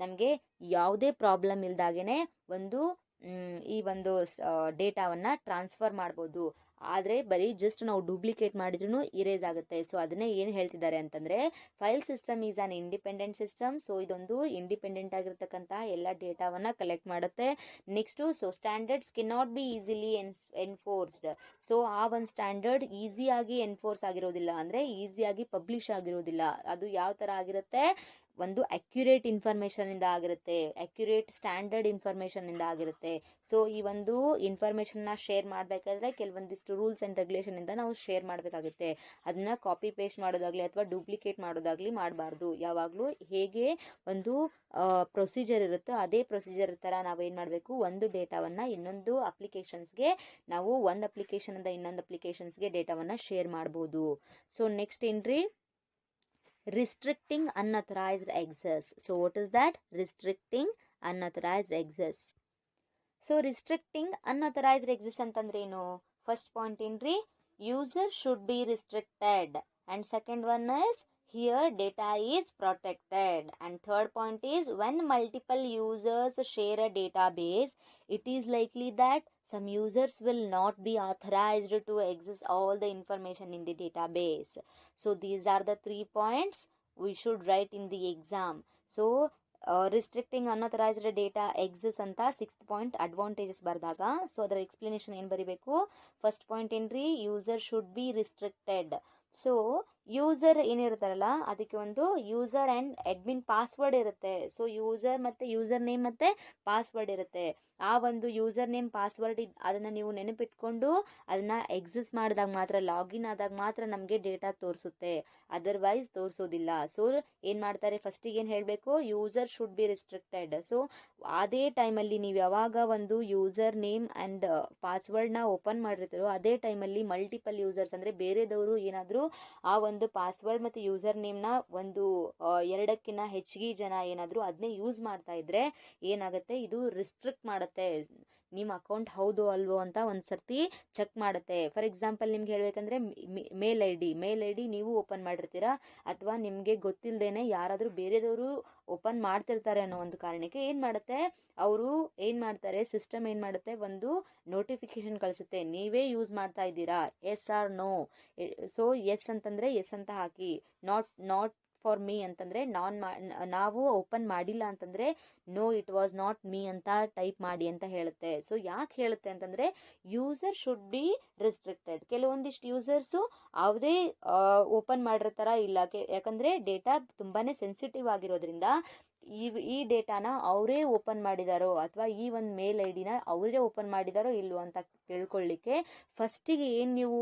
A: ನಮಗೆ ಯಾವುದೇ ಪ್ರಾಬ್ಲಮ್ ಇಲ್ದಾಗೆ ಈ ಒಂದು ಡೇಟಾವನ್ನು ಟ್ರಾನ್ಸ್ಫರ್ ಮಾಡ್ಬೋದು. ಆದರೆ ಬರೀ ಜಸ್ಟ್ ನಾವು ಡೂಪ್ಲಿಕೇಟ್ ಮಾಡಿದ್ರೂ ಇರೇಸ್ ಆಗುತ್ತೆ. ಸೊ ಅದನ್ನೇ ಏನು ಹೇಳ್ತಿದ್ದಾರೆ ಅಂತಂದರೆ, file system is on independent system. So ಇದೊಂದು ಇಂಡಿಪೆಂಡೆಂಟ್ ಆಗಿರ್ತಕ್ಕಂಥ ಎಲ್ಲ ಡೇಟಾವನ್ನು ಕಲೆಕ್ಟ್ ಮಾಡುತ್ತೆ. Next, so standards cannot be easily enforced. So ಆ ಒಂದು ಸ್ಟ್ಯಾಂಡರ್ಡ್ ಈಸಿಯಾಗಿ ಎನ್ಫೋರ್ಸ್ ಆಗಿರೋದಿಲ್ಲ, ಅಂದರೆ ಈಸಿಯಾಗಿ ಪಬ್ಲಿಷ್ ಆಗಿರೋದಿಲ್ಲ. ಅದು ಯಾವ ಥರ ಆಗಿರುತ್ತೆ, ಒಂದು ಅಕ್ಯುರೇಟ್ ಇನ್ಫಾರ್ಮೇಷನಿಂದ ಆಗಿರುತ್ತೆ, ಅಕ್ಯುರೇಟ್ ಸ್ಟ್ಯಾಂಡರ್ಡ್ ಇನ್ಫಾರ್ಮೇಷನಿಂದ ಆಗಿರುತ್ತೆ. ಸೊ ಈ ಒಂದು ಇನ್ಫಾರ್ಮೇಷನ್ನ ಶೇರ್ ಮಾಡಬೇಕಾದ್ರೆ ಕೆಲವೊಂದಿಷ್ಟು ರೂಲ್ಸ್ ಆ್ಯಂಡ್ ರೆಗ್ಯುಲೇಷನಿಂದ ನಾವು ಶೇರ್ ಮಾಡಬೇಕಾಗುತ್ತೆ. ಅದನ್ನು ಕಾಪಿ ಪೇಸ್ಟ್ ಮಾಡೋದಾಗಲಿ ಅಥವಾ ಡೂಪ್ಲಿಕೇಟ್ ಮಾಡೋದಾಗಲಿ ಮಾಡಬಾರ್ದು. ಯಾವಾಗಲೂ ಹೇಗೆ ಒಂದು ಪ್ರೊಸೀಜರ್ ಇರುತ್ತೋ ಅದೇ ಪ್ರೊಸೀಜರ್ ಥರ ನಾವೇನು ಮಾಡಬೇಕು, ಒಂದು ಡೇಟಾವನ್ನು ಇನ್ನೊಂದು ಅಪ್ಲಿಕೇಶನ್ಸ್ಗೆ, ನಾವು ಒಂದು ಅಪ್ಲಿಕೇಶನಿಂದ ಇನ್ನೊಂದು ಅಪ್ಲಿಕೇಶನ್ಸ್ಗೆ ಡೇಟಾವನ್ನು ಶೇರ್ ಮಾಡ್ಬೋದು. ಸೊ ನೆಕ್ಸ್ಟ್ ಏನ್ರಿ, restricting unauthorized access. So what is that? Restricting unauthorized access. So restricting unauthorized access ಅಂತಂದ್ರೆ ಏನು? ಫಸ್ಟ್ ಪಾಯಿಂಟ್ ಏನ್ರಿ, user should be restricted, and second one is here data is protected, and third point is when multiple users share a database, it is likely that some users will not be authorized to access all the information in the database. So these are the 3 points we should write in the exam. So restricting unauthorised data access ಅಂತ 6th point advantages ಬರೆದಾಗ, so ಅದರ explanation ಏನು ಬರೀಬೇಕು, first point ಏನ್ರಿ, user should be restricted. So user ಏನಿರ್ತಾರಲ್ಲ ಅದಕ್ಕೆ ಒಂದು user and admin password ಇರುತ್ತೆ. ಸೊ ಯೂಸರ್ ಮತ್ತು ಯೂಸರ್ ನೇಮ್ ಮತ್ತು ಪಾಸ್ವರ್ಡ್ ಇರುತ್ತೆ. ಆ ಒಂದು ಯೂಸರ್ ನೇಮ್ ಪಾಸ್ವರ್ಡ್ ಅದನ್ನು ನೀವು ನೆನಪಿಟ್ಕೊಂಡು ಅದನ್ನು ಎಕ್ಸಿಸ್ ಮಾಡಿದಾಗ ಮಾತ್ರ, ಲಾಗಿನ್ ಆದಾಗ ಮಾತ್ರ ನಮಗೆ ಡೇಟಾ ತೋರಿಸುತ್ತೆ, ಅದರ್ವೈಸ್ ತೋರಿಸೋದಿಲ್ಲ. ಸೊ ಏನು ಮಾಡ್ತಾರೆ, ಫಸ್ಟಿಗೆ ಏನು ಹೇಳಬೇಕು, user should be restricted. So ಅದೇ ಟೈಮಲ್ಲಿ ನೀವು ಯಾವಾಗ ಒಂದು ಯೂಸರ್ ನೇಮ್ ಆ್ಯಂಡ್ ಪಾಸ್ವರ್ಡ್ನ ಓಪನ್ ಮಾಡಿರ್ತೀರೋ ಅದೇ ಟೈಮಲ್ಲಿ ಮಲ್ಟಿಪಲ್ ಯೂಸರ್ಸ್ ಅಂದರೆ ಬೇರೆದವರು ಏನಾದರೂ ಆ ಒಂದು ಪಾಸ್ವರ್ಡ್ ಮತ್ತು ಯೂಸರ್ ನೇಮ್ನ ಒಂದು 2ಕ್ಕಿಂತ ಹೆಚ್ಚಿಗೆ ಜನ ಏನಾದರೂ ಅದನ್ನೇ ಯೂಸ್ ಮಾಡ್ತಾ ಇದ್ರೆ ಏನಾಗುತ್ತೆ, ಇದು ರಿಸ್ಟ್ರಿಕ್ಟ್ ಮಾಡುತ್ತೆ. ನಿಮ್ಮ ಅಕೌಂಟ್ ಹೌದು ಅಲ್ವೋ ಅಂತ ಒಂದು ಸರ್ತಿ ಚೆಕ್ ಮಾಡುತ್ತೆ. ಫಾರ್ ಎಕ್ಸಾಂಪಲ್ ನಿಮ್ಗೆ ಹೇಳಬೇಕಂದ್ರೆ ಮೇಲ್ ಐ ಡಿ ನೀವು ಓಪನ್ ಮಾಡಿರ್ತೀರಾ, ಅಥವಾ ನಿಮಗೆ ಗೊತ್ತಿಲ್ಲದೇನೆ ಯಾರಾದರೂ ಬೇರೆದವರು ಓಪನ್ ಮಾಡ್ತಿರ್ತಾರೆ ಅನ್ನೋ ಒಂದು ಕಾರಣಕ್ಕೆ ಏನು ಮಾಡುತ್ತೆ, ಅವರು ಏನು ಮಾಡ್ತಾರೆ, ಸಿಸ್ಟಮ್ ಏನು ಮಾಡುತ್ತೆ, ಒಂದು ನೋಟಿಫಿಕೇಶನ್ ಕಳಿಸುತ್ತೆ, ನೀವೇ ಯೂಸ್ ಮಾಡ್ತಾ ಇದ್ದೀರಾ, yes or no. So yes ಅಂತಂದರೆ ಎಸ್ ಅಂತ ಹಾಕಿ, ನಾಟ್ ಫಾರ್ ಮೀ ಅಂತಂದರೆ ನಾವು ಓಪನ್ ಮಾಡಿಲ್ಲ ಅಂತಂದರೆ no it was not me ಅಂತ ಟೈಪ್ ಮಾಡಿ ಅಂತ ಹೇಳುತ್ತೆ. ಸೊ ಯಾಕೆ ಹೇಳುತ್ತೆ ಅಂತಂದರೆ ಯೂಸರ್ ಶುಡ್ ಬಿ ರಿಸ್ಟ್ರಿಕ್ಟೆಡ್. ಕೆಲವೊಂದಿಷ್ಟು ಯೂಸರ್ಸು ಅವರೇ ಓಪನ್ ಮಾಡಿರ್ತಾರ ಇಲ್ಲ, ಯಾಕಂದರೆ ಡೇಟಾ ತುಂಬಾ ಸೆನ್ಸಿಟಿವ್ ಆಗಿರೋದ್ರಿಂದ ಈ ಡೇಟಾನ ಅವರೇ ಓಪನ್ ಮಾಡಿದಾರೋ ಅಥವಾ ಈ ಒಂದು ಮೇಲ್ ಐ ಡಿನ ಅವರೇ ಓಪನ್ ಮಾಡಿದಾರೋ ಇಲ್ವೋ ಅಂತ ತಿಳ್ಕೊಳ್ಳಿಕ್ಕೆ ಫಸ್ಟಿಗೆ ಏನು ನೀವು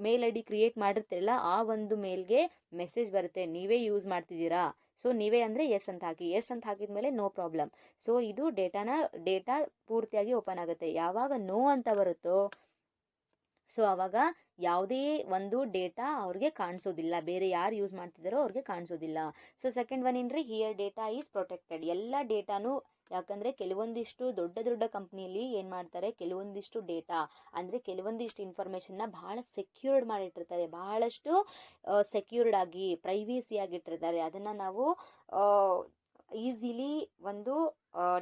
A: ಮೇಲ್ ಐ ಡಿ ಕ್ರಿಯೇಟ್ ಮಾಡಿರ್ತೀರಲ್ಲ ಆ ಒಂದು ಮೇಲ್ಗೆ ಮೆಸೇಜ್ ಬರುತ್ತೆ, ನೀವೇ ಯೂಸ್ ಮಾಡ್ತಿದ್ದೀರಾ. ಸೊ ನೀವೇ ಅಂದರೆ ಎಸ್ ಅಂತ ಹಾಕಿ, ಎಸ್ ಅಂತ ಹಾಕಿದ್ಮೇಲೆ ನೋ ಪ್ರಾಬ್ಲಮ್. ಸೊ ಇದು ಡೇಟಾ ಪೂರ್ತಿಯಾಗಿ ಓಪನ್ ಆಗುತ್ತೆ. ಯಾವಾಗ ನೋ ಅಂತ ಬರುತ್ತೋ ಸೊ ಆವಾಗ ಯಾವುದೇ ಒಂದು ಡೇಟಾ ಅವ್ರಿಗೆ ಕಾಣಿಸೋದಿಲ್ಲ, ಬೇರೆ ಯಾರು ಯೂಸ್ ಮಾಡ್ತಿದ್ದಾರೋ ಅವ್ರಿಗೆ ಕಾಣಿಸೋದಿಲ್ಲ. ಸೊ ಸೆಕೆಂಡ್ ಒನ್ ಏನ್ರಿ, ಹಿಯರ್ ಡೇಟಾ ಈಸ್ ಪ್ರೊಟೆಕ್ಟೆಡ್. ಎಲ್ಲ ಡೇಟಾನು, ಯಾಕಂದ್ರೆ ಕೆಲವೊಂದಿಷ್ಟು ದೊಡ್ಡ ದೊಡ್ಡ ಕಂಪ್ನಿಯಲ್ಲಿ ಏನ್ ಮಾಡ್ತಾರೆ, ಕೆಲವೊಂದಿಷ್ಟು ಡೇಟಾ ಅಂದ್ರೆ ಕೆಲವೊಂದಿಷ್ಟು ಇನ್ಫಾರ್ಮೇಶನ್ನ ಬಹಳ ಸೆಕ್ಯೂರ್ಡ್ ಮಾಡಿಟ್ಟಿರ್ತಾರೆ, ಬಹಳಷ್ಟು ಸೆಕ್ಯೂರ್ಡ್ ಆಗಿ ಪ್ರೈವೇಸಿ ಆಗಿಟ್ಟಿರ್ತಾರೆ. ಅದನ್ನ ನಾವು ಈಸಿಲಿ ಒಂದು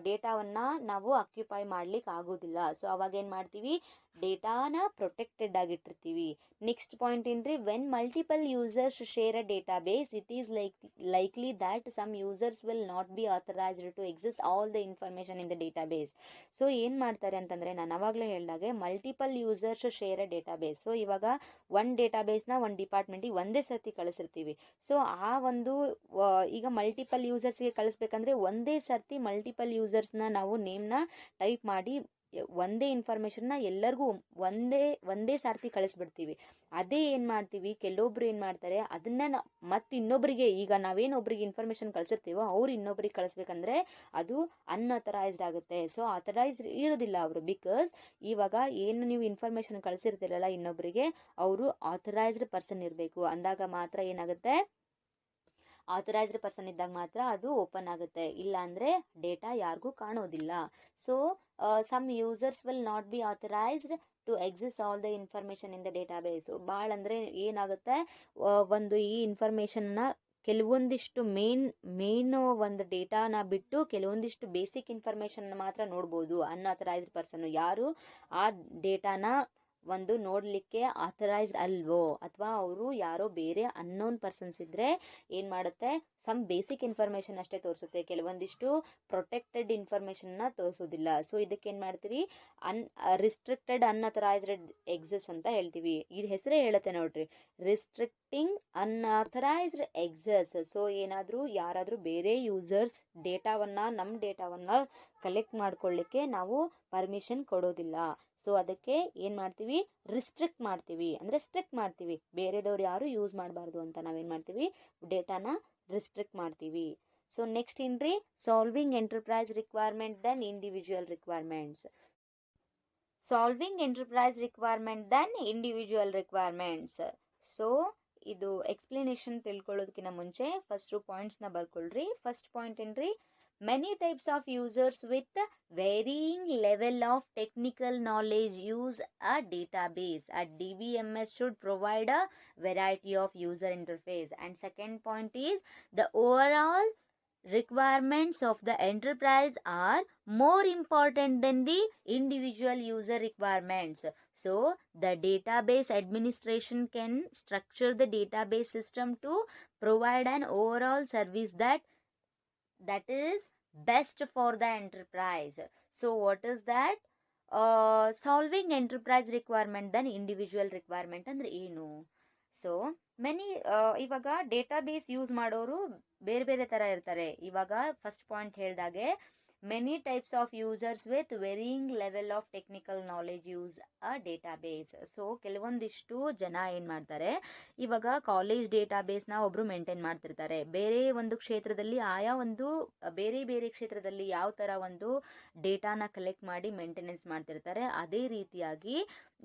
A: ಡೇಟಾವನ್ನ ನಾವು ಅಕ್ಯುಪೈ ಮಾಡ್ಲಿಕ್ಕೆ ಆಗೋದಿಲ್ಲ. ಸೊ ಅವಾಗ ಏನ್ ಮಾಡ್ತೀವಿ, ಡೇಟಾನ ಪ್ರೊಟೆಕ್ಟೆಡ್ ಆಗಿಟ್ಟಿರ್ತೀವಿ. ನೆಕ್ಸ್ಟ್ ಪಾಯಿಂಟ್ ಏನ್ರಿ, when multiple users share a database, it is likely that some users will not be authorised to access all the information in the database. So ಏನ್ ಮಾಡ್ತಾರೆ ಅಂತಂದ್ರೆ, ನಾನು ಅವಾಗಲೇ ಹೇಳಿದಾಗೆ multiple users share a database. So ಇವಾಗ ಒಂದು data ಬೇಸ್ನ ಒಂದು ಡಿಪಾರ್ಟ್ಮೆಂಟಿಗೆ ಒಂದೇ ಸರ್ತಿ ಕಳಿಸಿರ್ತೀವಿ. ಸೊ ಆ ಒಂದು ಈಗ ಮಲ್ಟಿಪಲ್ ಯೂಸರ್ಸ್ಗೆ ಕಳಿಸ್ಬೇಕಂದ್ರೆ ಒಂದೇ ಸರ್ತಿ ಮಲ್ಟಿಪಲ್ ಯೂಸರ್ಸ್ನ ನಾವು ನೇಮ್ನ ಟೈಪ್ ಮಾಡಿ ಒಂದೇ ಇನ್ಫಾರ್ಮೇಶನ್ನ ಎಲ್ಲರಿಗೂ ಒಂದೇ ಸಾರ್ತಿ ಕಳಿಸ್ಬಿಡ್ತೀವಿ. ಅದೇ ಏನ್ ಮಾಡ್ತೀವಿ, ಕೆಲವೊಬ್ರು ಏನ್ ಮಾಡ್ತಾರೆ, ಅದನ್ನ ಮತ್ತೆ ಇನ್ನೊಬ್ರಿಗೆ, ಈಗ ನಾವೇನೊಬ್ರಿಗೆ ಇನ್ಫಾರ್ಮೇಶನ್ ಕಳ್ಸಿರ್ತೀವೋ ಅವ್ರು ಇನ್ನೊಬ್ರಿಗೆ ಕಳಿಸ್ಬೇಕಂದ್ರೆ ಅದು ಅನ್ಅಥರೈಸ್ಡ್ ಆಗುತ್ತೆ. ಸೊ ಅಥರೈಸ್ಡ್ ಇರೋದಿಲ್ಲ ಅವರು, ಬಿಕಾಸ್ ಇವಾಗ ಏನು ನೀವು ಇನ್ಫಾರ್ಮೇಶನ್ ಕಳ್ಸಿರ್ತೀರಲ್ಲ ಇನ್ನೊಬ್ರಿಗೆ, ಅವರು ಆಥರೈಸ್ಡ್ ಪರ್ಸನ್ ಇರಬೇಕು. ಅಂದಾಗ ಮಾತ್ರ ಏನಾಗುತ್ತೆ, ಆಥರೈಸ್ಡ್ ಪರ್ಸನ್ ಇದ್ದಾಗ ಮಾತ್ರ ಅದು ಓಪನ್ ಆಗುತ್ತೆ, ಇಲ್ಲ ಅಂದ್ರೆ ಡೇಟಾ ಯಾರಿಗೂ ಕಾಣೋದಿಲ್ಲ. So some users will not be authorised to access all the information in the database. ಭಾಳ ಅಂದ್ರೆ ಏನಾಗುತ್ತೆ, ಒಂದು ಈ ಇನ್ಫಾರ್ಮೇಶನ್ನ ಕೆಲವೊಂದಿಷ್ಟು ಮೇನ್ ಒಂದು ಡೇಟಾನ ಬಿಟ್ಟು ಕೆಲವೊಂದಿಷ್ಟು ಬೇಸಿಕ್ ಇನ್ಫಾರ್ಮೇಶನ್ ಮಾತ್ರ ನೋಡ್ಬೋದು ಅನ್ಆಥರೈಸ್ಡ್ ಪರ್ಸನ್. ಯಾರು ಆ ಡೇಟಾನ ಒಂದು ನೋಡಲಿಕ್ಕೆ ಆಥರೈಸ್ಡ್ ಅಲ್ವೋ, ಅಥವಾ ಅವರು ಯಾರೋ ಬೇರೆ ಅನ್ನೋನ್ ಪರ್ಸನ್ಸ್ ಇದ್ರೆ ಏನ್ ಮಾಡುತ್ತೆ, ಸಮ್ ಬೇಸಿಕ್ ಇನ್ಫಾರ್ಮೇಶನ್ ಅಷ್ಟೇ ತೋರಿಸುತ್ತೆ, ಕೆಲವೊಂದಿಷ್ಟು ಪ್ರೊಟೆಕ್ಟೆಡ್ ಇನ್ಫಾರ್ಮೇಶನ್ನ ತೋರಿಸೋದಿಲ್ಲ. ಸೊ ಇದಕ್ಕೆ ಏನ್ ಮಾಡ್ತೀವಿ, ರಿಸ್ಟ್ರಿಕ್ಟೆಡ್ ಅನ್ಅಥರೈಸ್ಡ್ ಎಕ್ಸಸ್ ಅಂತ ಹೇಳ್ತೀವಿ. ಇದು ಹೆಸರೇ ಹೇಳುತ್ತೆ ನೋಡ್ರಿ, ರಿಸ್ಟ್ರಿಕ್ಟಿಂಗ್ ಅನ್ಆಥರೈಸ್ಡ್ ಎಕ್ಸಸ್. ಸೊ ಯಾರಾದ್ರೂ ಬೇರೆ ಯೂಸರ್ಸ್ ನಮ್ಮ ಡೇಟಾವನ್ನ ಕಲೆಕ್ಟ್ ಮಾಡ್ಕೊಳ್ಳಿಕ್ಕೆ ನಾವು ಪರ್ಮಿಷನ್ ಕೊಡೋದಿಲ್ಲ. ಸೊ ಅದಕ್ಕೆ ಏನ್ ಮಾಡ್ತೀವಿ, ರಿಸ್ಟ್ರಿಕ್ಟ್ ಮಾಡ್ತೀವಿ, ಅಂದ್ರೆ ಸ್ಟ್ರಿಕ್ಟ್ ಮಾಡ್ತೀವಿ, ಬೇರೆದವ್ರು ಯಾರು ಯೂಸ್ ಮಾಡಬಾರ್ದು ಅಂತ ನಾವೇನ್ ಮಾಡ್ತೀವಿ, ಡೇಟಾನ ರಿಸ್ಟ್ರಿಕ್ಟ್ ಮಾಡ್ತೀವಿ. ಸೊ ನೆಕ್ಸ್ಟ್ ಏನ್ರಿ, solving enterprise requirement then individual requirements. Solving enterprise requirement then individual requirements. So ಇದು ಎಕ್ಸ್ಪ್ಲನೇಷನ್ ತಿಳ್ಕೊಳ್ಳೋದಕ್ಕಿಂತ ಮುಂಚೆ ಫಸ್ಟ್ ಪಾಯಿಂಟ್ಸ್ನ ಬರ್ಕೊಳ್ರಿ. ಫಸ್ಟ್ ಪಾಯಿಂಟ್ ಏನ್ರಿ, many types of users with varying level of technical knowledge use a database. A DBMS should provide a variety of user interface. And second point is, the overall requirements of the enterprise are more important than the individual user requirements. So the database administration can structure the database system to provide an overall service that is best for the enterprise. So what is that? Solving enterprise requirement than individual requirement ಅಂದ್ರೆ ಏನು? So ಇವಾಗ database use ಮಾಡೋರು ಬೇರೆ ಬೇರೆ ತರ ಇರ್ತಾರೆ. ಇವಾಗ first point ಹೇಳ್ದಾಗೆ many types of users with varying level of technical knowledge use a database. So ಕೆಲವೊಂದಿಷ್ಟು ಜನ ಏನ್ ಮಾಡ್ತಾರೆ, ಇವಾಗ ಕಾಲೇಜ್ ಡೇಟಾಬೇಸ್ನ ಒಬ್ರು ಮೇಂಟೈನ್ ಮಾಡ್ತಿರ್ತಾರೆ, ಬೇರೆ ಒಂದು ಕ್ಷೇತ್ರದಲ್ಲಿ ಆಯಾ ಒಂದು ಬೇರೆ ಬೇರೆ ಕ್ಷೇತ್ರದಲ್ಲಿ ಯಾವ ತರ ಒಂದು ಡೇಟಾನ ಕಲೆಕ್ಟ್ ಮಾಡಿ ಮೇಂಟೆನೆನ್ಸ್ ಮಾಡ್ತಿರ್ತಾರೆ. ಅದೇ ರೀತಿಯಾಗಿ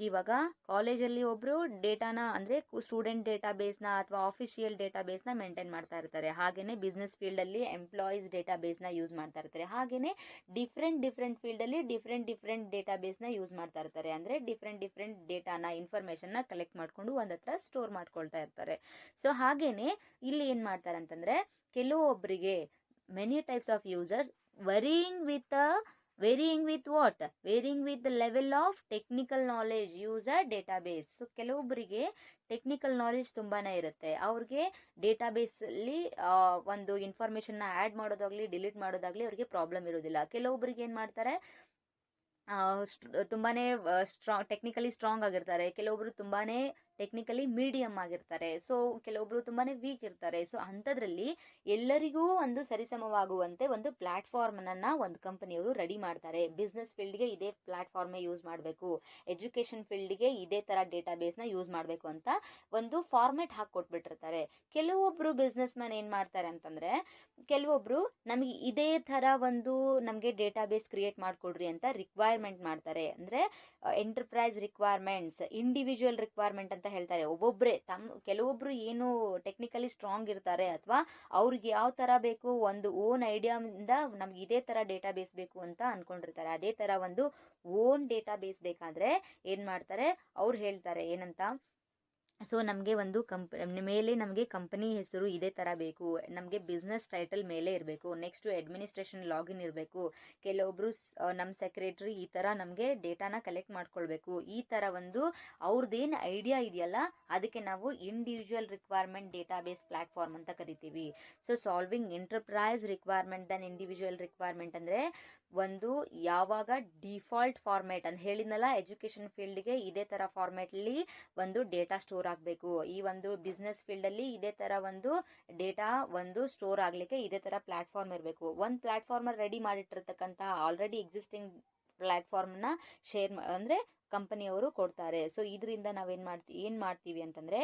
A: ಇವಾಗ ಕಾಲೇಜಲ್ಲಿ ಒಬ್ರು ಡೇಟಾನ ಅಂದ್ರೆ ಸ್ಟೂಡೆಂಟ್ ಡೇಟಾಬೇಸ್ನ ಅಥವಾ ಆಫಿಷಿಯಲ್ ಡೇಟಾಬೇಸ್ನ ಮೇಂಟೈನ್ ಮಾಡ್ತಾ ಇರ್ತಾರೆ. ಹಾಗೇನೆ ಬಿಸ್ನೆಸ್ ಫೀಲ್ಡ್ ಅಲ್ಲಿ ಎಂಪ್ಲಾಯೀಸ್ ಡೇಟಾಬೇಸ್ನ ಯೂಸ್ ಮಾಡ್ತಾ ಇರ್ತಾರೆ. ಹಾಗೇನೆ ಡಿಫ್ರೆಂಟ್ ಫೀಲ್ಡ್ ಅಲ್ಲಿ ಡಿಫ್ರೆಂಟ್ ಡೇಟಾಬೇಸ್ನ ಯೂಸ್ ಮಾಡ್ತಾ ಇರ್ತಾರೆ. ಅಂದ್ರೆ ಡಿಫ್ರೆಂಟ್ ಡೇಟಾನ ಇನ್ಫಾರ್ಮೇಶನ್ ನ ಕಲೆಕ್ಟ್ ಮಾಡ್ಕೊಂಡು ಒಂದ್ ಹತ್ರ ಸ್ಟೋರ್ ಮಾಡ್ಕೊಳ್ತಾ ಇರ್ತಾರೆ. ಸೊ ಹಾಗೇನೆ ಇಲ್ಲಿ ಏನ್ ಮಾಡ್ತಾರೆ ಅಂತಂದ್ರೆ, ಕೆಲವೊಬ್ಬರಿಗೆ many types of users varying with what? Varying with the level of technical knowledge use a database. So ಕೆಲವೊಬ್ಬರಿಗೆ ಟೆಕ್ನಿಕಲ್ ನಾಲೆಜ್ ತುಂಬಾನೇ ಇರುತ್ತೆ, ಅವ್ರಿಗೆ ಡೇಟಾಬೇಸ್ ಅಲ್ಲಿ ಒಂದು ಇನ್ಫಾರ್ಮೇಶನ್ ನ ಆಡ್ ಮಾಡೋದಾಗ್ಲಿ ಡಿಲೀಟ್ ಮಾಡೋದಾಗ್ಲಿ ಅವ್ರಿಗೆ ಪ್ರಾಬ್ಲಮ್ ಇರೋದಿಲ್ಲ. ಕೆಲವೊಬ್ಬರಿಗೆ ಏನ್ ಮಾಡ್ತಾರೆ, ತುಂಬಾನೇ ಟೆಕ್ನಿಕಲಿ ಸ್ಟ್ರಾಂಗ್ ಆಗಿರ್ತಾರೆ, ಕೆಲವೊಬ್ರು ತುಂಬಾನೇ ಟೆಕ್ನಿಕಲಿ ಮೀಡಿಯಂ ಆಗಿರ್ತಾರೆ, ಸೊ ಕೆಲವೊಬ್ರು ತುಂಬಾನೇ ವೀಕ್ ಇರ್ತಾರೆ. ಸೊ ಅಂಥದ್ರಲ್ಲಿ ಎಲ್ಲರಿಗೂ ಒಂದು ಸರಿಸಮವಾಗುವಂತೆ ಒಂದು ಪ್ಲಾಟ್ಫಾರ್ಮ್ ಅನ್ನ ಒಂದು ಕಂಪನಿಯವರು ರೆಡಿ ಮಾಡ್ತಾರೆ. ಬಿಸ್ನೆಸ್ ಫೀಲ್ಡ್ಗೆ ಇದೇ ಪ್ಲಾಟ್ಫಾರ್ಮೇ ಯೂಸ್ ಮಾಡಬೇಕು, ಎಜುಕೇಶನ್ ಫೀಲ್ಡ್ಗೆ ಇದೇ ತರ ಡೇಟಾಬೇಸ್ ನ ಯೂಸ್ ಮಾಡಬೇಕು ಅಂತ ಒಂದು ಫಾರ್ಮೆಟ್ ಹಾಕೊಟ್ಬಿಟ್ಟಿರ್ತಾರೆ. ಕೆಲವೊಬ್ರು ಬಿಸ್ನೆಸ್ ಮ್ಯಾನ್ ಏನ್ ಮಾಡ್ತಾರೆ ಅಂತಂದ್ರೆ, ಕೆಲವೊಬ್ರು ನಮಗೆ ಇದೇ ತರ ಒಂದು ನಮಗೆ ಡೇಟಾಬೇಸ್ ಕ್ರಿಯೇಟ್ ಮಾಡ್ಕೊಡ್ರಿ ಅಂತ ರಿಕ್ವೈರ್ಮೆಂಟ್ ಮಾಡ್ತಾರೆ. ಅಂದ್ರೆ ಎಂಟರ್ಪ್ರೈಸ್ ರಿಕ್ವೈರ್ಮೆಂಟ್ಸ್, ಇಂಡಿವಿಜುವಲ್ ರಿಕ್ವೈರ್ಮೆಂಟ್ ಅಂತ ಅಂತ ಹೇಳ್ತಾರೆ. ಒಬ್ಬೊಬ್ಬರೇ ಕೆಲವೊಬ್ರು ಏನು ಟೆಕ್ನಿಕಲಿ ಸ್ಟ್ರಾಂಗ್ ಇರ್ತಾರೆ ಅಥವಾ ಅವ್ರಿಗೆ ಯಾವ ಥರ ಬೇಕು ಒಂದು ಓನ್ ಐಡಿಯಾದಿಂದ ನಮ್ಗೆ ಇದೇ ಥರ ಡೇಟಾ ಬೇಸ್ ಬೇಕು ಅಂತ ಅನ್ಕೊಂಡಿರ್ತಾರೆ. ಅದೇ ಥರ ಒಂದು ಓನ್ ಡೇಟಾ ಬೇಸ್ ಬೇಕಾದರೆ ಏನು ಮಾಡ್ತಾರೆ, ಅವ್ರು ಹೇಳ್ತಾರೆ ಏನಂತ, ಸೊ ನಮಗೆ ಒಂದು ಮೇಲೆ ನಮಗೆ ಕಂಪನಿ ಹೆಸರು ಇದೇ ಥರ ಬೇಕು, ನಮಗೆ ಬಿಸ್ನೆಸ್ ಟೈಟಲ್ ಮೇಲೆ ಇರಬೇಕು, ನೆಕ್ಸ್ಟು ಅಡ್ಮಿನಿಸ್ಟ್ರೇಷನ್ ಲಾಗಿನ್ ಇರಬೇಕು, ಕೆಲವೊಬ್ರು ನಮ್ಮ ಸೆಕ್ರೆಟ್ರಿ ಈ ಥರ ನಮಗೆ ಡೇಟಾನ ಕಲೆಕ್ಟ್ ಮಾಡ್ಕೊಳ್ಬೇಕು, ಈ ಥರ ಒಂದು ಅವ್ರದ್ದೇನು ಐಡಿಯಾ ಇದೆಯಲ್ಲ ಅದಕ್ಕೆ ನಾವು ಇಂಡಿವಿಜುವಲ್ ರಿಕ್ವೈರ್ಮೆಂಟ್ ಡೇಟಾಬೇಸ್ ಪ್ಲಾಟ್ಫಾರ್ಮ್ ಅಂತ ಕರಿತೀವಿ. So solving enterprise requirement than individual requirement ಅಂದರೆ ಒಂದು ಯಾವಾಗ ಡಿಫಾಲ್ಟ್ ಫಾರ್ಮೇಟ್ ಅಂತ ಹೇಳಿದ್ನಲ್ಲ, ಎಜುಕೇಷನ್ ಫೀಲ್ಡ್ಗೆ ಇದೇ ಥರ ಫಾರ್ಮೇಟಲ್ಲಿ ಒಂದು ಡೇಟಾ ಸ್ಟೋರ್ ಆಗಬೇಕು, ಈ ಒಂದು ಬಿಸ್ನೆಸ್ ಫೀಲ್ಡಲ್ಲಿ ಇದೇ ಥರ ಒಂದು ಡೇಟಾ ಒಂದು ಸ್ಟೋರ್ ಆಗಲಿಕ್ಕೆ ಇದೇ ಥರ ಪ್ಲಾಟ್ಫಾರ್ಮ್ ಇರಬೇಕು. ಒಂದು ಪ್ಲಾಟ್ಫಾರ್ಮಲ್ಲಿ ರೆಡಿ ಮಾಡಿಟ್ಟಿರ್ತಕ್ಕಂತಹ ಆಲ್ರೆಡಿ ಎಕ್ಸಿಸ್ಟಿಂಗ್ ಪ್ಲಾಟ್ಫಾರ್ಮ್ನ ಶೇರ್ ಅಂದರೆ ಕಂಪನಿಯವರು ಕೊಡ್ತಾರೆ. ಸೊ ಇದರಿಂದ ನಾವೇನು ಮಾಡ್ತೀವಿ ಅಂತಂದರೆ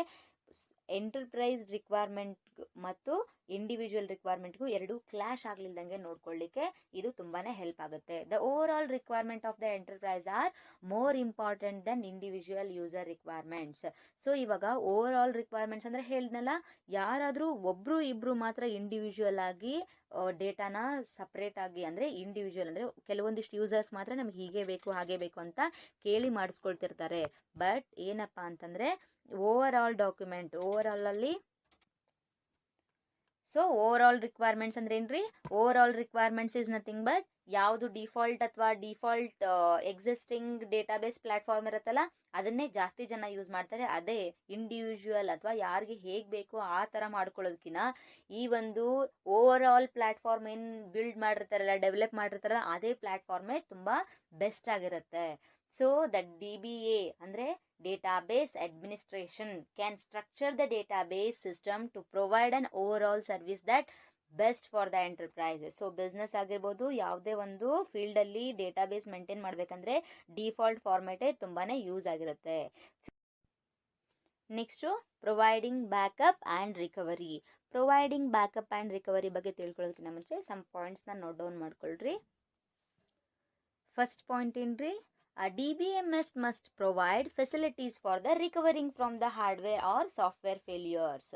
A: ಎಂಟರ್ಪ್ರೈಸ್ ರಿಕ್ವೈರ್ಮೆಂಟ್ ಮತ್ತು ಇಂಡಿವಿಜುವಲ್ ರಿಕ್ವೈರ್ಮೆಂಟ್ಗೂ ಎರಡು ಕ್ಲಾಶ್ ಆಗಲಿಲ್ದಂಗೆ ನೋಡ್ಕೊಳ್ಳಿಕ್ಕೆ ಇದು ತುಂಬಾ ಹೆಲ್ಪ್ ಆಗುತ್ತೆ. The overall requirement of the enterprise are more important then individual user requirements. So ಇವಾಗ ಓವರ್ ಆಲ್ ರಿಕ್ವೈರ್ಮೆಂಟ್ಸ್ ಅಂದರೆ ಹೇಳಿದ್ನಲ್ಲ, ಯಾರಾದರೂ ಒಬ್ಬರು ಇಬ್ಬರು ಮಾತ್ರ ಇಂಡಿವಿಜುವಲ್ ಆಗಿ ಡೇಟಾನ ಸಪ್ರೇಟ್ ಆಗಿ ಅಂದರೆ ಇಂಡಿವಿಜುವಲ್ ಅಂದರೆ ಕೆಲವೊಂದಿಷ್ಟು ಯೂಸರ್ಸ್ ಮಾತ್ರ ನಮ್ಗೆ ಹೀಗೆ ಬೇಕು ಹಾಗೆ ಬೇಕು ಅಂತ ಕೇಳಿ ಮಾಡಿಸ್ಕೊಳ್ತಿರ್ತಾರೆ. ಬಟ್ ಏನಪ್ಪ ಅಂತಂದರೆ ಓವರ್ ಆಲ್ ಡಾಕ್ಯುಮೆಂಟ್ ಅಲ್ಲಿ ಸೊ ಓವರ್ ಆಲ್ ರಿಕ್ವೈರ್ಮೆಂಟ್ಸ್ ಅಂದ್ರೆ ಏನ್ರಿ, over all requirements is nothing but ಯಾವುದು ಡಿಫಾಲ್ಟ್ ಅಥವಾ ಡಿಫಾಲ್ಟ್ ಎಕ್ಸಿಸ್ಟಿಂಗ್ ಡೇಟಾಬೇಸ್ ಪ್ಲಾಟ್ಫಾರ್ಮ್ ಇರುತ್ತಲ್ಲ ಅದನ್ನೇ ಜಾಸ್ತಿ ಜನ ಯೂಸ್ ಮಾಡ್ತಾರೆ. ಅದೇ ಇಂಡಿವಿಜುವಲ್ ಅಥವಾ ಯಾರಿಗೆ ಹೇಗೆ ಬೇಕೋ ಆ ಥರ ಮಾಡ್ಕೊಳ್ಳೋದಕ್ಕಿಂತ ಈ ಒಂದು ಓವರ್ ಆಲ್ ಪ್ಲಾಟ್ಫಾರ್ಮ್ ಏನು ಬಿಲ್ಡ್ ಮಾಡಿರ್ತಾರಲ್ಲ, ಡೆವಲಪ್ ಮಾಡಿರ್ತಾರಲ್ಲ ಅದೇ ಪ್ಲಾಟ್ಫಾರ್ಮೇ ತುಂಬ ಬೆಸ್ಟ್ ಆಗಿರುತ್ತೆ. ಸೊ ದಟ್ DBA ಅಂದರೆ database administration can structure the database system to provide an overall service that best for the enterprise. So business ಆಗಿರ್ಬೋದು ಯಾವುದೇ ಒಂದು ಫೀಲ್ಡಲ್ಲಿ ಡೇಟಾಬೇಸ್ ಮೇಂಟೈನ್ ಮಾಡಬೇಕಂದ್ರೆ ಡಿಫಾಲ್ಟ್ ಫಾರ್ಮೇಟೇ ತುಂಬಾ ಯೂಸ್ ಆಗಿರುತ್ತೆ. Next providing backup and recovery. Providing backup and recovery ಬಗ್ಗೆ ತಿಳ್ಕೊಳ್ಳೋದಕ್ಕಿಂತ ಮುಂಚೆ some ಪಾಯಿಂಟ್ಸ್ನ note down ಮಾಡ್ಕೊಳ್ರಿ. ಫಸ್ಟ್ ಪಾಯಿಂಟ್ ಏನ್ರಿ, DBMS must provide facilities for the recovering from the hardware or software failures.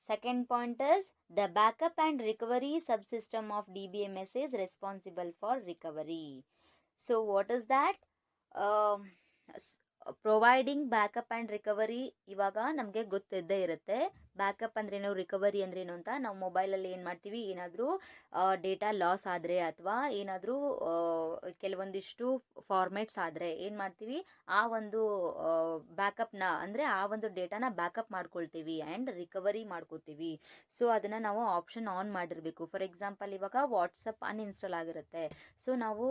A: Second point is the backup and recovery subsystem of DBMS is responsible for recovery. So what is that? Providing backup and recovery ಇವಾಗ ನಮಗೆ ಗೊತ್ತಿದ್ದೇ ಇರುತ್ತೆ. Backup ಅಂದ್ರೇನು, recovery ಅಂದ್ರೇನು ಅಂತ. ನಾವು ಮೊಬೈಲಲ್ಲಿ ಏನು ಮಾಡ್ತೀವಿ, ಏನಾದರೂ ಡೇಟಾ ಲಾಸ್ ಆದರೆ ಅಥವಾ ಏನಾದರೂ ಕೆಲವೊಂದಿಷ್ಟು ಫಾರ್ಮೇಟ್ಸ್ ಆದರೆ ಏನು ಮಾಡ್ತೀವಿ, ಆ ಒಂದು ಬ್ಯಾಕಪ್ನ ಅಂದರೆ ಆ ಒಂದು ಡೇಟಾನ ಬ್ಯಾಕಪ್ ಮಾಡ್ಕೊಳ್ತೀವಿ ಆ್ಯಂಡ್ ರಿಕವರಿ ಮಾಡ್ಕೋತೀವಿ. ಸೊ ಅದನ್ನು ನಾವು ಆಪ್ಷನ್ ಆನ್ ಮಾಡಿರಬೇಕು. ಫಾರ್ ಎಕ್ಸಾಂಪಲ್ ಇವಾಗ ವಾಟ್ಸಪ್ ಅನ್ಇನ್ಸ್ಟಾಲ್ ಆಗಿರುತ್ತೆ. ಸೊ ನಾವು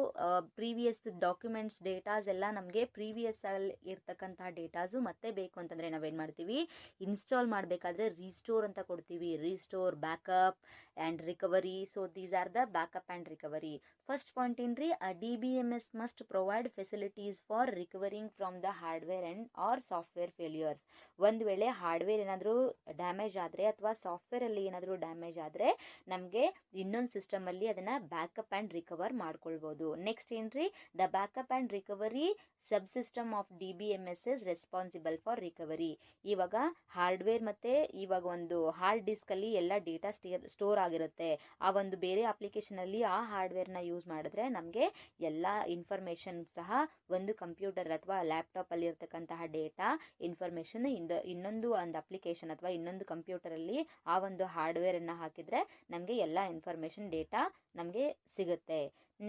A: ಪ್ರೀವಿಯಸ್ ಡಾಕ್ಯುಮೆಂಟ್ಸ್ ಡೇಟಾಸ್ ಎಲ್ಲ ನಮಗೆ ಪ್ರೀವಿಯಸ್ ಅಲ್ಲಿ ಇರ್ತಕ್ಕಂತಹ ಡೇಟಾಸು ಮತ್ತೆ ಬೇಕು ಅಂತಂದರೆ ನಾವೇನು ಮಾಡ್ತೀವಿ, ಇನ್ಸ್ಟಾಲ್ ಮಾಡಬೇಕಾದ್ರೆ ರೀಸ್ಟೋರ್ ಅಂತ ಕೊಡ್ತೀವಿ. Restore, backup and recovery. So these are the backup and recovery. First point ಏನ್ರಿ, DBMS must provide facilities for recovering from the hardware and or software failures. ಒಂದು ವೇಳೆ ಹಾರ್ಡ್ವೇರ್ ಏನಾದರೂ ಡ್ಯಾಮೇಜ್ ಆದರೆ ಅಥವಾ ಸಾಫ್ಟ್ವೇರಲ್ಲಿ ಏನಾದರೂ ಡ್ಯಾಮೇಜ್ ಆದರೆ ನಮಗೆ ಇನ್ನೊಂದು ಸಿಸ್ಟಮಲ್ಲಿ ಅದನ್ನು ಬ್ಯಾಕಪ್ ಆ್ಯಂಡ್ ರಿಕವರ್ ಮಾಡ್ಕೊಳ್ಬೋದು. ನೆಕ್ಸ್ಟ್ ಏನ್ರಿ, the backup and recovery subsystem of DBMS is responsible for recovery. ಇವಾಗ ಹಾರ್ಡ್ವೇರ್ ಮತ್ತು ಇವಾಗ ಒಂದು ಹಾರ್ಡ್ ಡಿಸ್ಕಲ್ಲಿ ಎಲ್ಲ ಡೇಟಾ ಸ್ಟೋರ್ ಆಗಿರುತ್ತೆ. ಆ ಒಂದು ಬೇರೆ ಅಪ್ಲಿಕೇಶನಲ್ಲಿ ಆ ಹಾರ್ಡ್ವೇರ್ನ ಯೂಸ್ ಮಾಡಿದ್ರೆ ನಮಗೆ ಎಲ್ಲ ಇನ್ಫಾರ್ಮೇಷನ್ ಸಹ ಒಂದು ಕಂಪ್ಯೂಟರ್ ಅಥವಾ ಲ್ಯಾಪ್ಟಾಪಲ್ಲಿ ಇರ್ತಕ್ಕಂತಹ ಡೇಟಾ ಇನ್ಫಾರ್ಮೇಷನ್ ಇನ್ನೊಂದು ಒಂದು ಅಪ್ಲಿಕೇಶನ್ ಅಥವಾ ಇನ್ನೊಂದು ಕಂಪ್ಯೂಟರಲ್ಲಿ ಆ ಒಂದು ಹಾರ್ಡ್ವೇರನ್ನು ಹಾಕಿದರೆ ನಮಗೆ ಎಲ್ಲ ಇನ್ಫಾರ್ಮೇಷನ್ ಡೇಟಾ ನಮಗೆ ಸಿಗುತ್ತೆ.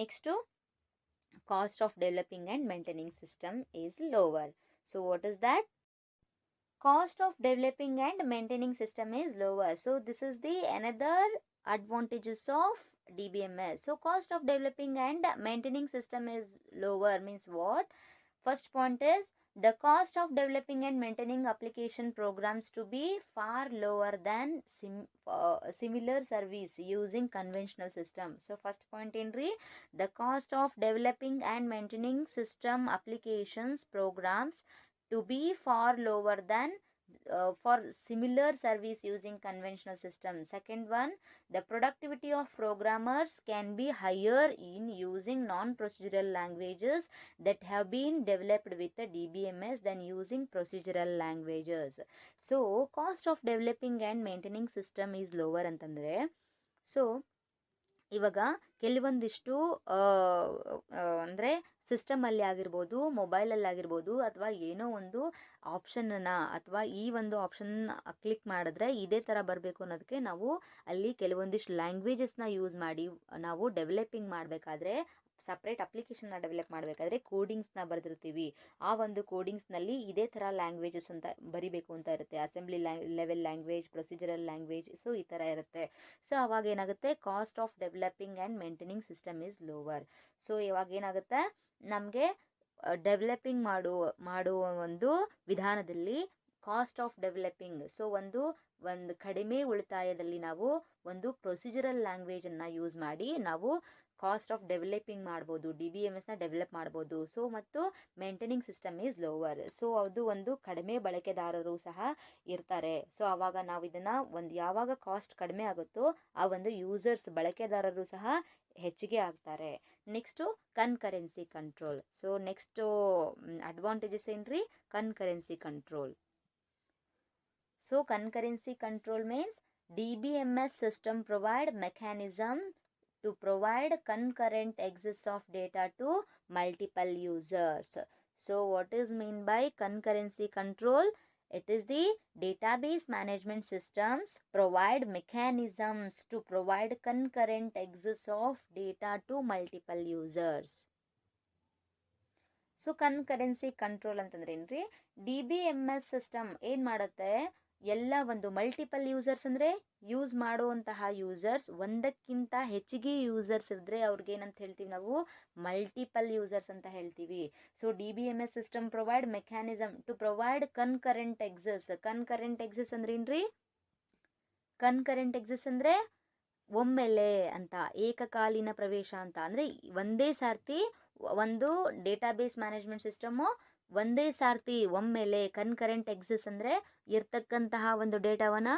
A: Next cost of developing and maintaining system is lower. So what is that? Cost of developing and maintaining system is lower. So this is the another advantages of DBMS. So cost of developing and maintaining system is lower means what? First point is the cost of developing and maintaining application programs to be far lower than similar service using conventional system. So first point Henry, the cost of developing and maintaining system applications programs to be far lower than for similar service using conventional systems. Second one, the productivity of programmers can be higher in using non-procedural languages that have been developed with the DBMS than using procedural languages. So cost of developing and maintaining system is lower ಅಂತಂದ್ರೆ, so ಇವಾಗ ಕೆಲವೊಂದಿಷ್ಟು ಅಂದರೆ ಸಿಸ್ಟಮಲ್ಲಿ ಆಗಿರ್ಬೋದು, ಮೊಬೈಲಲ್ಲಿ ಆಗಿರ್ಬೋದು, ಅಥವಾ ಏನೋ ಒಂದು ಆಪ್ಷನ್ನ ಅಥವಾ ಈ ಒಂದು ಆಪ್ಷನ್ ಕ್ಲಿಕ್ ಮಾಡಿದ್ರೆ ಇದೇ ಥರ ಬರಬೇಕು ಅನ್ನೋದಕ್ಕೆ ನಾವು ಅಲ್ಲಿ ಕೆಲವೊಂದಿಷ್ಟು ಲ್ಯಾಂಗ್ವೇಜಸ್ನ ಯೂಸ್ ಮಾಡಿ ನಾವು ಡೆವಲಪಿಂಗ್ ಮಾಡಬೇಕಾದ್ರೆ, ಸಪ್ರೇಟ್ ಅಪ್ಲಿಕೇಶನ್ನ ಡೆವಲಪ್ ಮಾಡಬೇಕಾದ್ರೆ ಕೋಡಿಂಗ್ಸ್ನ ಬರೆದಿರ್ತೀವಿ. ಆ ಒಂದು ಕೋಡಿಂಗ್ಸ್ನಲ್ಲಿ ಇದೇ ಥರ ಲ್ಯಾಂಗ್ವೇಜಸ್ ಅಂತ ಬರಿಬೇಕು ಅಂತ ಇರುತ್ತೆ. Assembly level language, procedural language, so ಈ ಥರ ಇರುತ್ತೆ. ಸೊ ಅವಾಗ ಏನಾಗುತ್ತೆ, cost of developing and maintaining system is lower. So ಇವಾಗ ಏನಾಗುತ್ತೆ, ನಮಗೆ ಡೆವಲಪಿಂಗ್ ಮಾಡುವ ಒಂದು ವಿಧಾನದಲ್ಲಿ ಕಾಸ್ಟ್ ಆಫ್ ಡೆವಲಪಿಂಗ್, ಸೊ ಒಂದು ಕಡಿಮೆ ಉಳಿತಾಯದಲ್ಲಿ ನಾವು ಒಂದು ಪ್ರೊಸೀಜರಲ್ ಲ್ಯಾಂಗ್ವೇಜನ್ನು ಯೂಸ್ ಮಾಡಿ ನಾವು ಕಾಸ್ಟ್ ಆಫ್ ಡೆವಲಪಿಂಗ್ ಮಾಡ್ಬೋದು, DBMSನ ಡೆವಲಪ್ ಮಾಡ್ಬೋದು. ಸೊ ಮತ್ತು maintaining system is lower. So ಅದು ಒಂದು ಕಡಿಮೆ ಬಳಕೆದಾರರು ಸಹ ಇರ್ತಾರೆ. ಸೊ ಆವಾಗ ನಾವು ಇದನ್ನು ಯಾವಾಗ ಕಾಸ್ಟ್ ಕಡಿಮೆ ಆಗುತ್ತೋ ಆ ಒಂದು ಯೂಸರ್ಸ್ ಬಳಕೆದಾರರು ಸಹ ಹೆಚ್ಚಿಗೆ ಆಗ್ತಾರೆ. Next concurrency control. So next advantages ಏನ್ರಿ, concurrency control. So concurrency control means DBMS system provide mechanism to provide concurrent access of data to multiple users. So what is mean by concurrency control? It is the database management systems provide mechanisms to provide concurrent access of data to multiple users. So concurrency control ಅಂತಂದ್ರೆ ಏನ್ರಿ, DBMS system ಏನು ಮಾಡುತ್ತೆ, ಎಲ್ಲ ಒಂದು multiple users ಅಂದರೆ use ಮಾಡುವಂತಹ users ಒಂದಕ್ಕಿಂತ ಹೆಚ್ಚಿಗೆ ಯೂಸರ್ಸ್ ಇದ್ದರೆ ಅವ್ರಿಗೇನಂತ ಹೇಳ್ತೀವಿ ನಾವು, ಮಲ್ಟಿಪಲ್ ಯೂಸರ್ಸ್ ಅಂತ ಹೇಳ್ತೀವಿ. So DBMS system provide mechanism to provide concurrent access. Concurrent access ಅಂದ್ರೆ ಏನ್ರಿ, ಕನ್ಕರೆಂಟ್ ಎಕ್ಸಸ್ ಅಂದರೆ ಒಮ್ಮೆಲೆ ಅಂತ, ಏಕಕಾಲೀನ ಪ್ರವೇಶ ಅಂತ. ಅಂದರೆ ಒಂದೇ ಸಾರ್ತಿ ಒಂದು ಡೇಟಾಬೇಸ್ ಮ್ಯಾನೇಜ್ಮೆಂಟ್ ಸಿಸ್ಟಮು ಒಂದೇ ಸಾರ್ತಿ ಒಮ್ಮೆಲೆ, ಕನ್ಕರೆಂಟ್ ಎಕ್ಸಸ್ ಅಂದರೆ ಇರ್ತಕ್ಕಂತಹ ಒಂದು ಡೇಟಾವನ್ನು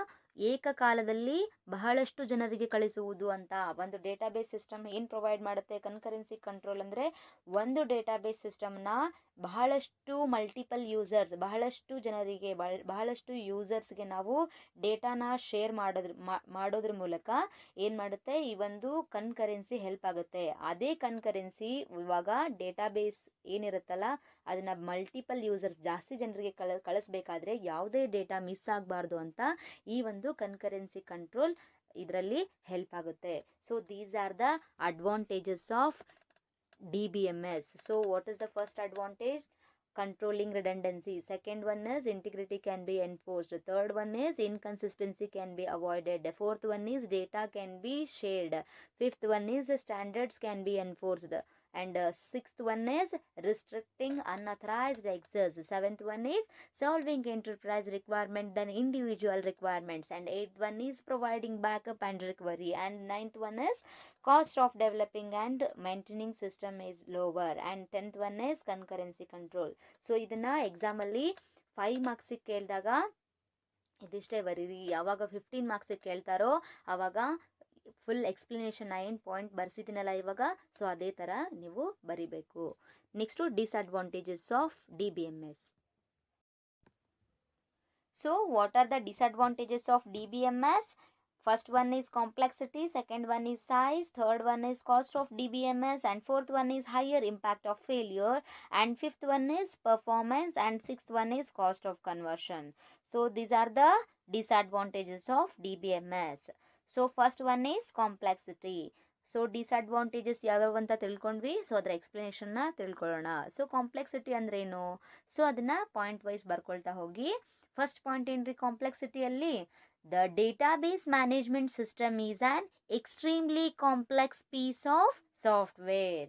A: ಏಕಕಾಲದಲ್ಲಿ ಬಹಳಷ್ಟು ಜನರಿಗೆ ಕಳಿಸುವುದು ಅಂತ. ಒಂದು ಡೇಟಾಬೇಸ್ ಸಿಸ್ಟಮ್ ಏನು ಪ್ರೊವೈಡ್ ಮಾಡುತ್ತೆ, ಕನ್ಕರೆನ್ಸಿ ಕಂಟ್ರೋಲ್ ಅಂದರೆ ಒಂದು ಡೇಟಾಬೇಸ್ ಸಿಸ್ಟಮ್ನ ಬಹಳಷ್ಟು ಮಲ್ಟಿಪಲ್ ಯೂಸರ್ಸ್, ಬಹಳಷ್ಟು ಜನರಿಗೆ ಬಹಳಷ್ಟು ಯೂಸರ್ಸ್ಗೆ ನಾವು ಡೇಟಾನ ಶೇರ್ ಮಾಡೋದ್ರ ಮೂಲಕ ಏನು ಮಾಡುತ್ತೆ, ಈ ಒಂದು ಕನ್ಕರೆನ್ಸಿ ಹೆಲ್ಪ್ ಆಗುತ್ತೆ. ಅದೇ ಕನ್ಕರೆನ್ಸಿ ಇವಾಗ ಡೇಟಾಬೇಸ್ ಏನಿರುತ್ತಲ್ಲ ಅದನ್ನು ಮಲ್ಟಿಪಲ್ ಯೂಸರ್ಸ್, ಜಾಸ್ತಿ ಜನರಿಗೆ ಕಳಿಸ್ಬೇಕಾದ್ರೆ ಯಾವುದೇ ಡೇಟಾ ಮಿಸ್ ಆಗಬಾರ್ದು ಅಂತ ಈ ಒಂದು ಕನ್ಕರೆನ್ಸಿ ಕಂಟ್ರೋಲ್ ಇದರಲ್ಲಿ ಹೆಲ್ಪ್ ಆಗುತ್ತೆ. So these are the advantages of DBMS. So what is the first advantage? Controlling redundancy. Second one is integrity can be enforced. Third one is inconsistency can be avoided. Fourth one is data can be shared. Fifth one is standards can be enforced. And sixth one is restricting unauthorized access. Seventh one is solving enterprise requirement than individual requirements. And eighth one is providing backup and recovery. And ninth one is cost of developing and maintaining system is lower. And 10th one is concurrency control. So ಇದನ್ನ ಎಕ್ಸಾಮಲ್ಲಿ 5 ಮಾರ್ಕ್ಸಿಗೆ ಕೇಳಿದಾಗ ಇದಿಷ್ಟೇ ಬರೀರಿ. ಯಾವಾಗ 15 ಮಾರ್ಕ್ಸಿಗೆ ಕೇಳ್ತಾರೋ ಆವಾಗ full explanation 9 point ಬರ್ಸಿದ್ದೀನಲ್ಲ ಇವಾಗ, so ಅದೇ ಥರ ನೀವು ಬರಿಬೇಕು. Next disadvantages of DBMS. So what are the disadvantages of DBMS? First one is complexity, second one is size, third one is cost of DBMS, and fourth one is higher impact of failure, and fifth one is performance, and sixth one is cost of conversion. So these are the disadvantages of DBMS. So first one is complexity. So disadvantages ಯಾವ್ಯಾವ ಅಂತ ತಿಳ್ಕೊಂಡ್ವಿ. So ಅದರ ಎಕ್ಸ್ಪ್ಲನೇಷನ್ನ ತಿಳ್ಕೊಳ್ಳೋಣ. So complexity ಅಂದ್ರೇನು, so ಅದನ್ನು point wise ಬರ್ಕೊಳ್ತಾ ಹೋಗಿ. First point ಏನ್ರಿ ಕಾಂಪ್ಲೆಕ್ಸಿಟಿಯಲ್ಲಿ, the database management system is an extremely complex piece of software.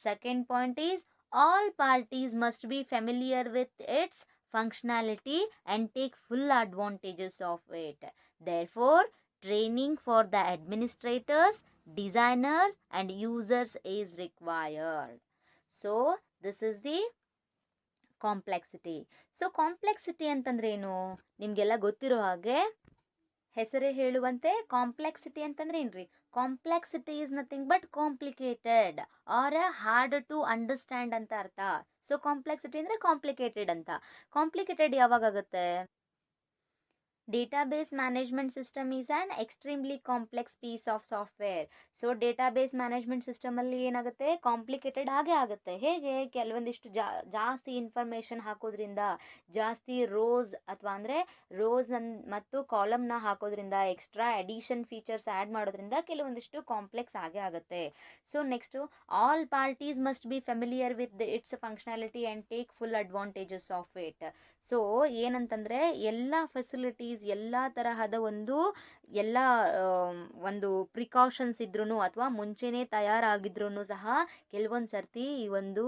A: Second point is all parties must be familiar with its functionality and take full advantages of it. Therefore, training for the administrators, designers and users is required. So this is the complexity. So complexity ಅಂತಂದ್ರೆ ಏನು? ನಿಮಗೆಲ್ಲ ಗೊತ್ತಿರೋ ಹಾಗೆ ಹೆಸರೇ ಹೇಳುವಂತೆ complexity ಅಂತಂದ್ರೆ ಏನ್ರಿ? Complexity is nothing but complicated or hard to understand ಅಂತ ಅರ್ಥ. ಸೊ ಕಾಂಪ್ಲೆಕ್ಸಿಟಿ ಅಂದ್ರೆ ಕಾಂಪ್ಲಿಕೇಟೆಡ್ ಅಂತ. ಕಾಂಪ್ಲಿಕೇಟೆಡ್ ಯಾವಾಗ ಆಗುತ್ತೆ? Database management system is an extremely complex piece of software. So database management ಸಿಸ್ಟಮಲ್ಲಿ ಏನಾಗುತ್ತೆ? ಕಾಂಪ್ಲಿಕೇಟೆಡ್ ಆಗೇ ಆಗುತ್ತೆ. ಹೇಗೆ? ಕೆಲವೊಂದಿಷ್ಟು ಜಾಸ್ತಿ ಇನ್ಫಾರ್ಮೇಷನ್ ಹಾಕೋದ್ರಿಂದ, ಜಾಸ್ತಿ ರೋಸ್ ಅಥವಾ ಅಂದರೆ ಮತ್ತು ಕಾಲಮ್ನ ಹಾಕೋದ್ರಿಂದ, ಎಕ್ಸ್ಟ್ರಾ ಅಡಿಷನ್ ಫೀಚರ್ಸ್ ಆ್ಯಡ್ ಮಾಡೋದ್ರಿಂದ ಕೆಲವೊಂದಿಷ್ಟು ಕಾಂಪ್ಲೆಕ್ಸ್ ಆಗೇ ಆಗುತ್ತೆ. So next, all parties must be familiar with its functionality and take full advantages of it. So ಏನಂತಂದರೆ ಎಲ್ಲ ಫೆಸಿಲಿಟೀಸ್, ಎಲ್ಲ ತರಹದ ಎಲ್ಲ ಒಂದು ಪ್ರಿಕಾಷನ್ಸ್ ಇದ್ರೂ ಅಥವಾ ಮುಂಚೆನೇ ತಯಾರಾಗಿದ್ರೂ ಸಹ ಕೆಲವೊಂದು ಸರ್ತಿ ಈ ಒಂದು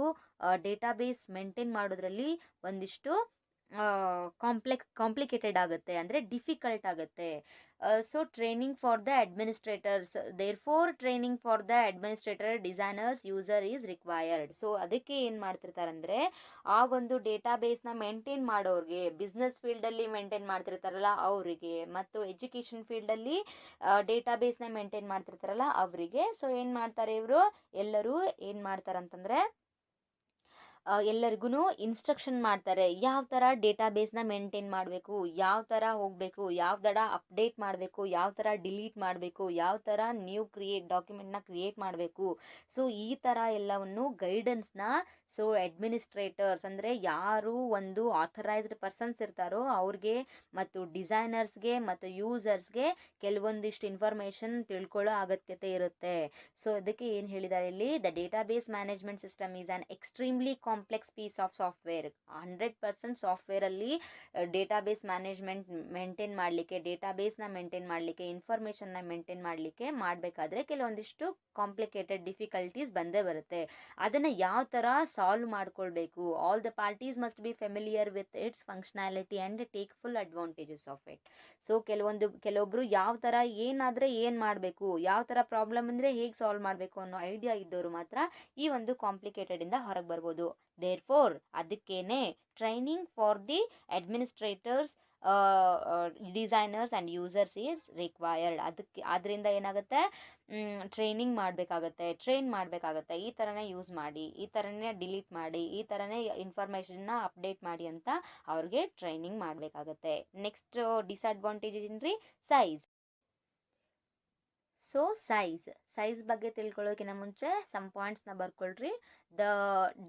A: ಡೇಟಾಬೇಸ್ ಮೇಂಟೈನ್ ಮಾಡೋದ್ರಲ್ಲಿ ಒಂದಿಷ್ಟು ಕಾಂಪ್ಲಿಕೇಟೆಡ್ ಆಗುತ್ತೆ, ಅಂದರೆ ಡಿಫಿಕಲ್ಟ್ ಆಗುತ್ತೆ. So training for the administrators, therefore training for the administrator, designers, user is required. So ಅದಕ್ಕೆ ಏನು ಮಾಡ್ತಿರ್ತಾರಂದರೆ, ಆ ಒಂದು ಡೇಟಾಬೇಸ್ನ ಮೇಂಟೈನ್ ಮಾಡೋರಿಗೆ, ಬಿಸ್ನೆಸ್ ಫೀಲ್ಡಲ್ಲಿ ಮೇಂಟೈನ್ ಮಾಡ್ತಿರ್ತಾರಲ್ಲ ಅವರಿಗೆ, ಮತ್ತು ಎಜುಕೇಷನ್ ಫೀಲ್ಡಲ್ಲಿ ಡೇಟಾಬೇಸ್ನ ಮೇಂಟೈನ್ ಮಾಡ್ತಿರ್ತಾರಲ್ಲ ಅವರಿಗೆ. ಸೊ ಏನು ಮಾಡ್ತಾರೆ ಇವರು ಎಲ್ಲರೂ? ಏನು ಮಾಡ್ತಾರಂತಂದರೆ ಎಲ್ಲರಿಗೂ ಇನ್ಸ್ಟ್ರಕ್ಷನ್ ಮಾಡ್ತಾರೆ, ಯಾವ ಥರ ಡೇಟಾಬೇಸ್ನ ಮೇಂಟೈನ್ ಮಾಡಬೇಕು, ಯಾವ ಥರ ಹೋಗಬೇಕು, ಯಾವ ಥರ ಅಪ್ಡೇಟ್ ಮಾಡಬೇಕು, ಯಾವ ಥರ ಡಿಲೀಟ್ ಮಾಡಬೇಕು, ಯಾವ ಥರ ನ್ಯೂ ಡಾಕ್ಯುಮೆಂಟ್ನ ಕ್ರಿಯೇಟ್ ಮಾಡಬೇಕು. ಸೊ ಈ ಥರ ಎಲ್ಲವನ್ನು ಗೈಡೆನ್ಸ್ನ ಸೊ ಅಡ್ಮಿನಿಸ್ಟ್ರೇಟರ್ಸ್ ಅಂದರೆ ಯಾರು ಒಂದು ಆಥರೈಸ್ಡ್ ಪರ್ಸನ್ಸ್ ಇರ್ತಾರೋ ಅವ್ರಿಗೆ ಮತ್ತು ಡಿಸೈನರ್ಸ್ಗೆ ಮತ್ತು ಯೂಸರ್ಸ್ಗೆ ಕೆಲವೊಂದಿಷ್ಟು ಇನ್ಫಾರ್ಮೇಷನ್ ತಿಳ್ಕೊಳ್ಳೋ ಅಗತ್ಯತೆ ಇರುತ್ತೆ. ಸೊ ಅದಕ್ಕೆ ಏನು ಹೇಳಿದ್ದಾರೆ ಇಲ್ಲಿ? The database management system is an extremely complex piece of software. 100% ಸಾಫ್ಟ್ವೇರಲ್ಲಿ ಡೇಟಾಬೇಸ್ ಮ್ಯಾನೇಜ್ಮೆಂಟ್ ಮೇಂಟೈನ್ ಮಾಡಲಿಕ್ಕೆ, ಡೇಟಾಬೇಸ್ನ ಮೇಂಟೈನ್ ಮಾಡಲಿಕ್ಕೆ, ಇನ್ಫಾರ್ಮೇಷನ್ನ ಮೇಂಟೈನ್ ಮಾಡಬೇಕಾದ್ರೆ ಕೆಲವೊಂದಿಷ್ಟು ಕಾಂಪ್ಲಿಕೇಟೆಡ್ ಡಿಫಿಕಲ್ಟೀಸ್ ಬಂದೇ ಬರುತ್ತೆ. ಅದನ್ನು ಯಾವ ಥರ ಸಾಲ್ವ್ ಮಾಡ್ಕೊಳ್ಬೇಕು? All the parties must be familiar with its functionality and take full advantages of it. So ಕೆಲವೊಬ್ಬರು ಯಾವ ಥರ ಏನಾದರೆ ಏನು ಮಾಡಬೇಕು, ಯಾವ ಥರ ಪ್ರಾಬ್ಲಮ್ ಅಂದರೆ ಹೇಗೆ ಸಾಲ್ವ್ ಮಾಡಬೇಕು ಅನ್ನೋ ಐಡಿಯಾ ಇದ್ದವರು ಮಾತ್ರ ಈ ಒಂದು ಕಾಂಪ್ಲಿಕೇಟೆಡಿಂದ ಹೊರಗೆ ಬರ್ಬೋದು. ದೇರ್ಫೋರ್ ಅದಕ್ಕೇನೆ training for the administrators, designers and users is required. ಅದರಿಂದ ಏನಾಗುತ್ತೆ? ಟ್ರೈನ್ ಮಾಡಬೇಕಾಗತ್ತೆ. ಈ ಥರನೇ ಯೂಸ್ ಮಾಡಿ, ಈ ಥರನೇ ಡಿಲೀಟ್ ಮಾಡಿ, ಈ ಥರನೇ ಇನ್ಫಾರ್ಮೇಷನ್ನ ಅಪ್ಡೇಟ್ ಮಾಡಿ ಅಂತ ಅವ್ರಿಗೆ ಟ್ರೈನಿಂಗ್ ಮಾಡಬೇಕಾಗತ್ತೆ. ನೆಕ್ಸ್ಟ್ ಡಿಸ್ಅಡ್ವಾಂಟೇಜ್ ಏನ್ರಿ? ಸೈಜ್. ಸೊ ಸೈಜ್ ಬಗ್ಗೆ ತಿಳ್ಕೊಳ್ಳೋಕ್ಕಿಂತ ಮುಂಚೆ ಸಮ್ ಪಾಯಿಂಟ್ಸ್ನ ಬರ್ಕೊಳ್ರಿ. The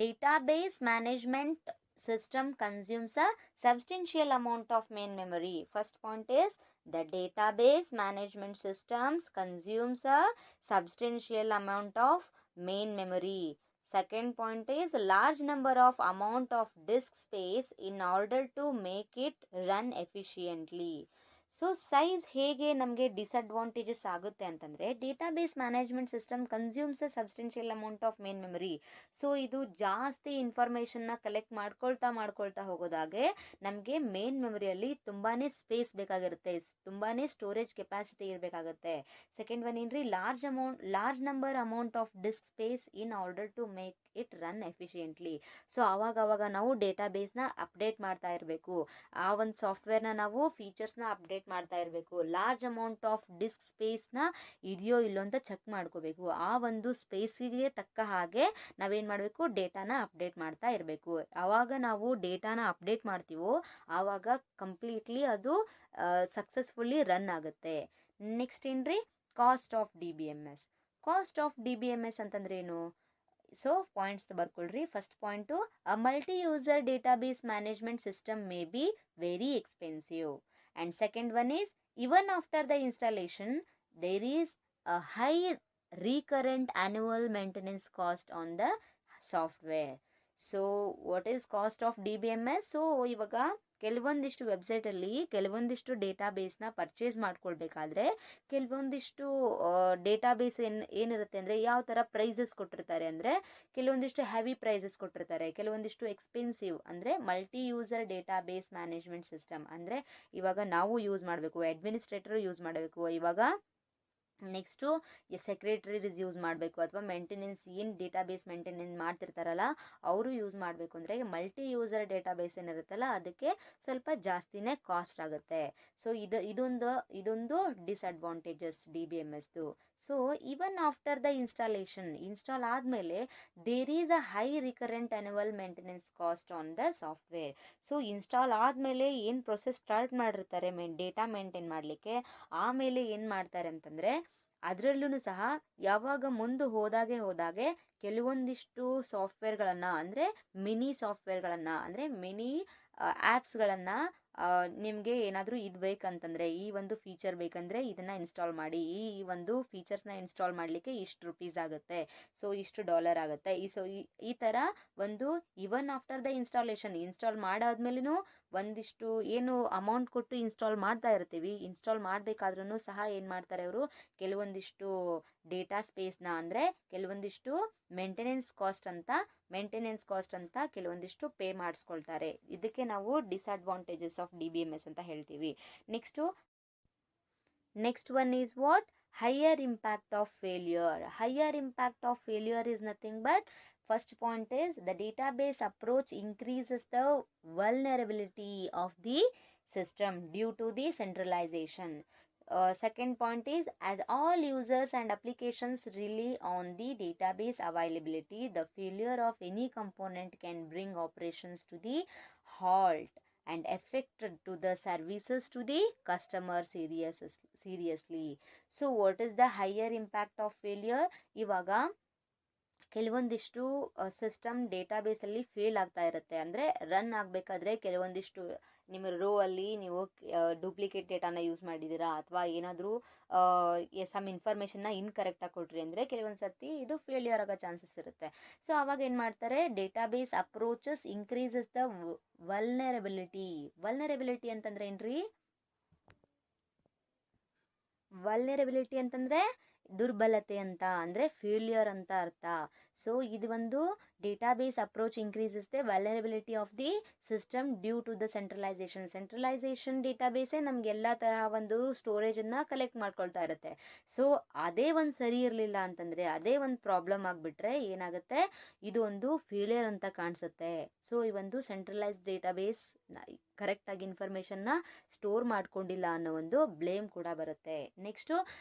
A: database management system consumes a substantial amount of main memory. First point is the database management systems consumes a substantial amount of main memory. Second point is large number of amount of disk space in order to make it run efficiently. So size ಹೇಗೆ ನಮಗೆ disadvantages ಆಗುತ್ತೆ ಅಂತಂದರೆ, database management system consumes a substantial amount of main memory. So ಇದು ಜಾಸ್ತಿ ಇನ್ಫಾರ್ಮೇಷನ್ನ collect ಮಾಡ್ಕೊಳ್ತಾ ಹೋಗೋದಾಗೆ ನಮಗೆ main ಮೆಮರಿಯಲ್ಲಿ ತುಂಬಾ space ಬೇಕಾಗಿರುತ್ತೆ, ತುಂಬಾ ಸ್ಟೋರೇಜ್ ಕೆಪಾಸಿಟಿ ಇರಬೇಕಾಗುತ್ತೆ. ಸೆಕೆಂಡ್ ಒನ್ ಏನ್ರಿ? Large number amount of disk space in order to make it run efficiently. So ಆವಾಗ ನಾವು ಡೇಟಾಬೇಸ್ನ ಅಪ್ಡೇಟ್ ಮಾಡ್ತಾ ಇರಬೇಕು, ಆ ಒಂದು ಸಾಫ್ಟ್ವೇರ್ನ ನಾವು ಫೀಚರ್ಸ್ನ ಅಪ್ಡೇಟ್ ಮಾಡ್ತಾ ಇರಬೇಕು. ಲಾರ್ಜ್ ಅಮೌಂಟ್ ಆಫ್ ಡಿಸ್ಕ್ ಸ್ಪೇಸ್ನ ಇದೆಯೋ ಇಲ್ಲೋ ಅಂತ ಚೆಕ್ ಮಾಡ್ಕೋಬೇಕು. ಆ ಒಂದು ಸ್ಪೇಸಿಗೆ ತಕ್ಕ ಹಾಗೆ ನಾವೇನು ಮಾಡಬೇಕು? ಡೇಟಾನ ಅಪ್ಡೇಟ್ ಮಾಡ್ತಾ ಇರಬೇಕು. ಆವಾಗ ನಾವು ಡೇಟಾನ ಅಪ್ಡೇಟ್ ಮಾಡ್ತೀವೋ ಆವಾಗ ಕಂಪ್ಲೀಟ್ಲಿ ಅದು ಸಕ್ಸಸ್ಫುಲ್ಲಿ ರನ್ ಆಗುತ್ತೆ. ನೆಕ್ಸ್ಟ್ ಏನ್ರಿ? Cost of DBMS. Cost of DBMS ಅಂತಂದ್ರೆ ಏನು? ಸೊ ಪಾಯಿಂಟ್ಸ್ ಬರ್ಕೊಳ್ರಿ. First point, a multi user database management system may be very expensive. And second one is, even after the installation there is a high recurrent annual maintenance cost on the software. So what is cost of DBMS? So ಇವಾಗ ಕೆಲವೊಂದಿಷ್ಟು ವೆಬ್ಸೈಟಲ್ಲಿ ಕೆಲವೊಂದಿಷ್ಟು ಡೇಟಾಬೇಸ್ನ purchase ಮಾಡ್ಕೊಳ್ಬೇಕಾದ್ರೆ ಕೆಲವೊಂದಿಷ್ಟು database ಏನಿರುತ್ತೆ ಅಂದರೆ ಯಾವ ಥರ prices ಕೊಟ್ಟಿರ್ತಾರೆ ಅಂದರೆ, ಕೆಲವೊಂದಿಷ್ಟು ಹೆವಿ ಪ್ರೈಸಸ್ ಕೊಟ್ಟಿರ್ತಾರೆ, ಕೆಲವೊಂದಿಷ್ಟು ಎಕ್ಸ್ಪೆನ್ಸಿವ್. ಅಂದರೆ multi user database management system ಅಂದರೆ ಇವಾಗ ನಾವು ಯೂಸ್ ಮಾಡಬೇಕು, ಅಡ್ಮಿನಿಸ್ಟ್ರೇಟರು ಯೂಸ್ ಮಾಡಬೇಕು. ಇವಾಗ ನೆಕ್ಸ್ಟು ಸೆಕ್ರೆಟರೀಸ್ ಯೂಸ್ ಮಾಡಬೇಕು, ಅಥವಾ ಮೇಂಟೆನೆನ್ಸ್ ಏನು ಡೇಟಾಬೇಸ್ ಮೇಂಟೆನೆನ್ಸ್ ಮಾಡ್ತಿರ್ತಾರಲ್ಲ ಅವರು ಯೂಸ್ ಮಾಡಬೇಕು ಅಂದರೆ ಮಲ್ಟಿ ಯೂಸರ್ ಡೇಟಾಬೇಸ್ ಏನಿರುತ್ತಲ್ಲ ಅದಕ್ಕೆ ಸ್ವಲ್ಪ ಜಾಸ್ತಿನೇ ಕಾಸ್ಟ್ ಆಗುತ್ತೆ. ಸೊ ಇದೊಂದು ಡಿಸ್ಅಡ್ವಾಂಟೇಜಸ್ DBMSದು. So even after the install ಆದಮೇಲೆ there is a high recurrent annual maintenance cost on the software. So install ಆದಮೇಲೆ ಏನು ಪ್ರೊಸೆಸ್ ಸ್ಟಾರ್ಟ್ ಮಾಡಿರ್ತಾರೆ ಡೇಟಾ ಮೇಂಟೈನ್ ಮಾಡಲಿಕ್ಕೆ, ಆಮೇಲೆ ಏನು ಮಾಡ್ತಾರೆ ಅಂತಂದರೆ ಅದರಲ್ಲೂ ಸಹ ಯಾವಾಗ ಮುಂದೆ ಹೋದಾಗೆ ಕೆಲವೊಂದಿಷ್ಟು ಸಾಫ್ಟ್ವೇರ್ಗಳನ್ನು ಅಂದರೆ ಮಿನಿ ಆ್ಯಪ್ಸ್ಗಳನ್ನು ನಿಮಗೆ ಏನಾದರೂ ಇದು ಬೇಕಂತಂದರೆ, ಈ ಒಂದು ಫೀಚರ್ ಬೇಕಂದರೆ ಇದನ್ನು ಇನ್ಸ್ಟಾಲ್ ಮಾಡಿ, ಈ ಒಂದು ಫೀಚರ್ಸ್ನ ಇನ್ಸ್ಟಾಲ್ ಮಾಡಲಿಕ್ಕೆ ಇಷ್ಟು ರುಪೀಸ್ ಆಗುತ್ತೆ, ಸೊ ಇಷ್ಟು ಡಾಲರ್ ಆಗುತ್ತೆ. ಈ ಥರ ಒಂದು ಇವನ್ ಆಫ್ಟರ್ ದ ಇನ್ಸ್ಟಾಲ್ ಮಾಡಾದ್ಮೇಲೂ ಒಂದಿಷ್ಟು ಏನು ಅಮೌಂಟ್ ಕೊಟ್ಟು ಇನ್ಸ್ಟಾಲ್ ಮಾಡ್ತಾ ಇರ್ತೀವಿ, ಇನ್ಸ್ಟಾಲ್ ಮಾಡಬೇಕಾದ್ರೂ ಸಹ ಏನು ಮಾಡ್ತಾರೆ ಅವರು ಕೆಲವೊಂದಿಷ್ಟು ಡೇಟಾ ಸ್ಪೇಸ್ನ ಅಂದರೆ ಕೆಲವೊಂದಿಷ್ಟು ಮೇಂಟೆನೆನ್ಸ್ ಕಾಸ್ಟ್ ಅಂತ ಕೆಲವೊಂದಿಷ್ಟು ಪೇ ಮಾಡಿಸ್ಕೊಳ್ತಾರೆ. ಇದಕ್ಕೆ ನಾವು ಡಿಸ್ಅಡ್ವಾಂಟೇಜಸ್ ಆಫ್ DBMS ಅಂತ ಹೇಳ್ತೀವಿ. Next one is what? higher impact of failure is nothing but, first point is the database approach increases the vulnerability of the system due to the centralization. Second point is, as all users and applications rely on the database availability, the failure of any component can bring operations to the halt and affect to the services to the customer seriously. So what is the higher impact of failure? ಇವಾಗ ಕೆಲವೊಂದಿಷ್ಟು system ಡೇಟಾಬೇಸಲ್ಲಿ fail ಆಗ್ತಾ ಇರುತ್ತೆ, ಅಂದರೆ run ಆಗಬೇಕಾದ್ರೆ ಕೆಲವೊಂದಿಷ್ಟು ನಿಮ್ಮ rho ಅಲ್ಲಿ ನೀವು ಡೂಪ್ಲಿಕೇಟ್ ಡೇಟಾನ ಯೂಸ್ ಮಾಡಿದ್ದೀರಾ, ಅಥವಾ ಏನಾದರೂ ಸಮ್ ಇನ್ಫಾರ್ಮೇಷನ್ನ ಇನ್ಕರೆಕ್ಟಾಗಿ ಕೊಟ್ರಿ ಅಂದರೆ ಕೆಲವೊಂದು ಸರ್ತಿ ಇದು ಫೇಲ್ಯೂರ್ ಆಗೋ ಚಾನ್ಸಸ್ ಇರುತ್ತೆ. ಸೊ ಆವಾಗ ಏನು ಮಾಡ್ತಾರೆ, database approaches increases the vulnerability ಅಂತಂದ್ರೆ ಏನ್ರಿ? ವಲ್ನರಬಿಲಿಟಿ ಅಂತಂದರೆ ದುರ್ಬಲತೆ ಅಂತ, ಅಂದರೆ ಫೇಲ್ಯೂರ್ ಅಂತ ಅರ್ಥ. ಸೊ ಇದು ಒಂದು database approach increases the vulnerability of the system due to the centralisation ಡೇಟಾಬೇಸೇ ನಮ್ಗೆ ಎಲ್ಲ ತರಹ ಒಂದು ಸ್ಟೋರೇಜನ್ನು ಕಲೆಕ್ಟ್ ಮಾಡ್ಕೊಳ್ತಾ ಇರುತ್ತೆ. ಸೊ ಅದೇ ಒಂದು ಸರಿ ಇರಲಿಲ್ಲ ಅಂತಂದರೆ, ಅದೇ ಒಂದು ಪ್ರಾಬ್ಲಮ್ ಆಗಿಬಿಟ್ರೆ ಏನಾಗುತ್ತೆ, ಇದು ಒಂದು ಫೇಲ್ಯೂರ್ ಅಂತ ಕಾಣಿಸುತ್ತೆ. ಸೊ ಈ ಒಂದು ಸೆಂಟ್ರಲೈಸ್ಡ್ ಡೇಟಾಬೇಸ್ ಕರೆಕ್ಟಾಗಿ ಇನ್ಫಾರ್ಮೇಷನ್ನ ಸ್ಟೋರ್ ಮಾಡ್ಕೊಂಡಿಲ್ಲ ಅನ್ನೋ ಒಂದು ಬ್ಲೇಮ್ ಕೂಡ ಬರುತ್ತೆ. Next,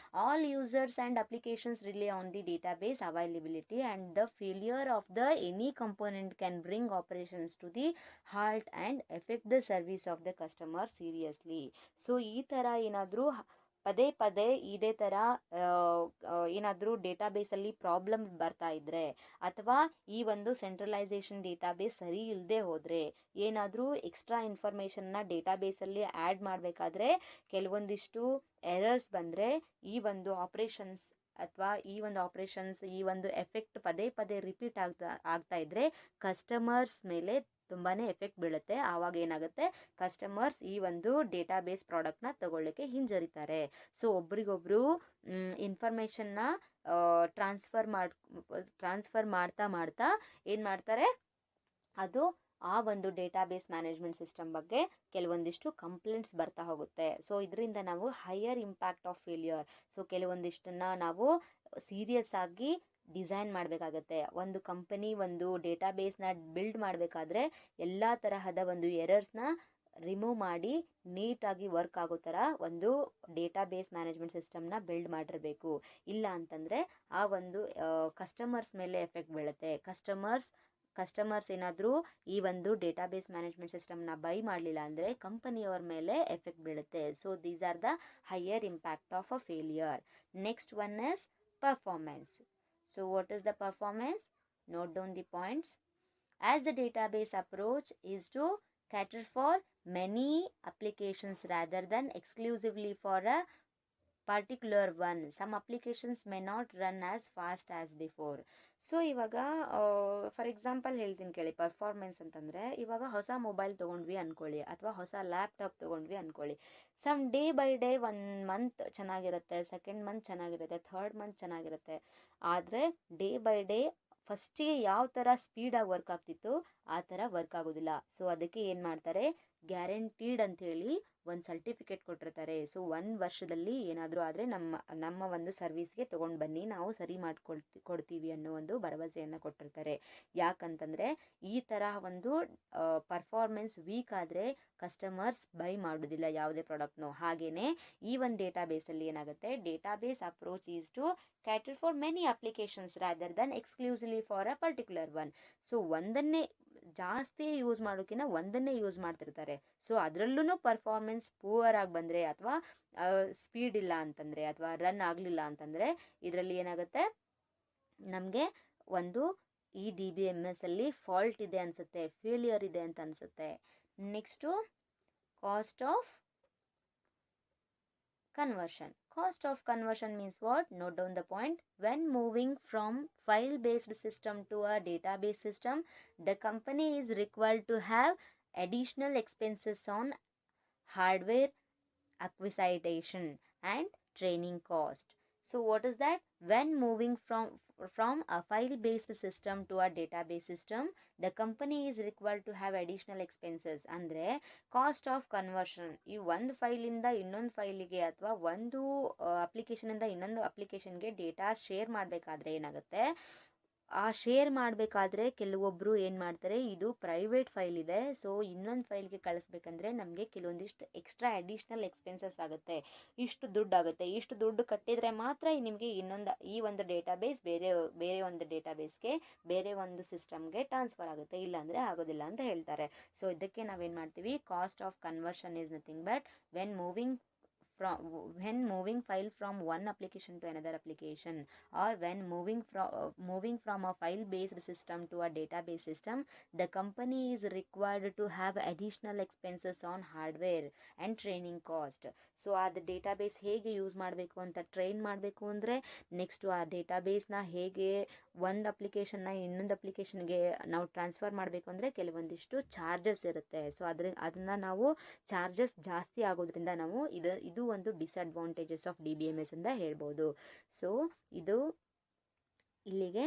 A: all users and applications rely on the database availability and the failure of the any component can bring operations to the halt and affect the service of the customer seriously. So ಈ ಥರ ಏನಾದರೂ ಪದೇ ಇದೇ ಥರ ಏನಾದರೂ ಡೇಟಾಬೇಸಲ್ಲಿ problem ಬರ್ತಾ ಇದ್ದರೆ, ಅಥವಾ ಈ ಒಂದು ಸೆಂಟ್ರಲೈಸೇಷನ್ ಡೇಟಾಬೇಸ್ ಸರಿ ಇಲ್ಲದೆ ಹೋದರೆ, ಏನಾದರೂ ಎಕ್ಸ್ಟ್ರಾ ಇನ್ಫಾರ್ಮೇಷನ್ನ ಡೇಟಾಬೇಸಲ್ಲಿ ಆ್ಯಡ್ ಮಾಡಬೇಕಾದ್ರೆ ಕೆಲವೊಂದಿಷ್ಟು ಎರರ್ಸ್ ಬಂದರೆ, ಈ ಒಂದು ಆಪ್ರೇಷನ್ಸ್ ಈ ಒಂದು ಎಫೆಕ್ಟ್ ಪದೇ ರಿಪೀಟ್ ಆಗ್ತಾ ಇದ್ದರೆ ಕಸ್ಟಮರ್ಸ್ ಮೇಲೆ ತುಂಬಾ ಎಫೆಕ್ಟ್ ಬೀಳುತ್ತೆ. ಆವಾಗ ಏನಾಗುತ್ತೆ, ಕಸ್ಟಮರ್ಸ್ ಈ ಒಂದು ಡೇಟಾಬೇಸ್ ಪ್ರಾಡಕ್ಟ್ನ ತಗೊಳ್ಳಿಕ್ಕೆ ಹಿಂಜರಿತಾರೆ. ಸೊ ಒಬ್ರಿಗೊಬ್ರು ಇನ್ಫಾರ್ಮೇಷನ್ನ ಟ್ರಾನ್ಸ್ಫರ್ ಮಾಡ್ತಾ ಏನು ಮಾಡ್ತಾರೆ, ಅದು ಆ ಒಂದು ಡೇಟಾಬೇಸ್ ಮ್ಯಾನೇಜ್ಮೆಂಟ್ ಸಿಸ್ಟಮ್ ಬಗ್ಗೆ ಕೆಲವೊಂದಿಷ್ಟು ಕಂಪ್ಲೇಂಟ್ಸ್ ಬರ್ತಾ ಹೋಗುತ್ತೆ. ಸೊ ಇದರಿಂದ ನಾವು higher impact of failure, so ಕೆಲವೊಂದಿಷ್ಟನ್ನು ನಾವು ಸೀರಿಯಸ್ ಆಗಿ ಡಿಸೈನ್ ಮಾಡಬೇಕಾಗತ್ತೆ. ಒಂದು ಕಂಪನಿ ಒಂದು ಡೇಟಾಬೇಸ್ನ ಬಿಲ್ಡ್ ಮಾಡಬೇಕಾದ್ರೆ ಎಲ್ಲ ತರಹದ ಒಂದು ಎರರ್ಸ್ನ ರಿಮೂವ್ ಮಾಡಿ ನೀಟಾಗಿ ವರ್ಕ್ ಆಗೋ ಥರ ಒಂದು ಡೇಟಾಬೇಸ್ ಮ್ಯಾನೇಜ್ಮೆಂಟ್ ಸಿಸ್ಟಮ್ನ ಬಿಲ್ಡ್ ಮಾಡಿರಬೇಕು. ಇಲ್ಲ ಅಂತಂದರೆ ಆ ಒಂದು ಕಸ್ಟಮರ್ಸ್ ಮೇಲೆ ಎಫೆಕ್ಟ್ ಬೀಳುತ್ತೆ. ಕಸ್ಟಮರ್ಸ್ ಏನಾದರೂ ಈ ಒಂದು ಡೇಟಾಬೇಸ್ ಮ್ಯಾನೇಜ್ಮೆಂಟ್ ಸಿಸ್ಟಮ್ನ ಬೈ ಮಾಡಲಿಲ್ಲ ಅಂದರೆ ಕಂಪನಿಯವ್ರ ಮೇಲೆ ಎಫೆಕ್ಟ್ ಬೀಳುತ್ತೆ. So these are the higher impact of a failure. Next one is performance. So what is the performance? Note down the points. As the database approach is to cater for many applications rather than exclusively for a particular one, some applications may not run as fast as before. So ಇವಾಗ for example ಹೇಳ್ತೀನಿ ಕೇಳಿ, performance ಅಂತಂದರೆ ಇವಾಗ ಹೊಸ mobile ತೊಗೊಂಡ್ವಿ ಅಂದ್ಕೊಳ್ಳಿ, ಅಥವಾ ಹೊಸ ಲ್ಯಾಪ್ಟಾಪ್ ತೊಗೊಂಡ್ವಿ ಅಂದ್ಕೊಳ್ಳಿ. Some day by day 1 month ಚೆನ್ನಾಗಿರುತ್ತೆ, ಸೆಕೆಂಡ್ ಮಂತ್ ಚೆನ್ನಾಗಿರುತ್ತೆ, ಥರ್ಡ್ ಮಂತ್ ಚೆನ್ನಾಗಿರುತ್ತೆ. ಆದರೆ ಡೇ ಬೈ ಡೇ ಫಸ್ಟಿಗೆ ಯಾವ ಥರ ಸ್ಪೀಡಾಗಿ ವರ್ಕ್ ಆಗ್ತಿತ್ತು ಆ ಥರ ವರ್ಕ್ ಆಗೋದಿಲ್ಲ. ಸೊ ಅದಕ್ಕೆ ಏನು ಮಾಡ್ತಾರೆ, ಗ್ಯಾರಂಟೀಡ್ ಅಂಥೇಳಿ ಒಂದು ಸರ್ಟಿಫಿಕೇಟ್ ಕೊಟ್ಟಿರ್ತಾರೆ. ಸೊ 1 ವರ್ಷದಲ್ಲಿ ಏನಾದರೂ ಆದರೆ ನಮ್ಮ ಒಂದು ಸರ್ವಿಸ್ಗೆ ತೊಗೊಂಡು ಬನ್ನಿ, ನಾವು ಸರಿ ಕೊಡ್ತೀವಿ ಅನ್ನೋ ಒಂದು ಭರವಸೆಯನ್ನು ಕೊಟ್ಟಿರ್ತಾರೆ. ಯಾಕಂತಂದರೆ ಈ ಥರ ಒಂದು ಪರ್ಫಾರ್ಮೆನ್ಸ್ ವೀಕ್ ಆದರೆ ಕಸ್ಟಮರ್ಸ್ ಬೈ ಮಾಡೋದಿಲ್ಲ ಯಾವುದೇ ಪ್ರಾಡಕ್ಟ್ನು. ಹಾಗೆಯೇ ಈ ಒಂದು ಡೇಟಾಬೇಸಲ್ಲಿ ಏನಾಗುತ್ತೆ, database approach is to cater for many applications rather than exclusively for a particular one. So ಒಂದನ್ನೇ ಜಾಸ್ತಿ ಯೂಸ್ ಮಾಡೋಕ್ಕಿಂತ ಒಂದನ್ನೇ ಯೂಸ್ ಮಾಡ್ತಿರ್ತಾರೆ. ಸೊ ಅದರಲ್ಲೂ ಪರ್ಫಾರ್ಮೆನ್ಸ್ ಪೂವರ್ ಆಗಿ ಬಂದರೆ ಅಥವಾ ಸ್ಪೀಡ್ ಇಲ್ಲ ಅಂತಂದರೆ ಅಥವಾ ರನ್ ಆಗಲಿಲ್ಲ ಅಂತಂದರೆ ಇದರಲ್ಲಿ ಏನಾಗುತ್ತೆ, ನಮಗೆ ಒಂದು ಈ DBMS ಅಲ್ಲಿ ಫಾಲ್ಟ್ ಇದೆ ಅನಿಸುತ್ತೆ, ಫೇಲಿಯರ್ ಇದೆ ಅಂತ ಅನಿಸುತ್ತೆ. Next cost of conversion. Cost of conversion means what? Note down the point. When moving from file-based system to a database system, the company is required to have additional expenses on hardware acquisition and training cost. So what is that? When moving from a file-based system to a database system, the company is required to have additional expenses. ಅಂದರೆ cost of conversion, ಈ ಒಂದು ಫೈಲಿಂದ ಇನ್ನೊಂದು ಫೈಲಿಗೆ ಅಥವಾ ಒಂದು ಅಪ್ಲಿಕೇಶನಿಂದ ಇನ್ನೊಂದು ಅಪ್ಲಿಕೇಶನ್ಗೆ data share ಮಾಡಬೇಕಾದ್ರೆ ಏನಾಗುತ್ತೆ, ಆ ಶೇರ್ ಮಾಡಬೇಕಾದ್ರೆ ಕೆಲವೊಬ್ಬರು ಏನು ಮಾಡ್ತಾರೆ, ಇದು ಪ್ರೈವೇಟ್ ಫೈಲ್ ಇದೆ, ಸೊ ಇನ್ನೊಂದು ಫೈಲ್ಗೆ ಕಳಿಸ್ಬೇಕಂದ್ರೆ ನಮಗೆ ಕೆಲವೊಂದಿಷ್ಟು ಎಕ್ಸ್ಟ್ರಾ ಅಡಿಷ್ನಲ್ ಎಕ್ಸ್ಪೆನ್ಸಸ್ ಆಗುತ್ತೆ, ಇಷ್ಟು ದುಡ್ಡು ಆಗುತ್ತೆ, ಇಷ್ಟು ದುಡ್ಡು ಕಟ್ಟಿದರೆ ಮಾತ್ರ ನಿಮಗೆ ಈ ಒಂದು ಡೇಟಾಬೇಸ್ ಬೇರೆ ಒಂದು ಡೇಟಾಬೇಸ್ಗೆ ಬೇರೆ ಒಂದು ಸಿಸ್ಟಮ್ಗೆ ಟ್ರಾನ್ಸ್ಫರ್ ಆಗುತ್ತೆ, ಇಲ್ಲಾಂದರೆ ಆಗೋದಿಲ್ಲ ಅಂತ ಹೇಳ್ತಾರೆ. ಸೊ ಇದಕ್ಕೆ ನಾವೇನು ಮಾಡ್ತೀವಿ, cost of conversion is nothing but when moving file from one application to another application, or when moving from a file based system to a database system, the company is required to have additional expenses on hardware and training cost. So ಅದು database ಹೇಗೆ use ಮಾಡಬೇಕು ಅಂತ train ಮಾಡಬೇಕು ಅಂದರೆ, next ಆ ಡೇಟಾಬೇಸ್ನ ಹೇಗೆ ಒಂದು ಅಪ್ಲಿಕೇಶನ್ನ ಇನ್ನೊಂದು ಅಪ್ಲಿಕೇಶನ್ಗೆ ನಾವು ಟ್ರಾನ್ಸ್ಫರ್ ಮಾಡಬೇಕು ಅಂದರೆ ಕೆಲವೊಂದಿಷ್ಟು ಚಾರ್ಜಸ್ ಇರುತ್ತೆ. ಸೊ ಅದನ್ನು ನಾವು ಚಾರ್ಜಸ್ ಜಾಸ್ತಿ ಆಗೋದ್ರಿಂದ ನಾವು ಇದು ಒಂದು ಡಿಸ್ಅಡ್ವಾಂಟೇಜಸ್ ಆಫ್ DBMS ಅಂತ ಹೇಳ್ಬೋದು. ಸೊ ಇದು ಇಲ್ಲಿಗೆ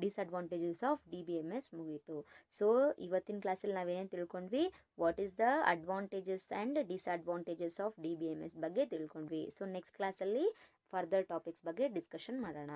A: ಡಿಸ್ಅಡ್ವಾಂಟೇಜಸ್ ಆಫ್ DBMS ಮುಗೀತು. ಸೊ ಇವತ್ತಿನ ಕ್ಲಾಸಲ್ಲಿ ನಾವೇನೇನು ತಿಳ್ಕೊಂಡ್ವಿ, what is the advantages and disadvantages of DBMS ಬಗ್ಗೆ ತಿಳ್ಕೊಂಡ್ವಿ. ಸೊ ನೆಕ್ಸ್ಟ್ ಕ್ಲಾಸಲ್ಲಿ ಫರ್ದರ್ ಟಾಪಿಕ್ಸ್ ಬಗ್ಗೆ ಡಿಸ್ಕಷನ್ ಮಾಡೋಣ.